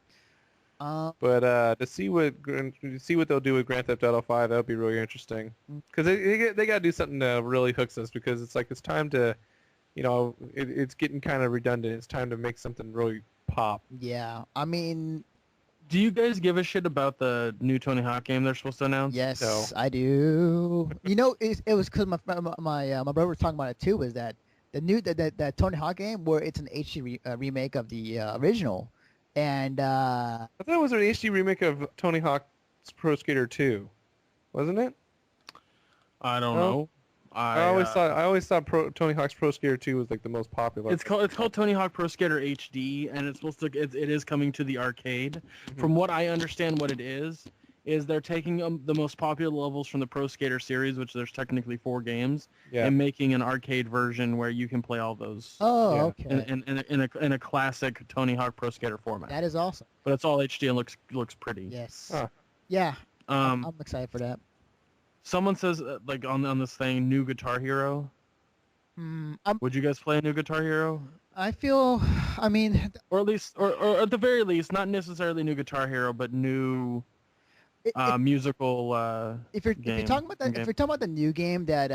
Um, But to see what they'll do with Grand Theft Auto 5, that'll be really interesting. Because they got to do something to really hooks us because it's time to, it's getting kind of redundant. It's time to make something really pop. yeah. I mean, Do you guys give a shit about the new Tony Hawk game they're supposed to announce? yes, No. I do. It was because my brother was talking about it too. Was that the new that Tony Hawk game where it's an HD remake of the original, and I thought it was an HD remake of Tony Hawk's Pro Skater 2, wasn't it? I don't No? know. I always thought Tony Hawk's Pro Skater 2 was like the most popular. It's called Tony Hawk Pro Skater HD, and it's supposed to it is coming to the arcade. From what I understand, what it is they're taking the most popular levels from the Pro Skater series, which there's technically 4 games, Yeah. and making an arcade version where you can play all those oh, Yeah. okay, in a classic Tony Hawk Pro Skater format. that is awesome. But it's all HD and looks pretty. Yes, Huh. yeah, Um, I'm excited for that. Someone says like on this thing, new Guitar Hero. Would you guys play a new Guitar Hero? I feel, I mean, Or at least, or at the very least, not necessarily new Guitar Hero, but new musical if you're game. talking about game. if you're talking about the new game that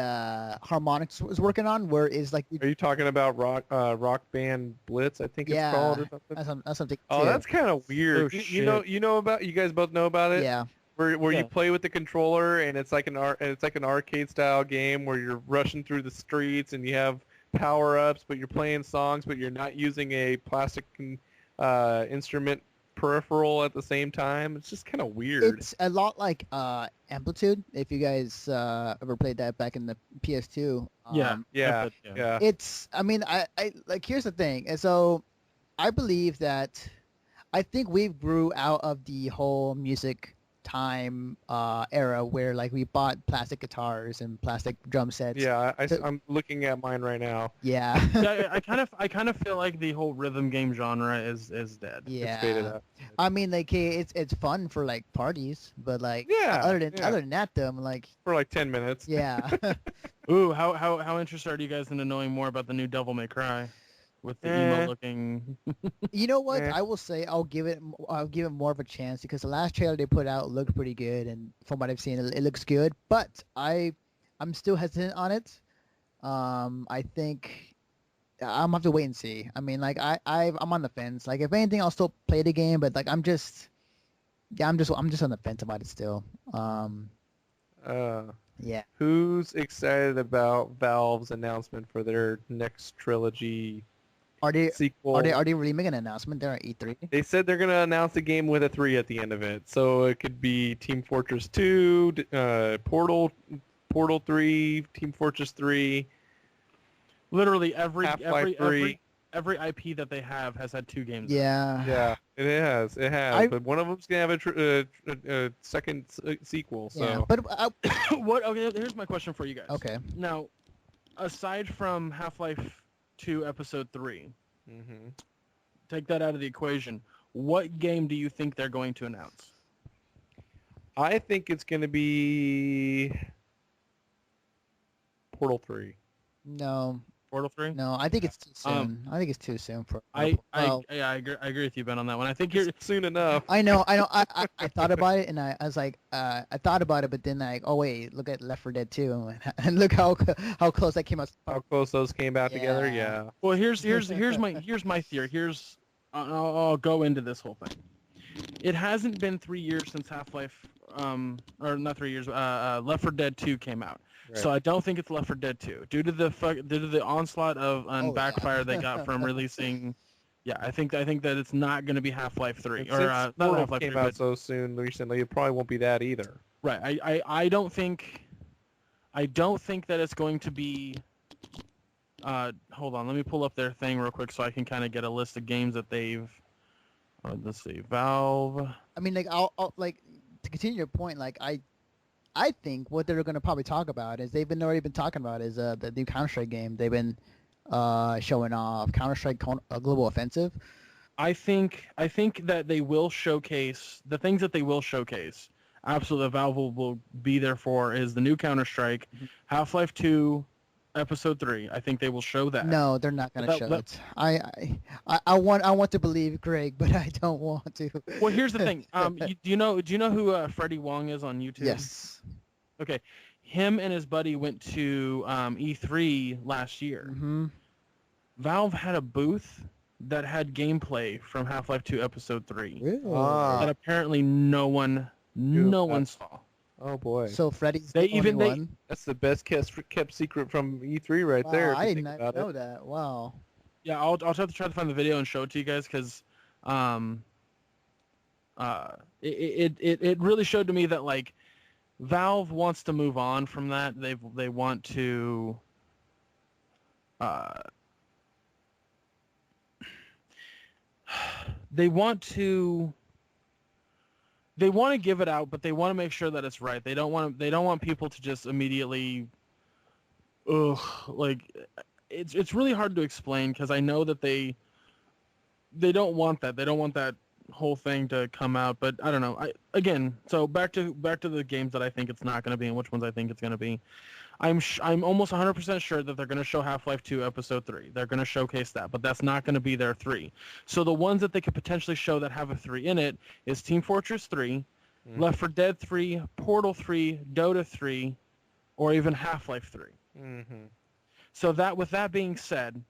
Harmonix was working on, where is like Are you talking about Rock Band Blitz? I think it's called or something. that's something Oh, too. that's kind of weird. Oh, You guys both know about it. Yeah, Where Yeah. you play with the controller and it's like an arcade style game where you're rushing through the streets and you have power ups, but you're playing songs, but you're not using a plastic instrument peripheral at the same time. It's just kind of weird. it's a lot like Amplitude. If you guys ever played that back in the PS2. Yeah. Yeah, Yeah. yeah. It's. I mean, I like. Here's the thing. And so, I believe that, I think we grew out of the whole music time era where like we bought plastic guitars and plastic drum sets. Yeah, I'm looking at mine right now. Yeah. Yeah, I kind of feel like the whole rhythm game genre is dead. It's faded Yeah. out. I mean, like, hey, it's fun for like parties, but like, Yeah, yeah. other than that, though, I'm like, For like 10 minutes. yeah. Ooh, how interested are you guys into knowing more about the new Devil May Cry, with the emo looking? You know what? Eh. I will say I'll give it more of a chance because the last trailer they put out looked pretty good, and from what I've seen, it looks good. But I'm still hesitant on it. I think I'm gonna have to wait and see. I mean, like I'm on the fence. Like if anything, I'll still play the game, but like I'm just on the fence about it still. Uh, Yeah. Who's excited about Valve's announcement for their next trilogy Are they sequel? are they really making an announcement there at E3? They said they're going to announce a game with a 3 at the end of it. So it could be Team Fortress 2, Portal 3, Team Fortress 3, Literally every Half-Life 3. every IP that they have has had 2 games. Yeah. Yeah, it has. It has. I- But one of them's going to have a second sequel. So Yeah. But What? Okay, here's my question for you guys. okay. Now, aside from Half-Life 2 Episode 3, Mhm. take that out of the equation. What game do you think they're going to announce? I think it's going to be Portal 3. No, Portal 3. no, I think it's too Um, soon. I think it's too soon for. I Well, yeah, I agree with you, Ben, on that one. I think you're It's soon enough. I know. I thought about it, and I was like, I thought about it, but then like, oh wait, look at Left 4 Dead 2, and look how close that came out. How close those came out together, Yeah. yeah. well. Here's my theory. I'll go into this whole thing. It hasn't been 3 years since Half-Life, or not 3 years. Left 4 Dead 2 came out. Right. So I don't think it's Left 4 Dead 2 due to the onslaught of Oh, yeah. backfire they got from releasing. Yeah, I think that it's not going to be Half-Life 3 And or since not Portal Half-Life 3, came out but so soon recently, it probably won't be that either. right. I don't think that it's going to be. Hold on, let me pull up their thing real quick so I can kind of get a list of games that they've. Let's see, Valve. I mean, like, I'll like to continue your point. Like, I think what they're gonna probably talk about is they've already been talking about is the new Counter-Strike game. They've been showing off Counter-Strike Global Offensive. I think that they will showcase the things that they will showcase. Absolutely, Valve will be there for is the new Counter-Strike, Half-Life 2, Episode 3. I think they will show that. No, they're not gonna That- show that- it. I want to believe Greg, but I don't want to. Well, here's the thing. Do you know who Freddie Wong is on YouTube? Yes. Okay. Him and his buddy went to E3 last year. Mm-hmm. Valve had a booth that had gameplay from Half-Life 2 Episode 3 Ah. that apparently no one saw. Oh boy. So Freddy's They the only even- they- one. That's the best kept secret from E3 right Wow, there. if I you did think not about know it. that. Wow. Yeah, I'll try to find the video and show it to you guys because it really showed to me that like Valve wants to move on from that. They want to they want to give it out, but they want to make sure that it's right. They don't want people to just immediately like it's really hard to explain because I know that they don't want that. They don't want that whole thing to come out, but I don't know. So back to the games that I think it's not going to be and which ones I think it's going to be. I'm almost 100% sure that they're going to show Half-Life 2 Episode 3. They're going to showcase that, but that's not going to be their 3. So the ones that they could potentially show that have a 3 in it is Team Fortress 3, Left 4 Dead 3, Portal 3, Dota 3, or even Half-Life 3. Mm-hmm. So with that being said,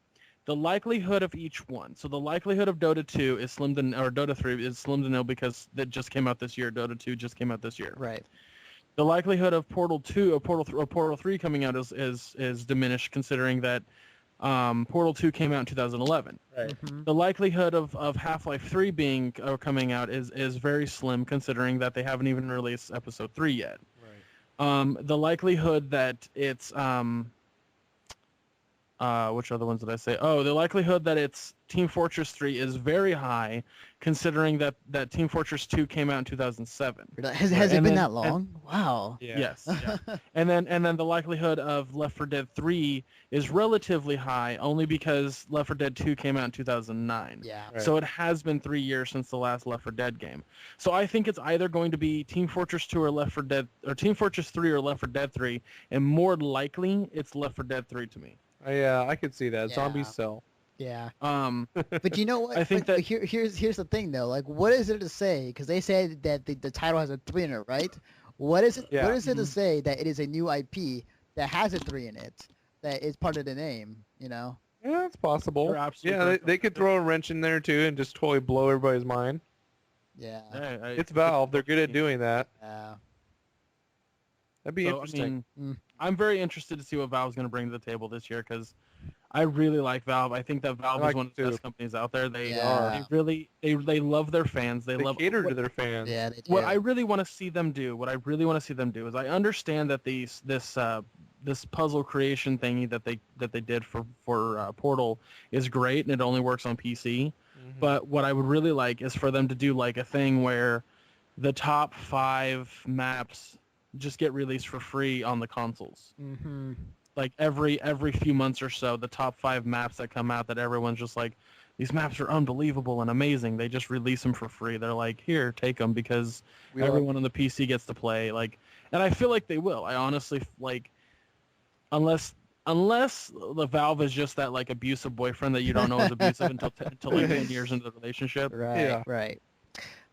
the likelihood of each one. So the likelihood of Dota 2 is slim to, or Dota 3 is slim to nil because that just came out this year. Dota 2 just came out this year. Right. The likelihood of Portal 2 or Portal 3 coming out is diminished considering that Portal 2 came out in 2011. Right. Mm-hmm. The likelihood of Half-Life 3 being coming out is very slim considering that they haven't even released Episode 3 yet. Right. The likelihood that it's which other ones did I say? Oh, the likelihood that it's Team Fortress 3 is very high, considering that Team Fortress 2 came out in 2007. Has it And been then- that long? Wow. Yeah. Yes. Yeah. and then the likelihood of Left 4 Dead 3 is relatively high, only because Left 4 Dead 2 came out in 2009. Yeah. Right. So it has been 3 years since the last Left 4 Dead game. So I think it's either going to be Team Fortress 2 or Left 4 Dead, or Team Fortress 3 or Left 4 Dead 3, and more likely it's Left 4 Dead 3 to me. Yeah, I could see that. Yeah. Zombies sell. Yeah. But But you know what? I think But that- here's the thing though. Like, what is there to say? Because they said that the title has a 3 in it, right? What is it? Yeah. What is it to Mhm. say that it is a new IP that has a 3 in it? That is part of the name. You know. Yeah, it's possible. You're absolutely Yeah, they, correct. they could throw a wrench in there too and just totally blow everybody's mind. Yeah. It's Valve. They're good at doing that. Yeah. That'd be So, interesting. I'm very interested to see what Valve's going to bring to the table this year because I really like Valve. I think that Valve like is one of the it too. best companies out there. They Yeah. they love their fans. They love cater what, to their fans. Yeah. They do. what I really want to see them do. What I really want to see them do is I understand that this puzzle creation thingy that they did for Portal is great and it only works on PC. Mhm. But what I would really like is for them to do like a thing where the top 5 maps just get released for free on the consoles. Mm-hmm. like every few months or so, the top 5 maps that come out that everyone's just like, these maps are unbelievable and amazing. They just release them for free. They're like, here, take them because everyone on the PC gets to play. Like, and I feel like they will. I honestly like, unless the Valve is just that like abusive boyfriend that you don't know is abusive until like 10 years into the relationship. Right, Yeah. right.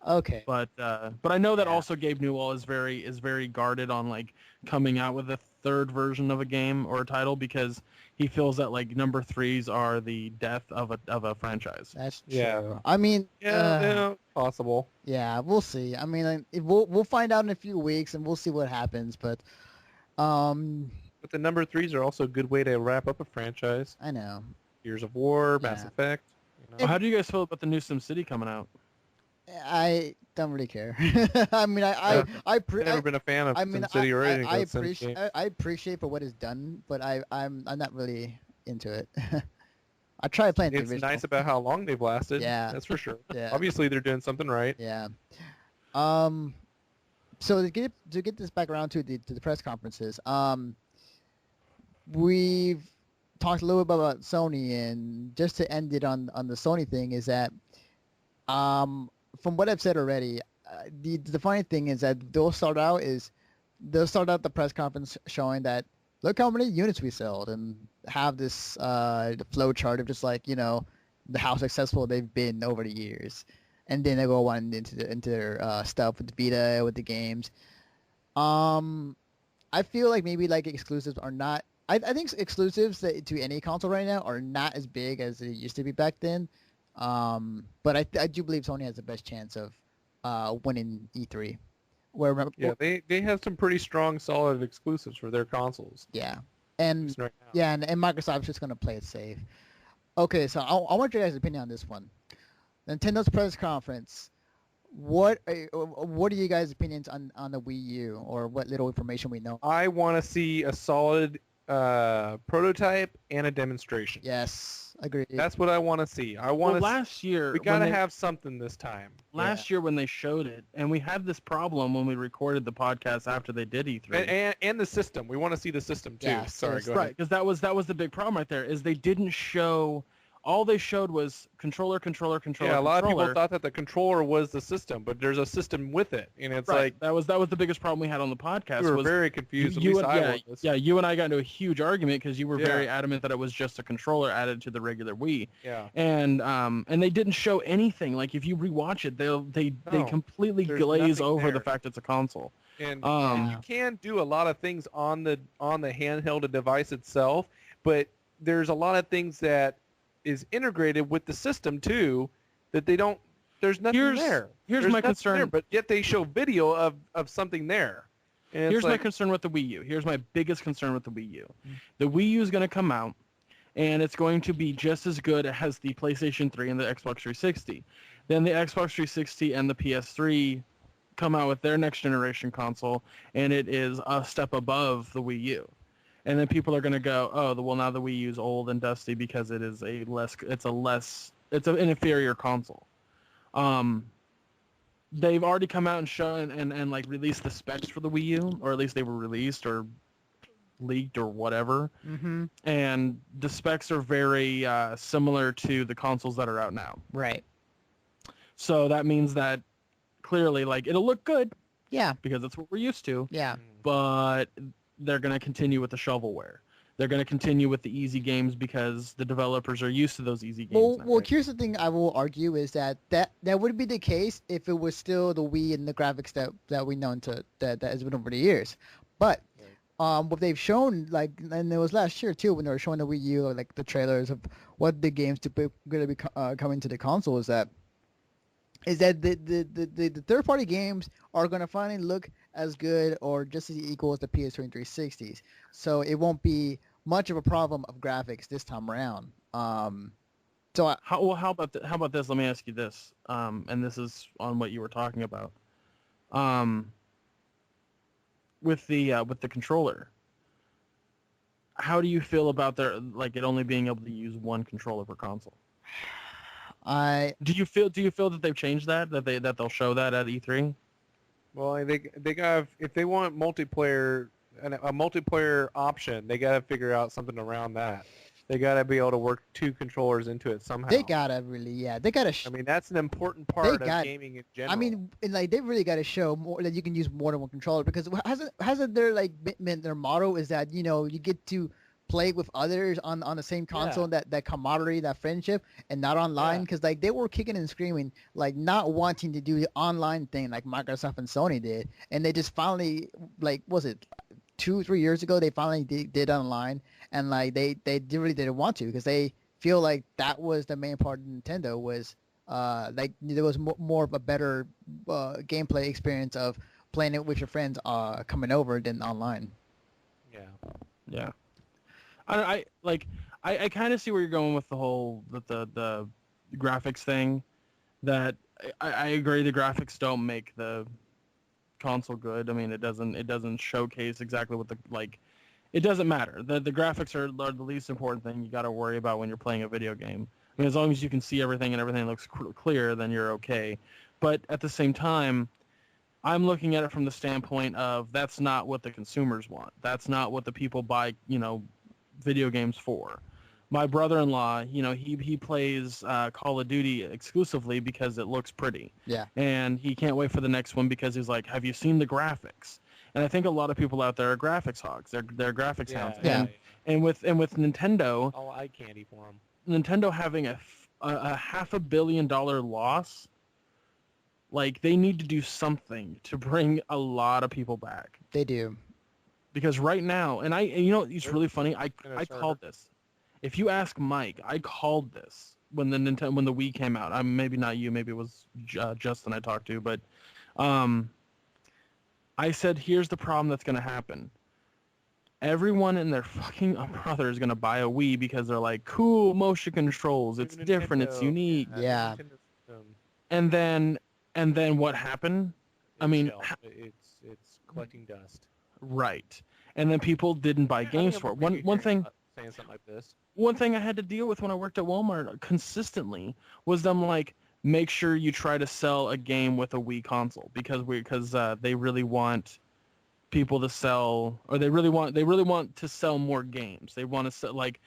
Okay. But I know that Yeah. also Gabe Newell is very guarded on like coming out with a third version of a game or a title because he feels that like number 3s are the death of a franchise. That's Yeah. true. I mean, Yeah, possible. yeah, we'll see. I mean, we'll find out in a few weeks, and we'll see what happens. But um, But the number 3s are also a good way to wrap up a franchise. I know. Gears of War, Mass Yeah. Effect. Well, how do you guys feel about the new SimCity coming out? I don't really care. I mean, I've I've never been a fan of I mean, SimCity or anything. I that's appreciate SimCity. I appreciate for what it's done, but I'm not really into it. I tried playing the It's original. nice about how long they've lasted. Yeah. That's for sure. Yeah. Obviously, they're doing something right. Yeah. So to get this back around to the press conferences, we've talked a little bit about Sony, and just to end it on the Sony thing is that, from what I've said already, the funny thing is that they'll start out the press conference showing that look how many units we sold and have this flow chart of just like how successful they've been over the years, and then they go on into their stuff with the beta with the games. I feel like maybe like exclusives are not. I think exclusives to any console right now are not as big as it used to be back then. But I do believe Sony has the best chance of winning E3. Where Yeah, they have some pretty strong, solid exclusives for their consoles. yeah, and Just right now. yeah, and Microsoft's just gonna play it safe. Okay, so I want your guys' opinion on this one. Nintendo's press conference. What are you guys' opinions on the Wii U, or what little information we know? I want to see a solid prototype and a demonstration. Yes, agreed. That's what I want to see. I want Well, to. last year We gotta have something this time. last year when they showed it, and we had this problem when we recorded the podcast after they did E3. And the system. We want to see the system too. Yeah, Sorry, so go Right, ahead. because that was the big problem right there, is they didn't show. All they showed was controller. Yeah, a lot of people thought that the controller was the system, but there's a system with it, and it's Right, like that was the biggest problem we had on the podcast. we were was very confused. At you least and, I was. yeah, you and I got into a huge argument because you were Yeah. very adamant that it was just a controller added to the regular Wii, Yeah. and they didn't show anything. Like if you rewatch it, they No, completely there's glaze nothing over the there. fact it's a console. And Um, you can do a lot of things on the handheld device itself, but there's a lot of things that is integrated with the system too that they don't. There's nothing there. Here's There's my nothing concern. there, but yet they show video of something there. And it's Here's my like, concern with the Wii U. Here's my biggest concern with the Wii U. The Wii U is going to come out, and it's going to be just as good as the PlayStation 3 and the Xbox 360. Then the Xbox 360 and the PS3 come out with their next generation console, and it is a step above the Wii U. And then people are going to go, oh, well, now the Wii U is old and dusty because it is it's an inferior console. They've already come out and shown and like released the specs for the Wii U, or at least they were released or leaked or whatever. Mm-hmm. And the specs are very similar to the consoles that are out now. Right. So that means that clearly, like, it'll look good Yeah. because that's what we're used to. Yeah. But they're going to continue with the shovelware. They're going to continue with the easy games because the developers are used to those easy games. now. Well, here's the thing I will argue is that would be the case if it was still the Wii and the graphics that we know that has been over the years. But what they've shown, like, and it was last year too when they were showing the Wii U, like the trailers of what the games going to be coming to the console, is that the third party games are going to finally look as good or just as equal as the PS3 and 360s. So it won't be much of a problem of graphics this time around. So How about this? Let me ask you this, and this is on what you were talking about. With the controller, how do you feel about it only being able to use one controller per console? Do you feel that they've changed that they'll show that at E3? well, they got, if they want multiplayer, a multiplayer option, they got to figure out something around that. They got to be able to work two controllers into it somehow. They gotta really, yeah, they gotta. I mean, that's an important They part of got. gaming in general. I mean, and, like they really got to show more that you can use more than one controller because hasn't their like been their motto is that you get to play with others on the same console, that camaraderie, that friendship, and not online because like they were kicking and screaming like not wanting to do the online thing like Microsoft and Sony did, and they just finally like was it 2-3 years ago they finally did online, and like they really didn't want to because they feel like that was the main part of Nintendo was like there was more of a better gameplay experience of playing it with your friends coming over than online. Yeah. I like I kind of see where you're going with the whole the graphics thing. That I agree the graphics don't make the console good. I mean it doesn't showcase exactly what the like. It doesn't matter. The graphics are the least important thing you got to worry about when you're playing a video game. I mean, as long as you can see everything and everything looks clear, then you're okay. But at the same time, I'm looking at it from the standpoint of that's not what the consumers want. That's not what the people buy, video games for. My brother-in-law, he plays Call of Duty exclusively because it looks pretty. Yeah. And he can't wait for the next one because he's like, have you seen the graphics? And I think a lot of people out there are graphics hogs. They're graphics hounds. Yeah. And with Nintendo, all eye candy for them. Nintendo having a $500 million loss, like they need to do something to bring a lot of people back. They do. Because right now, and it's really funny. I called this. If you ask Mike, I called this when the Wii came out. Maybe not you, maybe it was Justin I talked to, but I said, here's the problem that's going to happen. Everyone and their fucking brother is going to buy a Wii because they're like, cool motion controls. It's different. It's unique. Yeah. And then what happened? I mean, it's collecting dust. Right. And then people didn't buy games for it. One thing saying something like this. One thing I had to deal with when I worked at Walmart consistently was them like, make sure you try to sell a game with a Wii console because they really want people to sell, or they really want to sell more games. They want to sell like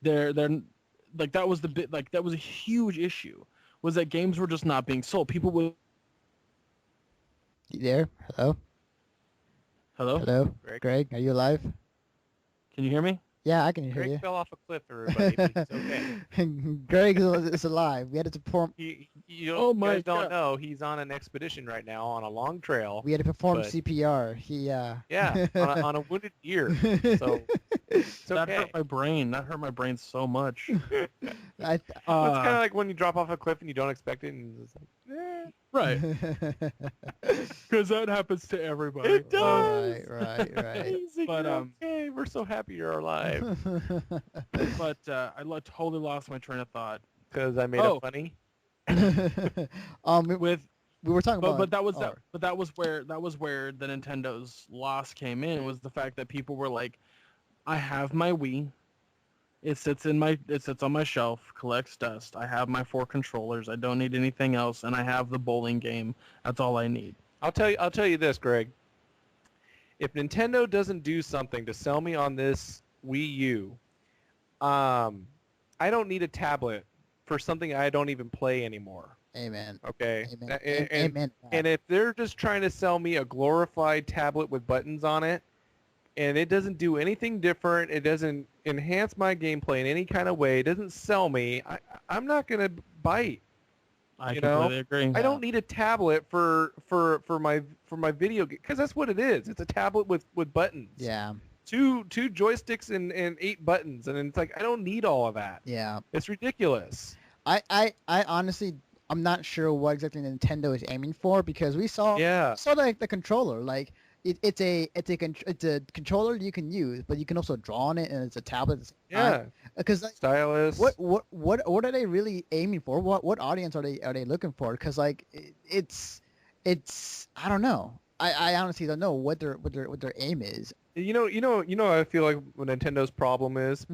they're like that was the bit like that was a huge issue was that games were just not being sold. People would. You there? Hello. Hello. Greg, are you alive? Can you hear me? Yeah, I can hear Greg you. fell off a cliff, everybody. But it's okay. Greg is alive. We had to perform. You God. don't know. He's on an expedition right now on a long trail. We had to perform but- CPR. Yeah, on a wounded deer. So it's That okay. hurt my brain. That hurt my brain so much. I Well, it's kind of like when you drop off a cliff and you don't expect it, and it's like, Right. Because that happens to everybody. It does. Right. Easy, But, you're okay. We're so happy you're alive But totally lost my train of thought. because I made it funny. With we were talking about. but that was where the Nintendo's loss came in, was the fact that people were like, I have my Wii. It sits on my shelf, collects dust. I have my 4 controllers. I don't need anything else, and I have the bowling game. That's all I need. I'll tell you this, Greg. If Nintendo doesn't do something to sell me on this Wii U, I don't need a tablet for something I don't even play anymore. Amen. Okay. Amen. Amen. And if they're just trying to sell me a glorified tablet with buttons on it, and it doesn't do anything different, it doesn't enhance my gameplay in any kind of way, it doesn't sell me, I'm not going to bite. I completely agree. I don't need a tablet for my video game, because that's what it is. It's a tablet with buttons. Yeah. Two joysticks and 8 buttons, and it's like I don't need all of that. Yeah. It's ridiculous. I honestly, I'm not sure what exactly Nintendo is aiming for because we saw like the controller, like it's a controller you can use, but you can also draw on it, and it's a tablet. Yeah. Because like, Stylus. What are they really aiming for? What audience are they looking for? Because like it's I don't know. I honestly don't know what their aim is. You know. I feel like what Nintendo's problem is.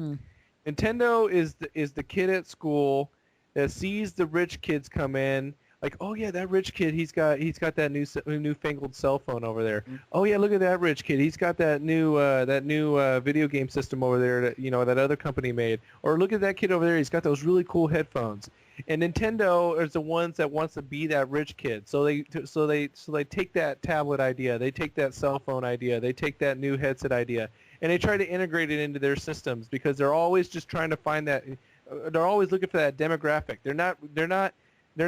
Nintendo is the kid at school that sees the rich kids come in like, oh yeah, that rich kid, he's got that newfangled cell phone over there. Mhm. Oh yeah, look at that rich kid, he's got that new video game system over there that that other company made. Or look at that kid over there, he's got those really cool headphones. And Nintendo is the ones that wants to be that rich kid. So they take that tablet idea, they take that cell phone idea, they take that new headset idea, and they try to integrate it into their systems because they're always just trying to find that. They're always looking for that demographic. They're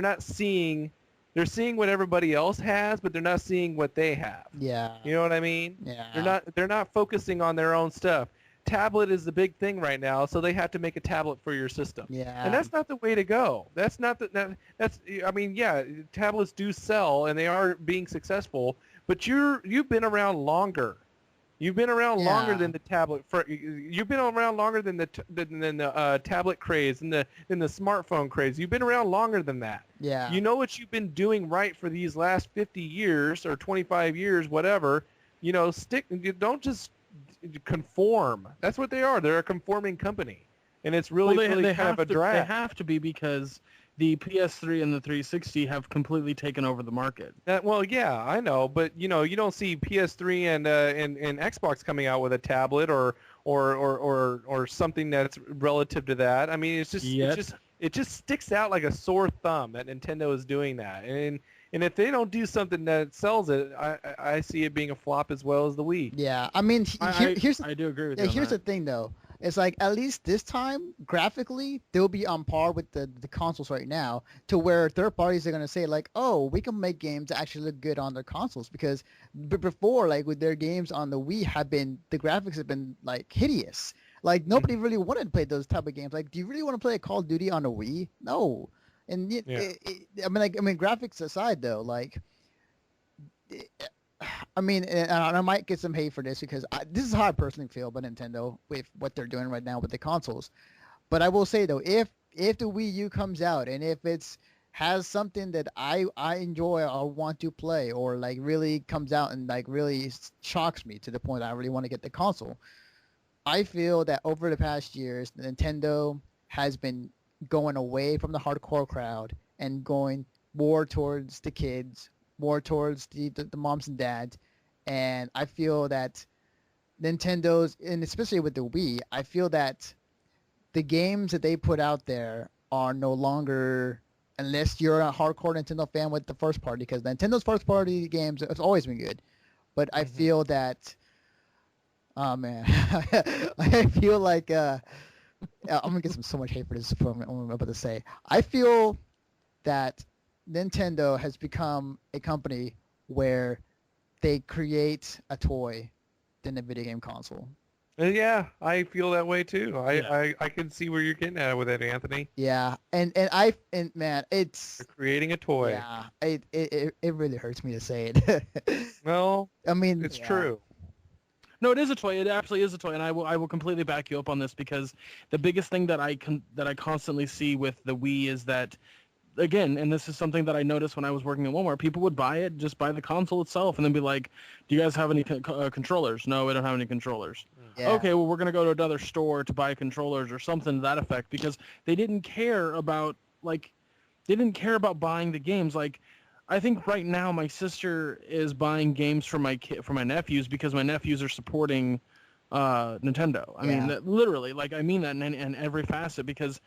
not seeing. They're seeing what everybody else has, but they're not seeing what they have. Yeah. You know what I mean? Yeah. They're not focusing on their own stuff. Tablet is the big thing right now, so they have to make a tablet for your system. Yeah. And that's not the way to go. That's not that's I mean, yeah, tablets do sell and they are being successful, but you've been around longer. You've been around longer Yeah. than the tablet. You've been around longer than the tablet craze and the smartphone craze. You've been around longer than that. Yeah. You know what you've been doing right for these last 50 years or 25 years, whatever. Don't just conform. That's what they are. They're a conforming company, and it's really, really kind of a drag. They have to be because the PS3 and the 360 have completely taken over the market. Well, yeah, I know, but you don't see PS3 and Xbox coming out with a tablet or something that's relative to that. I mean, it just sticks out like a sore thumb that Nintendo is doing that, and if they don't do something that sells it, I see it being a flop as well as the Wii. Yeah. I mean, here's I do agree with yeah, you on here's the that. thing though. It's like at least this time graphically they'll be on par with the consoles right now, to where third parties are gonna say like, oh, we can make games that actually look good on their consoles, because before, like with their games on the Wii, the graphics have been like hideous. Like nobody really wanted to play those type of games. Like, do you really want to play a Call of Duty on a Wii? No. And Yeah. I mean, graphics aside though, like, I mean, and I might get some hate for this because this is how I personally feel about Nintendo with what they're doing right now with the consoles. But I will say though, if the Wii U comes out and if it's has something that I enjoy or want to play, or like really comes out and like really shocks me to the point that I really want to get the console, I feel that over the past years, Nintendo has been going away from the hardcore crowd and going more towards the kids, more towards the moms and dads. And I feel that Nintendo's, and especially with the Wii, I feel that the games that they put out there are no longer, unless you're a hardcore Nintendo fan with the first party, because Nintendo's first party games has always been good. But I feel that, oh man, I feel like I'm gonna get so much hate for this. For what I'm about to say. I feel that Nintendo has become a company where they create a toy than a video game console. Yeah, I feel that way too. Yeah. I can see where you're getting at with it, Anthony. Yeah, and man, it's They're creating a toy. yeah, it really hurts me to say it. Well, I mean, it's yeah. true. No, it is a toy. It absolutely is a toy, and I will completely back you up on this, because the biggest thing that I constantly see with the Wii is that, again, and this is something that I noticed when I was working at Walmart, people would buy it, just buy the console itself, and then be like, "Do you guys have any controllers?" No, we don't have any controllers. Yeah. Okay, well, we're gonna go to another store to buy controllers or something to that effect, because they didn't care about buying the games. Like, I think right now my sister is buying games for my nephews, because my nephews are supporting Nintendo. I mean, literally, like, I mean that in every facet, because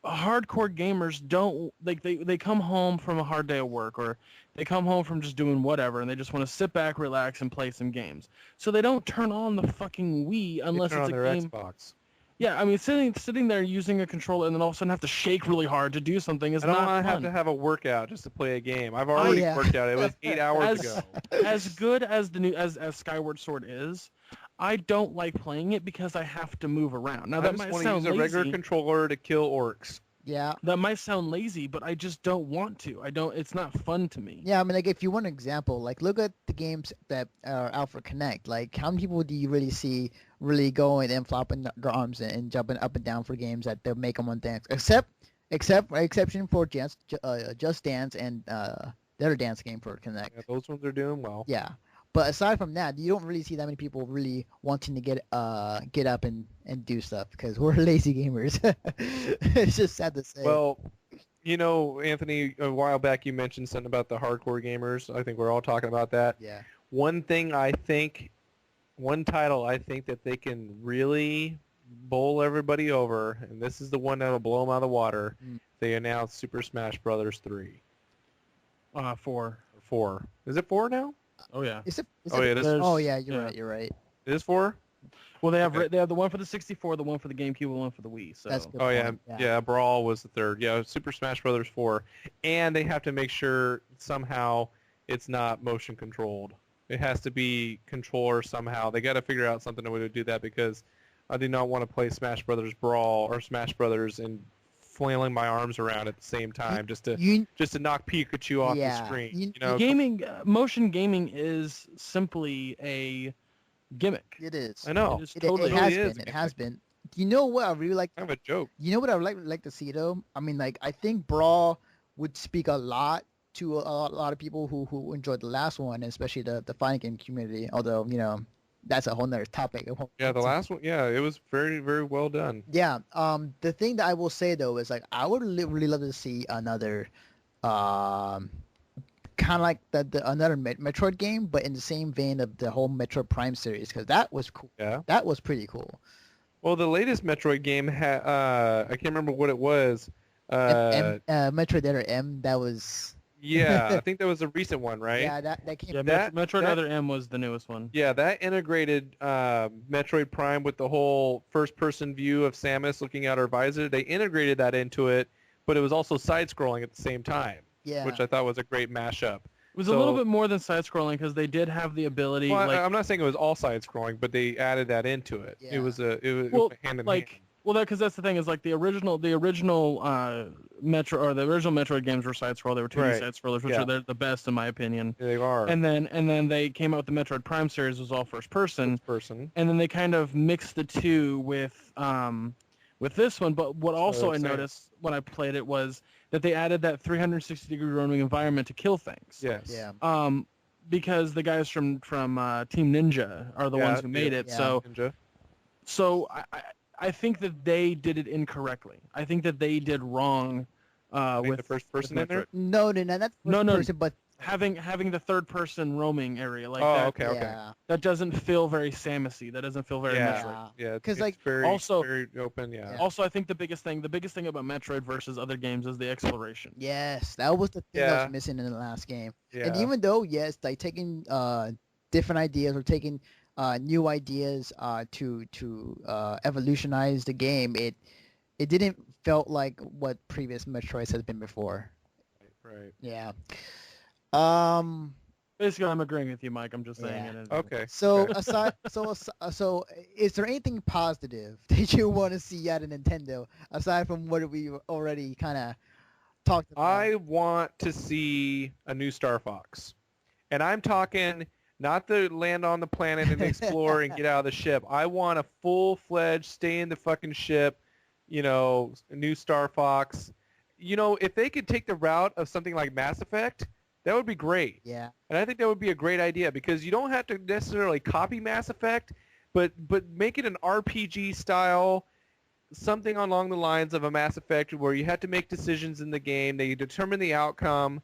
hardcore gamers don't, like, they come home from a hard day of work, or they come home from just doing whatever, and they just want to sit back, relax, and play some games. So they don't turn on the fucking Wii unless They turn it's on a their game. Xbox. Yeah, I mean, sitting there using a controller and then all of a sudden have to shake really hard to do something is I don't not want to have fun. to have a workout just to play a game. I've already yeah. worked out. It was 8 hours ago. As good as the new as Skyward Sword is, I don't like playing it because I have to move around. Now I that just might want to sound use a regular lazy. controller to kill orcs. Yeah. That might sound lazy, but I just don't want to. I don't. It's not fun to me. Yeah, I mean, like, if you want an example, like, look at the games that are out for Connect. Like, how many people do you really see really going and flopping their arms and jumping up and down for games that they'll make them on dance? Exception for Just Dance and the other dance game for Connect. Yeah, those ones are doing well. Yeah. But aside from that, you don't really see that many people really wanting to get up and do stuff, because we're lazy gamers. It's just sad to say. Well, You know, Anthony, a while back you mentioned something about the hardcore gamers. I think we're all talking about that. Yeah. One thing I think, one title I think that they can really bowl everybody over, and this is the one that'll blow them out of the water. Mm. They announced Super Smash Brothers 3 4. or 4. Is it 4 now? Oh yeah. Oh, yeah, it is. Oh yeah, you're Yeah. right. You're right. It is 4? Well, they have Okay. they have the one for the 64, the one for the GameCube, and the one for the Wii. So That's good. Oh yeah, point. yeah. Brawl was the third. Yeah, Super Smash Brothers 4, and they have to make sure somehow it's not motion controlled. It has to be controller somehow. They got to figure out something to do that because I do not want to play Smash Brothers Brawl or Smash Brothers and flailing my arms around at the same time just to You knock Pikachu off Yeah. the screen. You- You know, gaming, motion gaming is simply a gimmick. it is. I know. It is It, totally it has is. been. It has been. You know what I really like? kind of a joke. You know what I would like to see though? I mean, like I think Brawl would speak a lot to a lot of people who enjoyed the last one, especially the fighting game community. Although that's a whole nother topic. It won't- Yeah, the last one. Yeah, it was very, very well done. Yeah. The thing that I will say though is like I would really love to see another, kind of like another Metroid game, but in the same vein of the whole Metroid Prime series, because that was cool. Yeah. That was pretty cool. Well, the latest Metroid game had I can't remember what it was. Metroid Other M. That was Yeah, I think that was a recent one, right? yeah. That came. Yeah, Metroid Other M was the newest one. Yeah, that integrated Metroid Prime with the whole first-person view of Samus looking out her visor. They integrated that into it, but it was also side-scrolling at the same time, Yeah. which I thought was a great mashup. It was a little bit more than side-scrolling because they did have the ability. Well, like, I'm not saying it was all side-scrolling, but they added that into it. Yeah. It was it well, went hand in like, hand. well, because that's the thing is like the original Metro or the original Metroid games were side-scroll. They were 2D Right. side-scrollers, which Yeah. are the best in my opinion. They are And then they came out with the Metroid Prime series, was all first-person. person. And then they kind of mixed the two with this one. But what also I that's it. noticed when I played it was that they added that 360-degree roaming environment to kill things. Yes. Yeah. Because the guys from Team Ninja are the Yeah, ones who made it. yeah. So Ninja. I think that they did it incorrectly. I think that they did wrong Made with the first person in there. Metroid. No, not first No. person, but having the third person roaming area like Oh, that. okay, okay. yeah. That doesn't feel very Samus-y. That doesn't feel very Yeah. Metroid. Yeah, 'Cause, it's like, very, also- very open. Yeah. Yeah. Also, I think the biggest thing about Metroid versus other games is the exploration. Yes, that was the thing that Yeah. was missing in the last game. Yeah. And even though, yes, like taking different ideas or taking new ideas to evolutionize the game, it didn't felt like what previous Metroids has been before. Right. Yeah. Um. Basically, I'm agreeing with you, Mike. I'm just saying Yeah. it. Okay. So Okay. so is there anything positive that you want to see out of Nintendo aside from what we already kind of talked about? I want to see a new Star Fox. And I'm talking not to land on the planet and explore and get out of the ship. I want a full-fledged stay in the fucking ship, a new Star Fox. If they could take the route of something like Mass Effect, that would be great. Yeah. And I think that would be a great idea because you don't have to necessarily copy Mass Effect, but make it an RPG style, something along the lines of a Mass Effect where you have to make decisions in the game, they determine the outcome.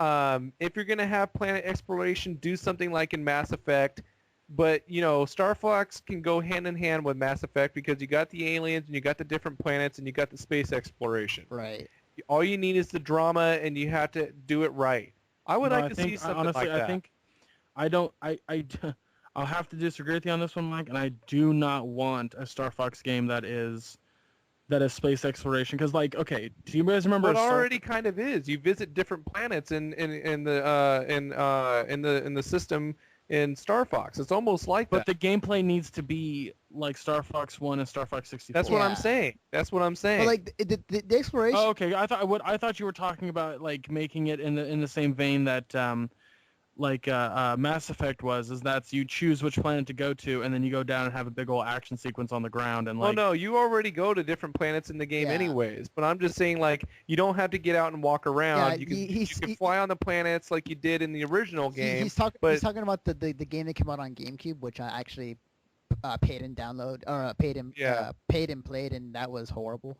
If you're going to have planet exploration, do something like in Mass Effect. But, Star Fox can go hand in hand with Mass Effect because you got the aliens and you got the different planets and you got the space exploration. Right. All you need is the drama and you have to do it right. I would No, like to see something honestly, like that. I think I don't. I'll have to disagree with you on this one, Mike. And I do not want a Star Fox game that is space exploration. Because, like, okay, do you guys remember? But it already kind of is. You visit different planets in the system in Star Fox. It's almost like But that. the gameplay needs to be like Star Fox 1 and Star Fox 64. That's what I'm Yeah. saying. That's what I'm saying. But like the exploration. Oh, okay. I thought you were talking about like making it in the same vein that Mass Effect is that's you choose which planet to go to and then you go down and have a big old action sequence on the ground and well, like no, you already go to different planets in the game Yeah. anyways. But I'm just saying, like, you don't have to get out and walk around. Yeah, you can he's- you can fly on the planets like you did in the original game. He's but talking about the game that came out on GameCube, which I actually paid and download or Yeah, paid and played, and that was horrible.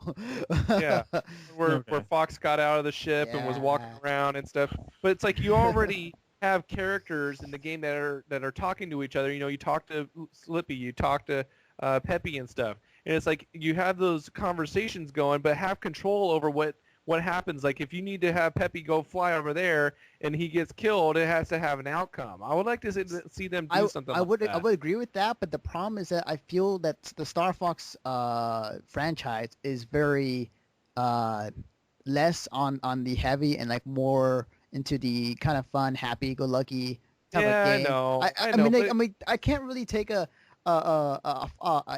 yeah. Where Okay. Fox got out of the ship and was walking Yeah. around and stuff. But it's like you already have characters in the game that are talking to each other. You know, you talk to Slippy, you talk to Peppy and stuff, and it's like you have those conversations going, but have control over what happens. Like if you need to have Peppy go fly over there and he gets killed, it has to have an outcome. I would like to see them do something like I that. would agree with that, but the problem is that I feel that the Star Fox franchise is very uh, less on the heavy and like more into the kind of fun, happy-go-lucky type of Yeah, game. I I know, mean like, but I mean I can't really take a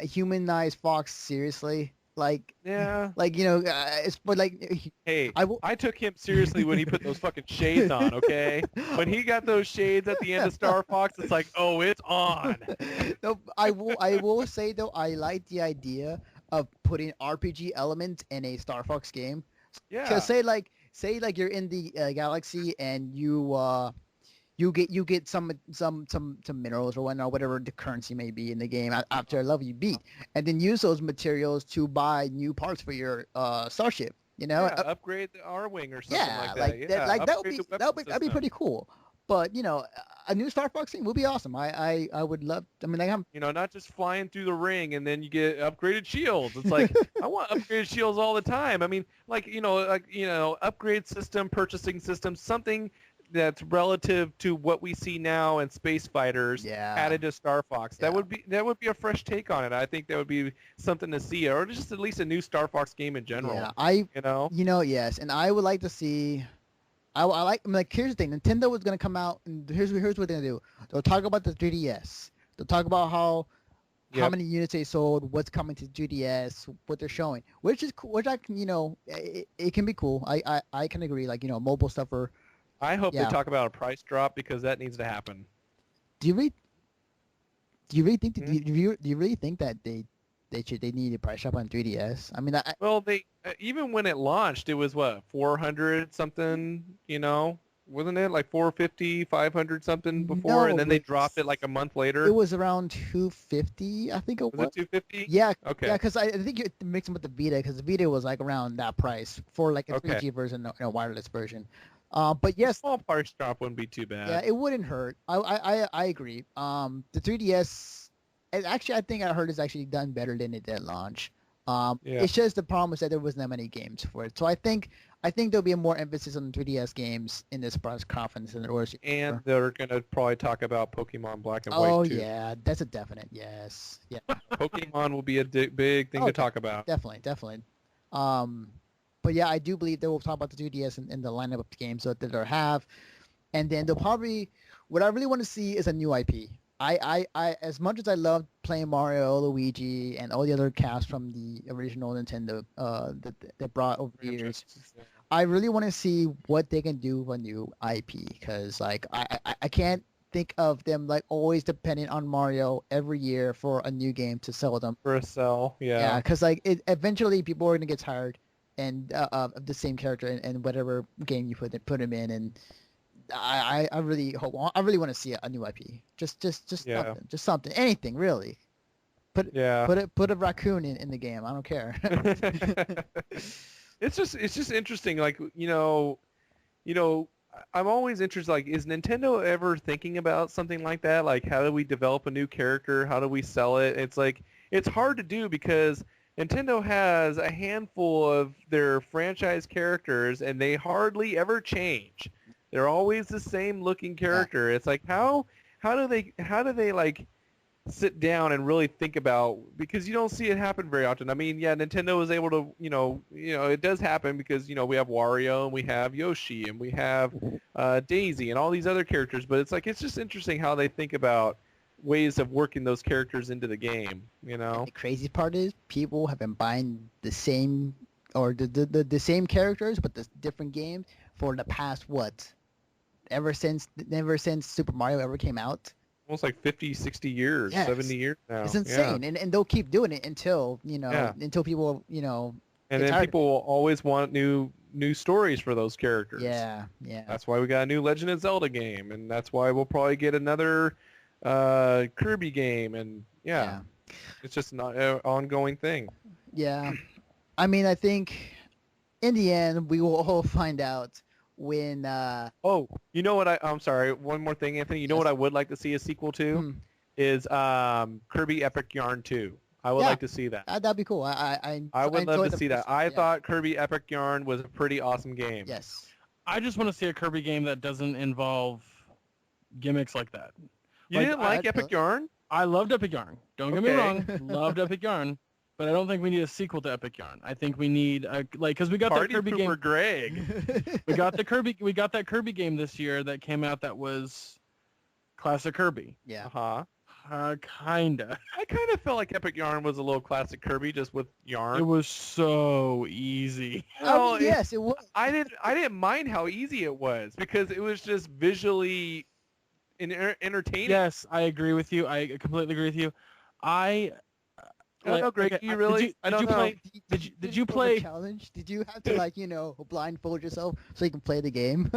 humanized fox seriously. yeah. Like it's but like Hey, I will. I took him seriously when he put those fucking shades on, okay? When he got those shades at the end of Star Fox, it's like, oh, it's on. No, I will say though I like the idea of putting RPG elements in a Star Fox game. Cause Yeah. say like you're in the galaxy and you get some minerals or whatnot, whatever the currency may be in the game after a level you beat, and then use those materials to buy new parts for your starship. Yeah, upgrade the R-Wing or something Yeah, like that. like that. Yeah, Like that would upgrade be the that weapon would be that'd be system. pretty cool. But a new Star Fox game would be awesome. I would love. I mean, like I'm. You know, not just flying through the ring and then you get upgraded shields. It's like I want upgraded shields all the time. I mean, upgrade system, purchasing system, something that's relative to what we see now in space fighters Yeah, added to Star Fox. yeah, That would be a fresh take on it. I think that would be something to see, or just at least a new Star Fox game in yeah. general. You know? Yes, and I would like to see. I mean, like here's the thing. Nintendo was gonna come out, and here's what they're gonna do. They'll talk about the 3DS. They'll talk about how Yep. many units they sold, what's coming to 3DS, what they're showing, which is cool. Which I can, it can be cool. I can agree. Like mobile stuff or I hope they yeah. talk about a price drop because that needs to happen. Do you really do you really think that, Hmm? do you really think that they need a price drop on 3DS? I mean, Well, they even when it launched, it was what 400 something, wasn't it like 450, 500 something before, and no, then they dropped it like a month it later. was around 250. I think it Was was. it 250? Yeah, yeah, Okay, because I think you're mixing with the Vita, because the Vita was like around that price for like a okay. 3G version and a wireless version. But A yes, small price drop wouldn't be too yeah, bad. it wouldn't hurt. I agree. The 3DS, and actually, I think I heard it's actually done better than it did launch. Yeah, It's just the problem is that there wasn't that many games for it. So I think there'll be more emphasis on 3DS games in this press conference than there was and before. they're gonna probably talk about Pokemon Black and White Oh too. yeah, that's a definite yes. Yeah. Pokemon will be a big thing Oh, to talk about. definitely, definitely. Um, but yeah, I do believe they will talk about the 2DS in the lineup of games that they'll have, and then they'll probably. What I really want to see is a new IP. As much as I love playing Mario, Luigi, and all the other cast from the original Nintendo that brought over the years, Franchises, yeah. I really want to see what they can do with a new IP, because like I can't think of them like always depending on Mario every year for a new game to sell them. For a cell, Yeah, yeah. because like eventually people are gonna get tired and of the same character in whatever game you put him in, and I really hope I really want to see a new IP. Just Yeah. something, anything really. Put Yeah. put a raccoon in the game. I don't care. It's just interesting. Like I'm always interested. Like, is Nintendo ever thinking about something like that? Like, how do we develop a new character? How do we sell it? It's like it's hard to do because Nintendo has a handful of their franchise characters, and they hardly ever change. They're always the same looking Yeah. character. It's like how do they like sit down and really think about, because you don't see it happen very often. I mean, yeah, Nintendo is able to, it does happen because we have Wario and we have Yoshi and we have Daisy and all these other characters, but it's like it's just interesting how they think about ways of working those characters into the game. And the crazy part is people have been buying the same or the same characters but the different games for the past what? Ever since Super Mario ever came out. Almost like 50, 60 years, Yes. 70 years now. It's Yeah. insane. And they'll keep doing it until, Yeah. until people, And get then tired of people will always want new stories for those characters. it. Yeah, yeah. That's why we got a new Legend of Zelda game, and that's why we'll probably get another Kirby game, and Yeah. it's just an ongoing thing. Yeah. I mean, I think in the end we will all find out when. Oh, you know what? I'm sorry. One more thing, Anthony. You know what Yes. I would like to see a sequel to Hmm. is Kirby Epic Yarn 2. I would Yeah, like to see that. that'd be cool. I I would love enjoyed to the see that. first one. I Yeah. thought Kirby Epic Yarn was a pretty awesome game. Yes. I just want to see a Kirby game that doesn't involve gimmicks like that. You Like, didn't I- like Epic Yarn? I loved Epic Yarn. Don't get me Okay. wrong. Loved Epic Yarn. But I don't think we need a sequel to Epic Yarn. I think we need because we got Party that Kirby Pooper game. Greg. We got that Kirby game this year that came out that was classic Kirby. Yeah. Uh-huh. Kinda. I kind of felt like Epic Yarn was a little classic Kirby, just with yarn. It was so easy. Well, Yes, it was. I didn't mind how easy it was because it was just visually entertaining. Yes, I agree with you. I completely agree with you. I don't know, Greg. okay, You really? I don't know. play? Did you play? the challenge? Did you have to blindfold yourself so you can play the game?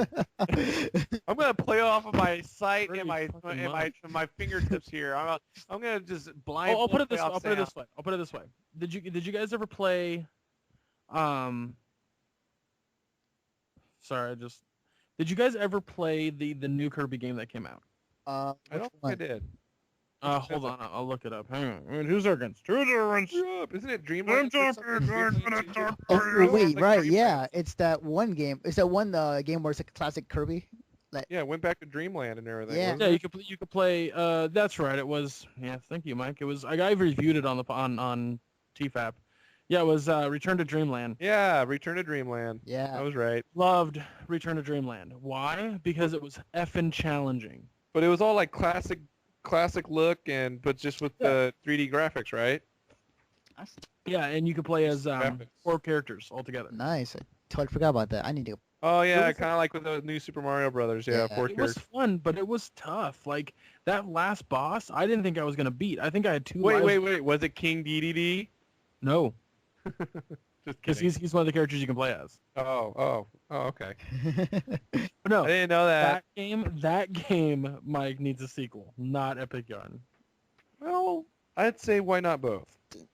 I'm gonna play off of my sight Pretty and my fucking much. my fingertips here. I'm gonna just blind. I'll put it this way. I'll put it this way. Did you guys ever play? Sorry, Did you guys ever play the new Kirby game that came out? I don't think I did. Hold on, I'll look it up. Hang on, 2 seconds. 2 seconds. Isn't it Dreamland? Oh, wait, right? Yeah, it's that one game. It's that one game where it's a classic Kirby. Yeah, it went back to Dreamland and everything. Yeah. wasn't Yeah, it? you could play. That's right. It was. Yeah, thank you, Mike. It was. I reviewed it on TFAP. Yeah, it was Return to Dreamland. Yeah, Return to Dreamland. I Yeah. was right. Loved Return to Dreamland. Why? Because it was effing challenging. But it was all like classic look but just with the 3D graphics, right? Yeah, and you could play as Graphics. 4 characters altogether. Nice. I totally forgot about that. I need to. Oh yeah, was- kind of like with the new Super Mario Brothers. Yeah, Yeah. 4 It was characters. fun, but it was tough. Like that last boss, I didn't think I was gonna beat. I think I had 2 Wait, lives. wait. Was it King DDD? No, Just because kidding. he's one of the characters you can play as. Oh, okay. But no, I didn't know that. that game, Mike, needs a sequel, not Epic Yarn. Well, I'd say why not both?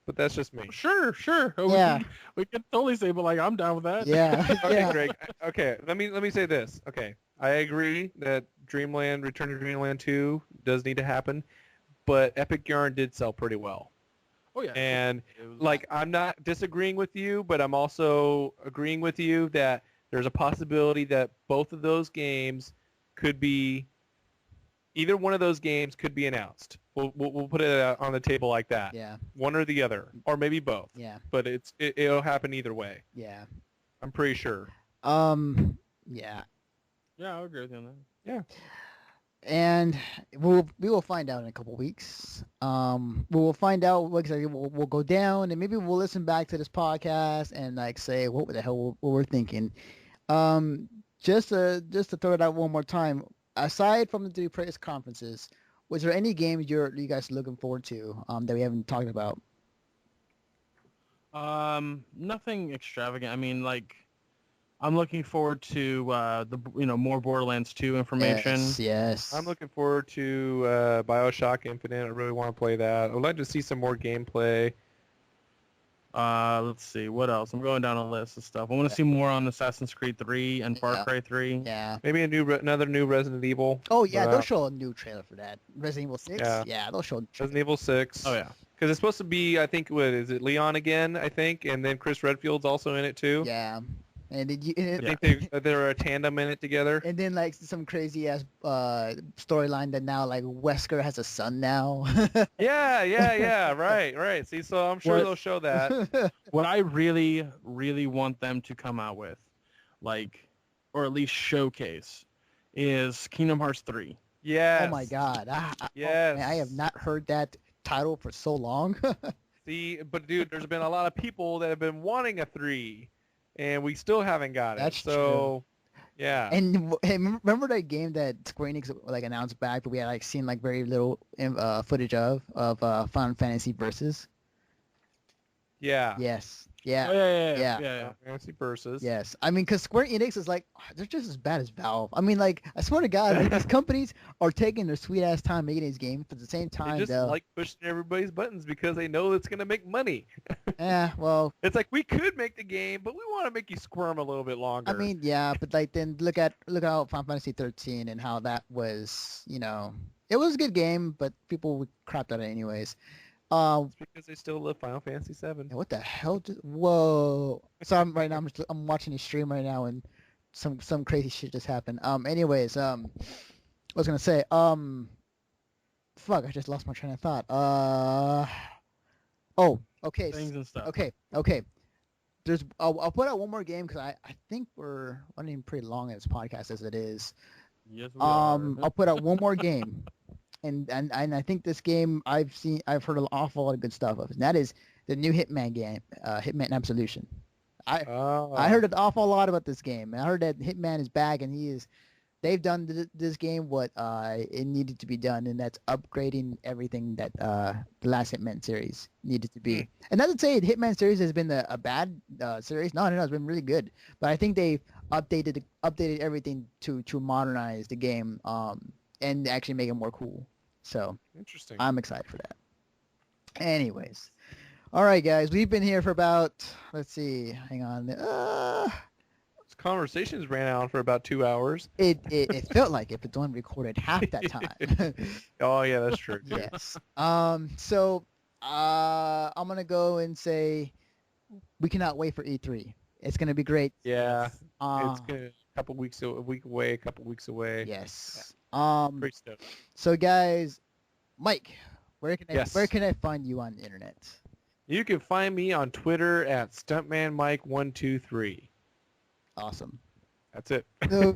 But that's just me. Sure. Yeah. We can totally say, but like I'm down with that. Yeah. Okay, Yeah. Greg. Okay, let me say this. Okay, I agree that Return to Dreamland 2 does need to happen, but Epic Yarn did sell pretty well. Oh yeah. And It was- like, I'm not disagreeing with you, but I'm also agreeing with you that there's a possibility that both of those games could be, either one of those games could be announced. We'll put it on the table like that. Yeah. One or the other, or maybe both. Yeah. But it'll happen either way. Yeah. I'm pretty sure. Yeah. Yeah, I agree with you on that. And we will find out in a couple weeks. We will find out what exactly we'll go down, and maybe we'll listen back to this podcast and like say what the hell what we're thinking. Just to throw it out one more time. Aside from the 3 press conferences, was there any games you guys looking forward to that we haven't talked about? Nothing extravagant. I mean, like, I'm looking forward to more Borderlands 2 information. Yes. I'm looking forward to BioShock Infinite. I really want to play that. I would like to see some more gameplay. Let's see what else. I'm going down a list of stuff. I want to see more on Assassin's Creed 3 and Far Yeah. Cry 3. Yeah. Maybe another new Resident Evil. Oh yeah, But, they'll show a new trailer for that. Resident Evil 6. Yeah. Yeah, they'll show. Resident Evil 6. Oh yeah. Because it's supposed to be, I think, what is it, Leon again, I think, and then Chris Redfield's also in it too. Yeah. And did you? I think they're a tandem in it together. And then like some crazy ass storyline that now like Wesker has a son now. Yeah, right. See, so I'm sure What- they'll show that. What I really, really want them to come out with, like, or at least showcase, is Kingdom Hearts 3. Yes. Oh my god. Yes. Man, I have not heard that title for so long. See, but dude, there's been a lot of people that have been wanting a 3, and we still haven't got it. That's so, yeah. and remember that game that Square Enix like announced back, but we had like seen like very little footage of Final Fantasy Versus. Yeah. Yes. Yeah. Oh yeah, Yeah. yeah. Fantasy Versus. Yes, I mean, because Square Enix is like, they're just as bad as Valve. I mean, like, I swear to God, like, these companies are taking their sweet ass time making these games, but at the same They time, just though, like pushing everybody's buttons because they know it's going to make money. well, It's like we could make the game, but we want to make you squirm a little bit longer. I mean, yeah, but like, then look how Final Fantasy 13 and how that was, it was a good game, but people would crap at it anyways. It's because they still love Final Fantasy 7. What the hell? Whoa! So right now I'm watching a stream right now and some crazy shit just happened. Anyways, I was gonna say, fuck, I just lost my train of thought. Oh, okay, Things and stuff. okay. I'll put out one more game because I think we're running pretty long in this podcast as it is. Yes, we are. I'll put out one more game, and I think this game I've heard an awful lot of good stuff of, and that is the new Hitman game, Hitman Absolution. I heard an awful lot about this game, and I heard that Hitman is back, and they've done this game what it needed to be done, and that's upgrading everything that the last Hitman series needed to be. And not to say the Hitman series has been a bad series. No, it's been really good. But I think they updated everything to modernize the game and actually make it more cool. So Interesting. I'm excited for that. Anyways, all right, guys, we've been here for about, let's see, hang on. This conversations ran on for about 2 hours. It felt like it, but it's only recorded half that time. Oh yeah, that's true. Too. Yes. So I'm gonna go and say we cannot wait for E3. It's gonna be great. Yeah, it's Uh, good. A week away, a couple weeks away. yes. Great stuff. So guys, Mike, where Yes. can I find you on the internet? You can find me on Twitter at StuntmanMike123. Awesome. That's it. No.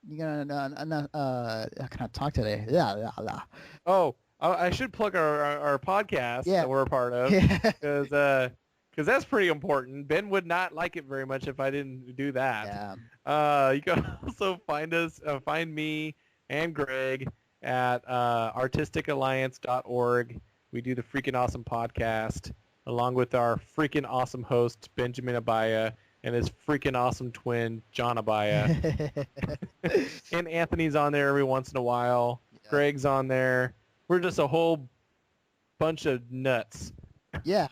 You gonna I cannot talk today. Yeah. Oh, I should plug our podcast that we're a part of because that's pretty important. Ben would not like it very much if I didn't do that. Yeah. You can also find me and Gregg at artisticalliance.org. We do the freaking awesome podcast along with our freaking awesome host Benjamin Abaya and his freaking awesome twin John Abaya. And Anthony's on there every once in a while. Yeah. Gregg's on there. We're just a whole bunch of nuts. Yeah.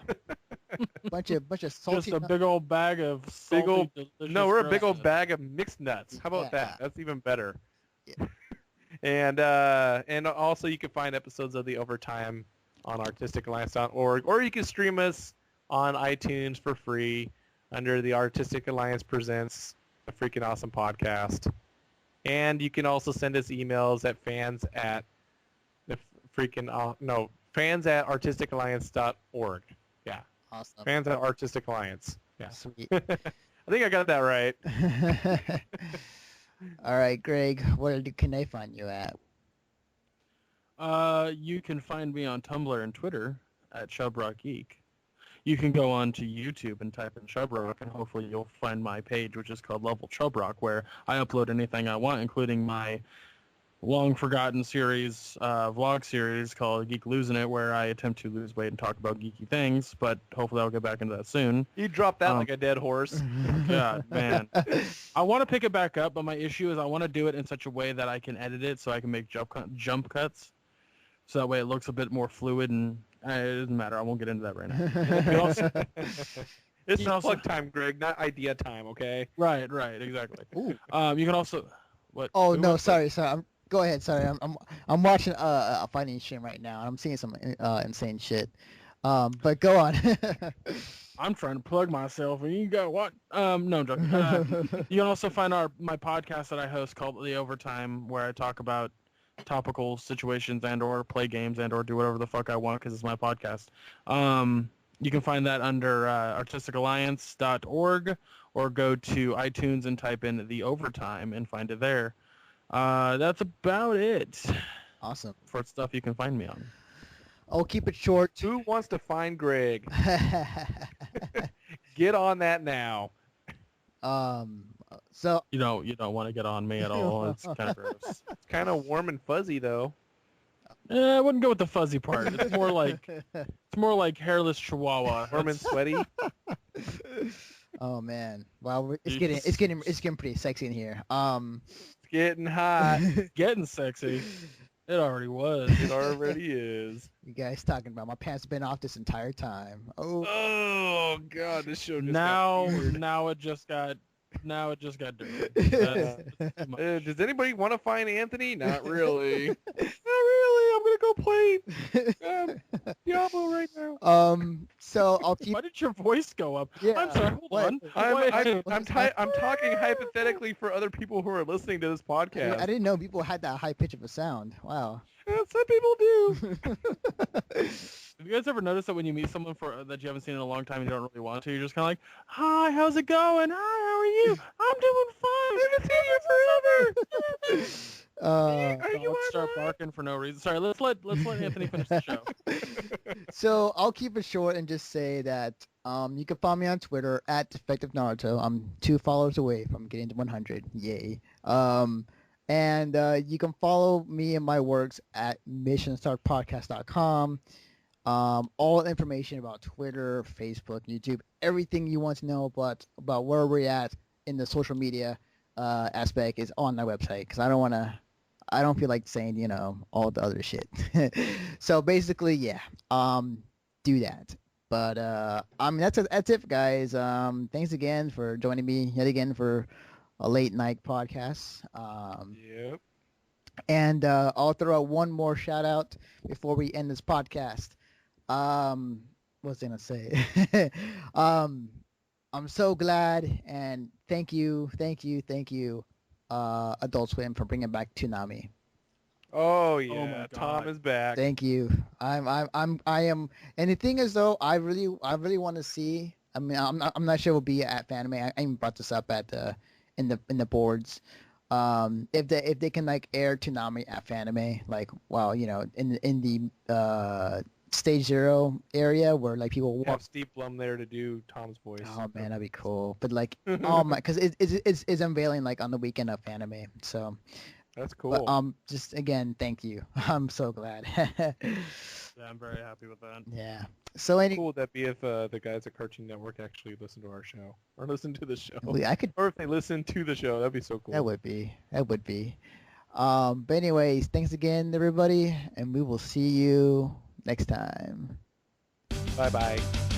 bunch of salty. Just a big old bag of salty, delicious No, we're a big old grossness. bag of mixed nuts. How about Yeah. that? That's even better. Yeah. And also you can find episodes of the Overtime on artisticalliance.org, or you can stream us on iTunes for free under the Artistic Alliance Presents, a freaking awesome podcast. And you can also send us emails at fans at artisticalliance.org. Yeah. Awesome. Fans at Artistic Alliance. Yeah. Sweet. I think I got that right. All right, Gregg, where can they find you at? You can find me on Tumblr and Twitter at ShubrockGeek. You can go on to YouTube and type in Shubrock, and hopefully you'll find my page, which is called Level Shubrock, where I upload anything I want, including my long-forgotten series, vlog series called Geek Losing It, where I attempt to lose weight and talk about geeky things, but hopefully I'll get back into that soon. You dropped that like a dead horse. God, man. I want to pick it back up, but my issue is I want to do it in such a way that I can edit it so I can make jump cuts. So that way it looks a bit more fluid, and it doesn't matter. I won't get into that right now. It's You can also- plug time, Greg, not idea time, okay? Right, exactly. Ooh. You can also... What? Oh who no, wants to- sorry. Go ahead. Sorry, I'm watching a fighting stream right now, and I'm seeing some insane shit. But go on. I'm trying to plug myself, and you got what? No, I'm joking. You can also find my podcast that I host called The Overtime, where I talk about topical situations and or play games and or do whatever the fuck I want because it's my podcast. You can find that under artisticalliance.org or go to iTunes and type in The Overtime and find it there. That's about it Awesome. for stuff you can find me on. I'll keep it short. Who wants to find Greg? Get on that now. So You don't want to get on me at all. It's kind of gross. It's kind of warm and fuzzy, though. I wouldn't go with the fuzzy part. It's more like hairless chihuahua. Warm and sweaty. Oh man, wow, it's getting Jeez. it's getting it's getting pretty sexy in here. It's getting hot. Getting sexy. It already was. It already is. You guys talking about my pants been off this entire time. Oh, Oh God, this show just Now, got weird. now it just got dirty. Uh, That's too much. does anybody want to find Anthony? Not really. Not really. I'm gonna go play Diablo right now. so I'll keep. Why did your voice go up? Yeah, I'm sorry. Hold what? on. I'm talking hypothetically for other people who are listening to this podcast. I didn't know people had that high pitch of a sound. Wow. Yeah, some people do. Have you guys ever noticed that when you meet someone that you haven't seen in a long time and you don't really want to, you're just kind of like, "Hi, how's it going? Hi, how are you? I'm doing fine. I haven't seen you forever." Are you Dogs start online? barking for no reason. Sorry, let's let Anthony finish the show. So I'll keep it short and just say that you can follow me on Twitter at Defective Naruto. I'm 2 followers away from getting to 100. Yay. And you can follow me and my works at missionstartpodcast.com. All the information about Twitter, Facebook, YouTube, everything you want to know about where we're at in the social media aspect is on my website because I don't feel like saying, all the other shit. So basically, yeah, do that. But that's it, guys. Thanks again for joining me yet again for a late night podcast. Yep. And I'll throw out one more shout out before we end this podcast. What was I gonna say? I'm so glad and thank you, Adult Swim for bringing back Toonami. Oh my yeah, God. Tom is back. Thank you. I am, and the thing is though, I really want to see. I mean, I'm not sure we'll be at Fanime. I even brought this up at in the boards. If they can like air Toonami at Fanime, like in the stage 0 area where like people walk. Have Steve Blum there to do Tom's voice. Oh man, that'd be cool. But like, oh my, because it's unveiling like on the weekend of Fanime. So, That's cool. but just again, thank you. I'm so glad. Yeah, I'm very happy with that. Yeah. So How cool would that be if the guys at Cartoon Network actually listen to our show or listen to the show, I could. or if they listen to the show, that'd be so cool. That would be. That would be. But anyways, thanks again, everybody, and we will see you next time. Bye bye.